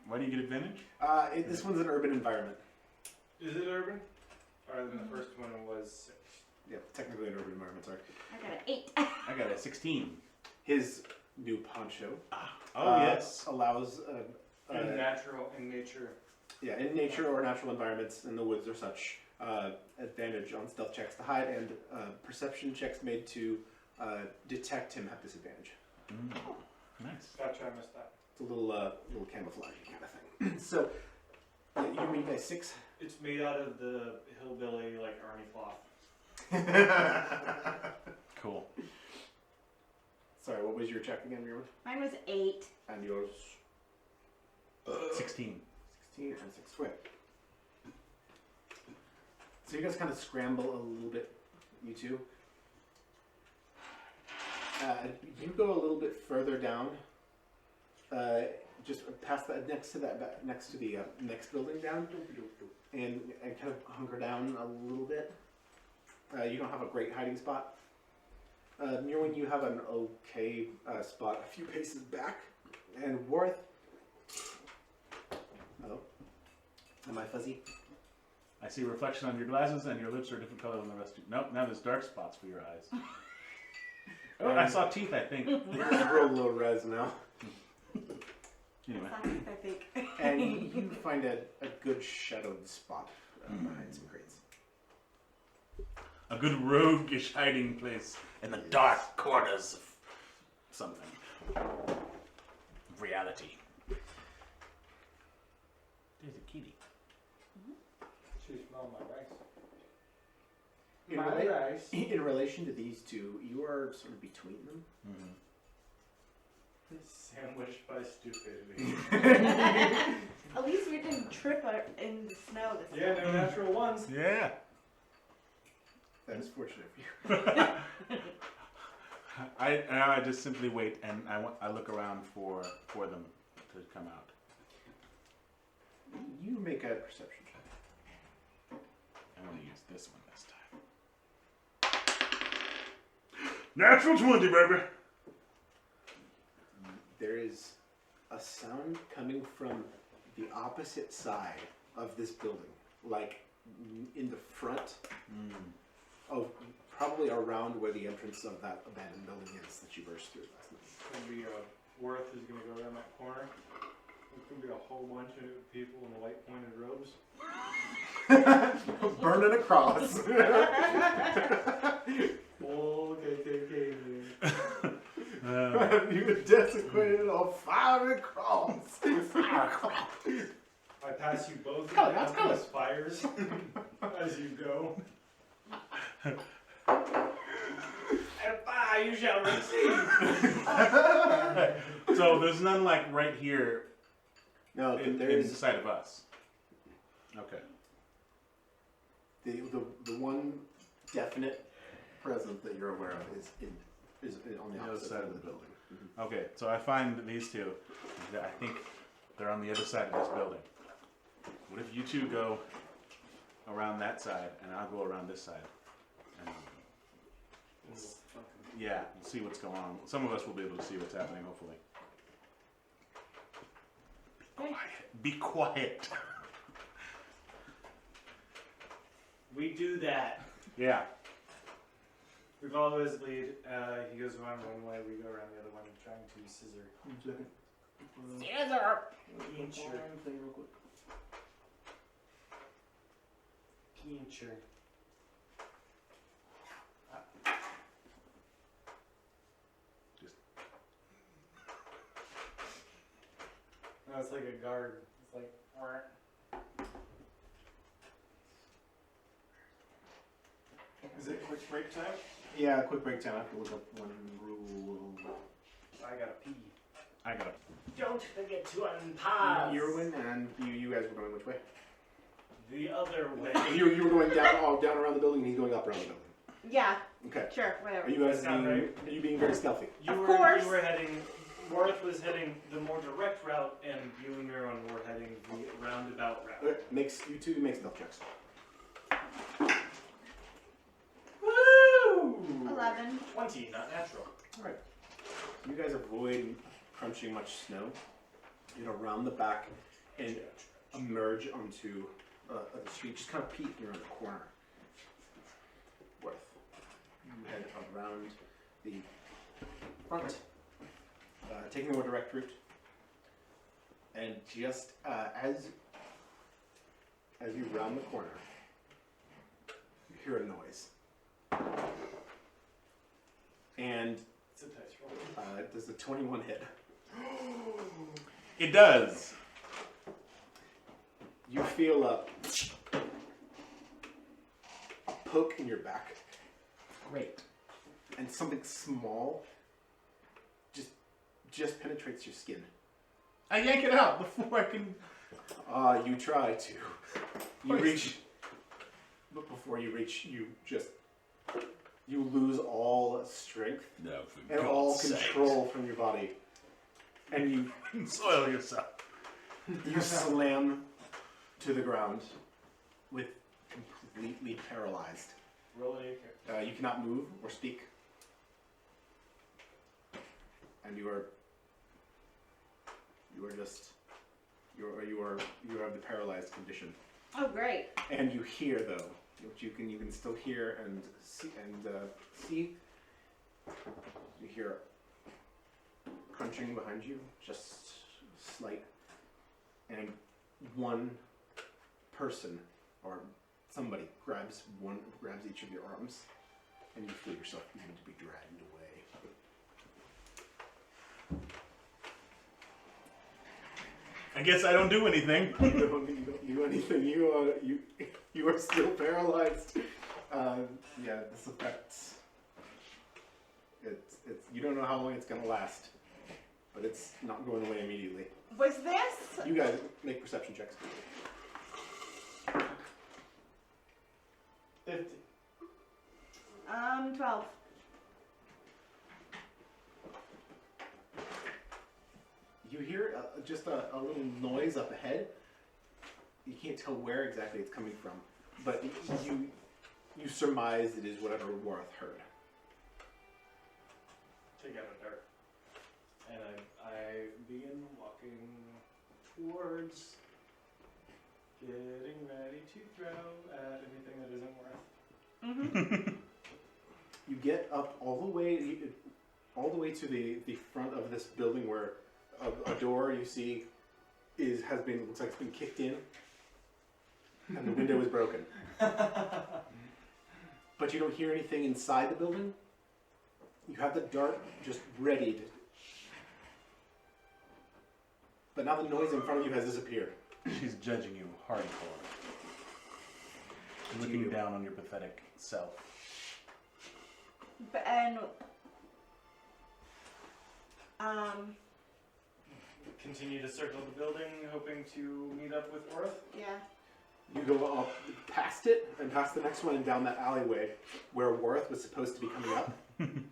Why do you get advantage? This one's an urban environment. Is it urban? Or then the first one was 6. Yeah, technically an urban environment. Sorry. I got an 8. I got a 16. His new poncho. Yes. Allows. In natural, in nature. Yeah, in nature or natural environments, in the woods or such, advantage on stealth checks to hide, and perception checks made to detect him have disadvantage. Nice. Gotcha, I missed that. It's a little camouflage kind of thing. So, you mean by 6? It's made out of the hillbilly, like, army cloth. Cool. Sorry, what was your check again, Mira? Mine was 8. And yours? 16. 16 and 6 square. So you guys kind of scramble a little bit, you two. You go a little bit further down, just past that, next to the next building down, and kind of hunker down a little bit. You don't have a great hiding spot. Near when you have an okay spot a few paces back, and Worth. Hello. Am I fuzzy? I see a reflection on your glasses, and your lips are a different color than the rest of you. Nope, now there's dark spots for your eyes. Oh, I saw teeth, I think. It's real low res now. Anyway. I think. And you find a good shadowed spot behind some crates. A good roguish hiding place in the dark corners of something. Reality. There's a kitty. In, My rela- rice. in relation to these two, you are sort of between them. Sandwiched by stupidity. At least we didn't trip in the snow this Yeah, time. no natural ones. Yeah. That is fortunate for you. I just simply wait and I look around for them to come out. You make a perception check. I'm gonna use this one this time. Natural 20, baby. There is a sound coming from the opposite side of this building, like in the front of probably around where the entrance of that abandoned building is that you burst through last night. Maybe Worth is gonna go around that corner. There's gonna be a whole bunch of people in white pointed robes. Burning a cross. Full KKK. You desecrated a fiery cross. I pass you both Go, let's go. as fires as you go. And fire you shall receive. So there's none like right here No, there in is inside of us. Okay. the one definite presence that you're aware of is on the opposite side of the building. Okay, so I find these two. I think they're on the other side of this building. What if you two go around that side and I'll go around this side? And yeah, we'll see what's going on. Some of us will be able to see what's happening, hopefully. Be quiet. We do that. Yeah. We follow his lead. He goes around one way, we go around the other one, trying to scissor. Scissor! Pincher. Pincher. No, it's like a guard. It's like. Is it quick break time? Yeah, quick break time. I have to look up one rule. I gotta pee. I got it. Don't forget to unpause. Irwin and you guys were going which way? The other way. You were going down around the building, and he's going up around the building. Yeah, Okay. sure, whatever. Are you guys Sound being, right? are you being very stealthy? Of course. You were heading. Worth was heading the more direct route, and you and Neuron were heading the roundabout route. Okay, you two make stealth checks. Woo! 11. 20, not natural. Alright. You guys avoid crunching much snow. Get around the back and emerge onto the street. Just kind of peek around the corner. Worth. You head around the front, taking the more direct route. And just as you round the corner, you hear a noise. And It's a dice roll. does the 21 hit? It does. You feel a poke in your back. Great. And something small just penetrates your skin. I yank it out before I can. You try to. You reach, but before you reach, you lose all strength No, and all control from your body, and you soil yourself. slam to the ground with completely paralyzed. Roll a character. You cannot move or speak, and you are the paralyzed condition. Oh, great. And you hear though, which you can still hear and see. You hear crunching behind you, just slight, and one person or somebody grabs each of your arms, and you feel yourself begin to be dragged away. I guess I don't do anything. You don't do anything. You are still paralyzed. Yeah, this affects. It's. You don't know how long it's gonna last, but it's not going away immediately. Was this? You guys make perception checks. 50. 12. You hear just a little noise up ahead. You can't tell where exactly it's coming from, but you surmise it is whatever Warth heard. Take out a dart. And I begin walking towards getting ready to throw at anything that isn't worth. Mm-hmm. You get up all the way to the front of this building where a door you see looks like it's been kicked in, and the window is broken. But you don't hear anything inside the building. You have the dart just readied, but now the noise in front of you has disappeared. She's judging you hardcore. Looking down on your pathetic self. And Continue to circle the building, hoping to meet up with Worth. yeah. You go up past it and past the next one and down that alleyway where Warth was supposed to be coming up, and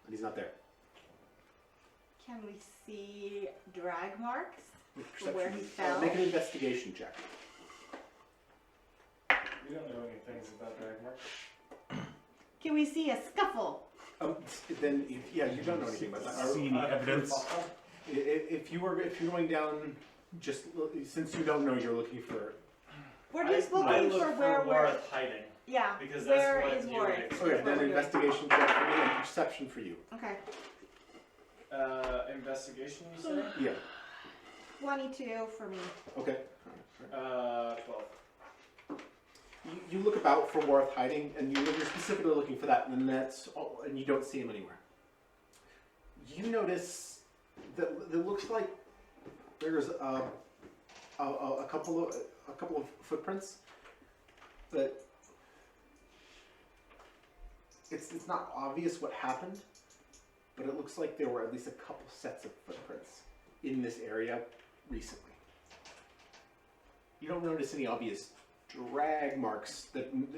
he's not there. Can we see drag marks? Make Where he fell? Make an investigation check. We don't know any things about Dragmark. Can we see a scuffle? Then you don't know anything about that. See any evidence? If you're going down, just since you don't know, you're looking for. We're just I looking look for where we're. Worth hiding. Yeah. Because that's where what is you Warwick? would expect. Okay, That's what then we're doing. investigation check for me and perception for you. Okay. Investigation, you say? Yeah. 22 for me. Okay. 12. You look about for Warth hiding, and you're specifically looking for that, and that's all, and you don't see him anywhere. You notice that it looks like there's a couple of footprints that it's not obvious what happened, but it looks like there were at least a couple sets of footprints in this area recently. You don't notice any obvious drag marks,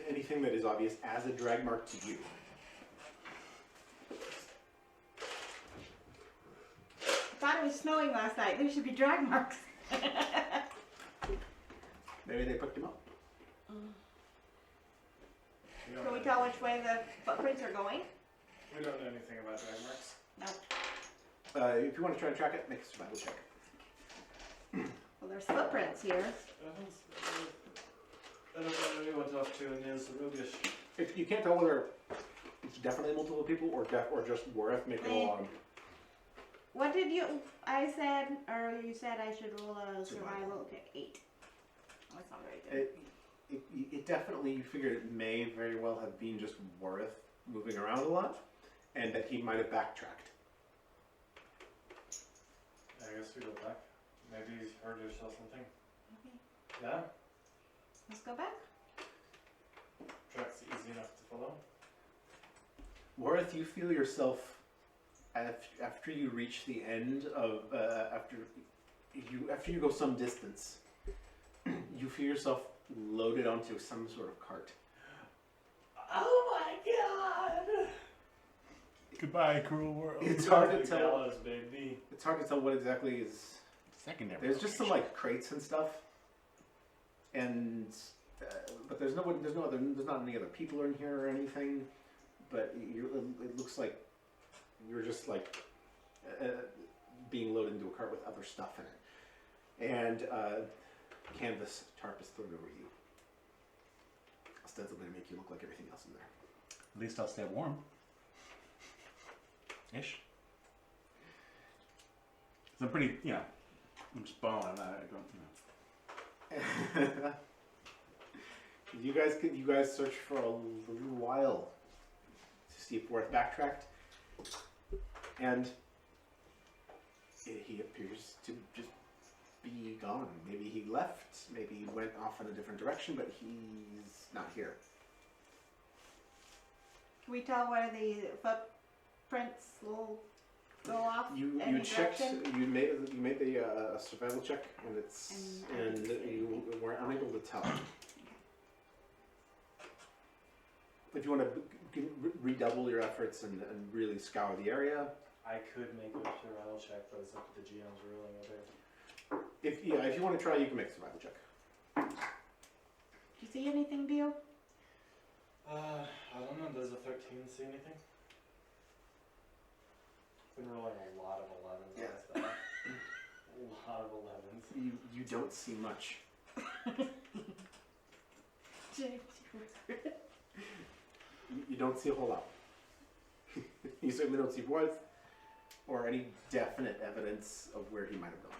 anything that is obvious as a drag mark to you. Thought it was snowing last night. There should be drag marks. Maybe they picked him up. Can we tell which way the footprints are going? We don't know anything about Dragmarks. No. If you want to try and track it, make a survival check. Well, there's footprints here. I don't know anyone to talk to in Nils Rubish. If you can't tell whether it's definitely multiple people or just Warth, make a roll on. What did you? I said, or you said I should roll a survival. Okay, 8. Oh, that's not very good. It definitely, you figured it may very well have been just Warth moving around a lot, and that he might have backtracked. I guess we go back. Maybe he's heard or saw something. Okay. Yeah? Let's go back. Track's easy enough to follow. Warth, you feel yourself after you reach the end of after you go some distance, you feel yourself loaded onto some sort of cart. Oh my god! Goodbye, cruel world. It's hard to The tell. gallows, baby. It's hard to tell what exactly is. Secondary. There's just some like crates and stuff, and but there's not any other people in here or anything. But it looks like you're just like being loaded into a cart with other stuff in it, and canvas tarp is thrown over you, ostensibly to make you look like everything else in there. At least I'll stay warm. Ish. So I'm pretty, I'm just balling. I don't, You guys search for a little while to see if Warth backtracked, and he appears to just be gone. Maybe he left, maybe he went off in a different direction, but he's not here. Can we tell where the footprints will go off? You any checked. direction? You made the survival check, and it's And I and didn't see you were unable to tell. If you want to redouble your efforts and really scour the area, I could make a survival check, but it's up to the GM's ruling of it. if you want to try, you can make a survival check. Do you see anything, Dio? I don't know. Does a 13 see anything? Been rolling a lot of 11s Yeah. on stuff. A lot of 11s. You don't see much. You don't see a whole lot. You certainly don't see Worth or any definite evidence of where he might have gone.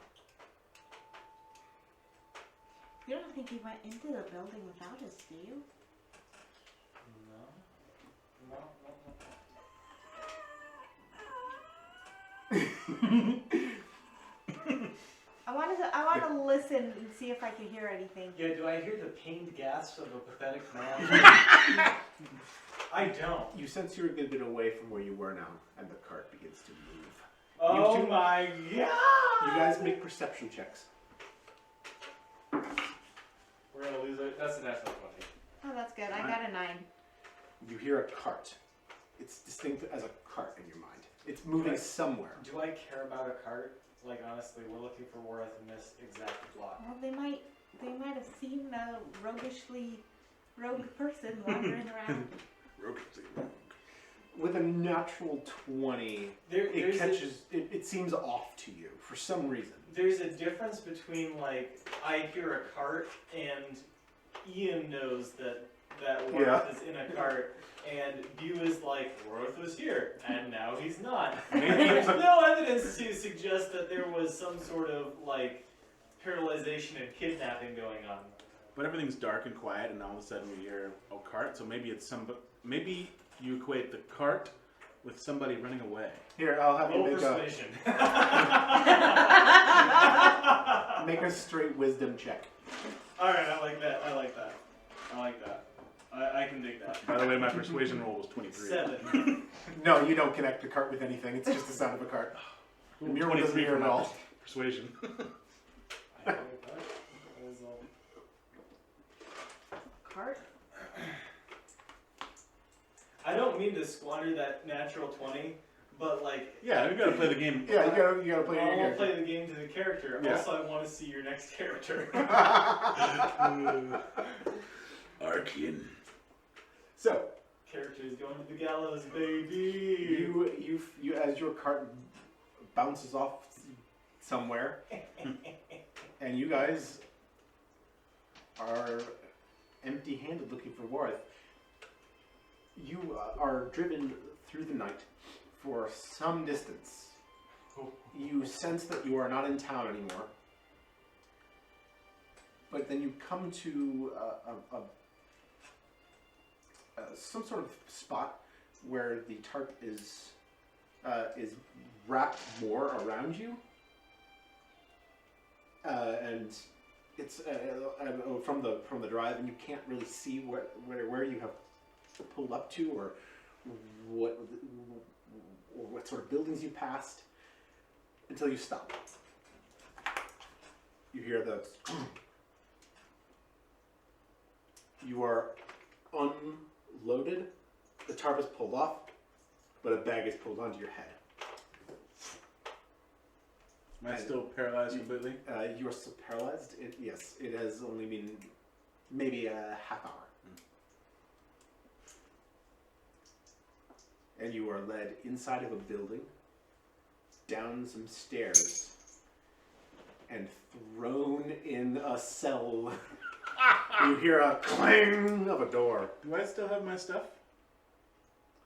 You don't think he went into the building without us, do you? No. I want to listen and see if I can hear anything. Yeah, do I hear the pained gasps of a pathetic man? I don't. You sense you're a good bit away from where you were now, and the cart begins to move. Oh two- my god! You guys make perception checks. We're gonna lose it. That's a natural 20. Oh, that's good. I got a 9. You hear a cart. It's distinct as a cart in your mind. It's moving Right. somewhere. Do I care about a cart? Like, honestly, we're looking for Worth in this exact block. Well, they might have seen a rogue person wandering around. With a natural 20, it catches. It seems off to you for some reason. There's a difference between, like, I hear a cart and Ian knows that Worth Yeah. is in a cart, and Bew is like, Worth was here, and now he's not. Maybe There's no evidence to suggest that there was some sort of, like, paralyzation and kidnapping going on. But everything's dark and quiet, and all of a sudden we hear a cart. So maybe it's maybe you equate the cart with somebody running away. Here, I'll have you Roll make persuasion. a straight wisdom check. Alright, I like that. I can dig that. By the way, my persuasion roll was 23. 7. No, you don't connect the cart with anything. It's just the sound of a cart. Ooh, The mural doesn't 23 hear for at my all. Persuasion. Cart? I don't mean to squander that natural 20, but like, Yeah, we gotta play the game. Yeah, you gotta play I your want to character. play the game to the character. Yeah. Also, I want to see your next character. Archean. So, Character is going to the gallows, baby. you as your cart bounces off somewhere, and you guys are empty-handed looking for Worth. You are driven through the night for some distance. You sense that you are not in town anymore, but then you come to some sort of spot where the tarp is wrapped more around you, and it's from the drive, and you can't really see where you have pulled up to, or what sort of buildings you passed, until you stop. You hear the. You are unloaded. The tarp is pulled off, but a bag is pulled onto your head. Am I still paralyzed completely? You are still paralyzed. Yes, it has only been maybe a half hour. And you are led inside of a building, down some stairs, and thrown in a cell. You hear a clang of a door. Do I still have my stuff?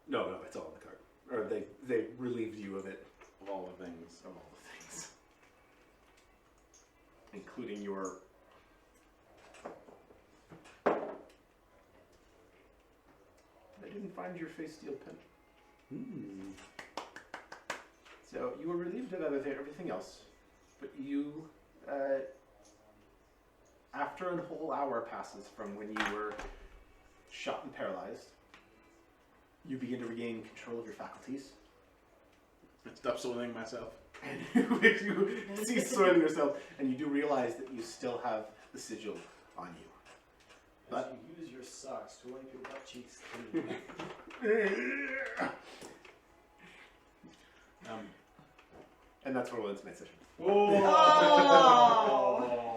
No, it's all in the cart. Or they relieved you of it, Of all the things. of all the things. Including your... I didn't find your face steel pen. So you were relieved of everything else, but you, after a whole hour passes from when you were shot and paralyzed, You begin to regain control of your faculties. Stop soiling myself. And you cease soiling yourself, and you do realize that you still have the sigil on you. As you use your socks to wipe your butt cheeks clean. And that's where we'll end tonight's session. Whoa! Oh.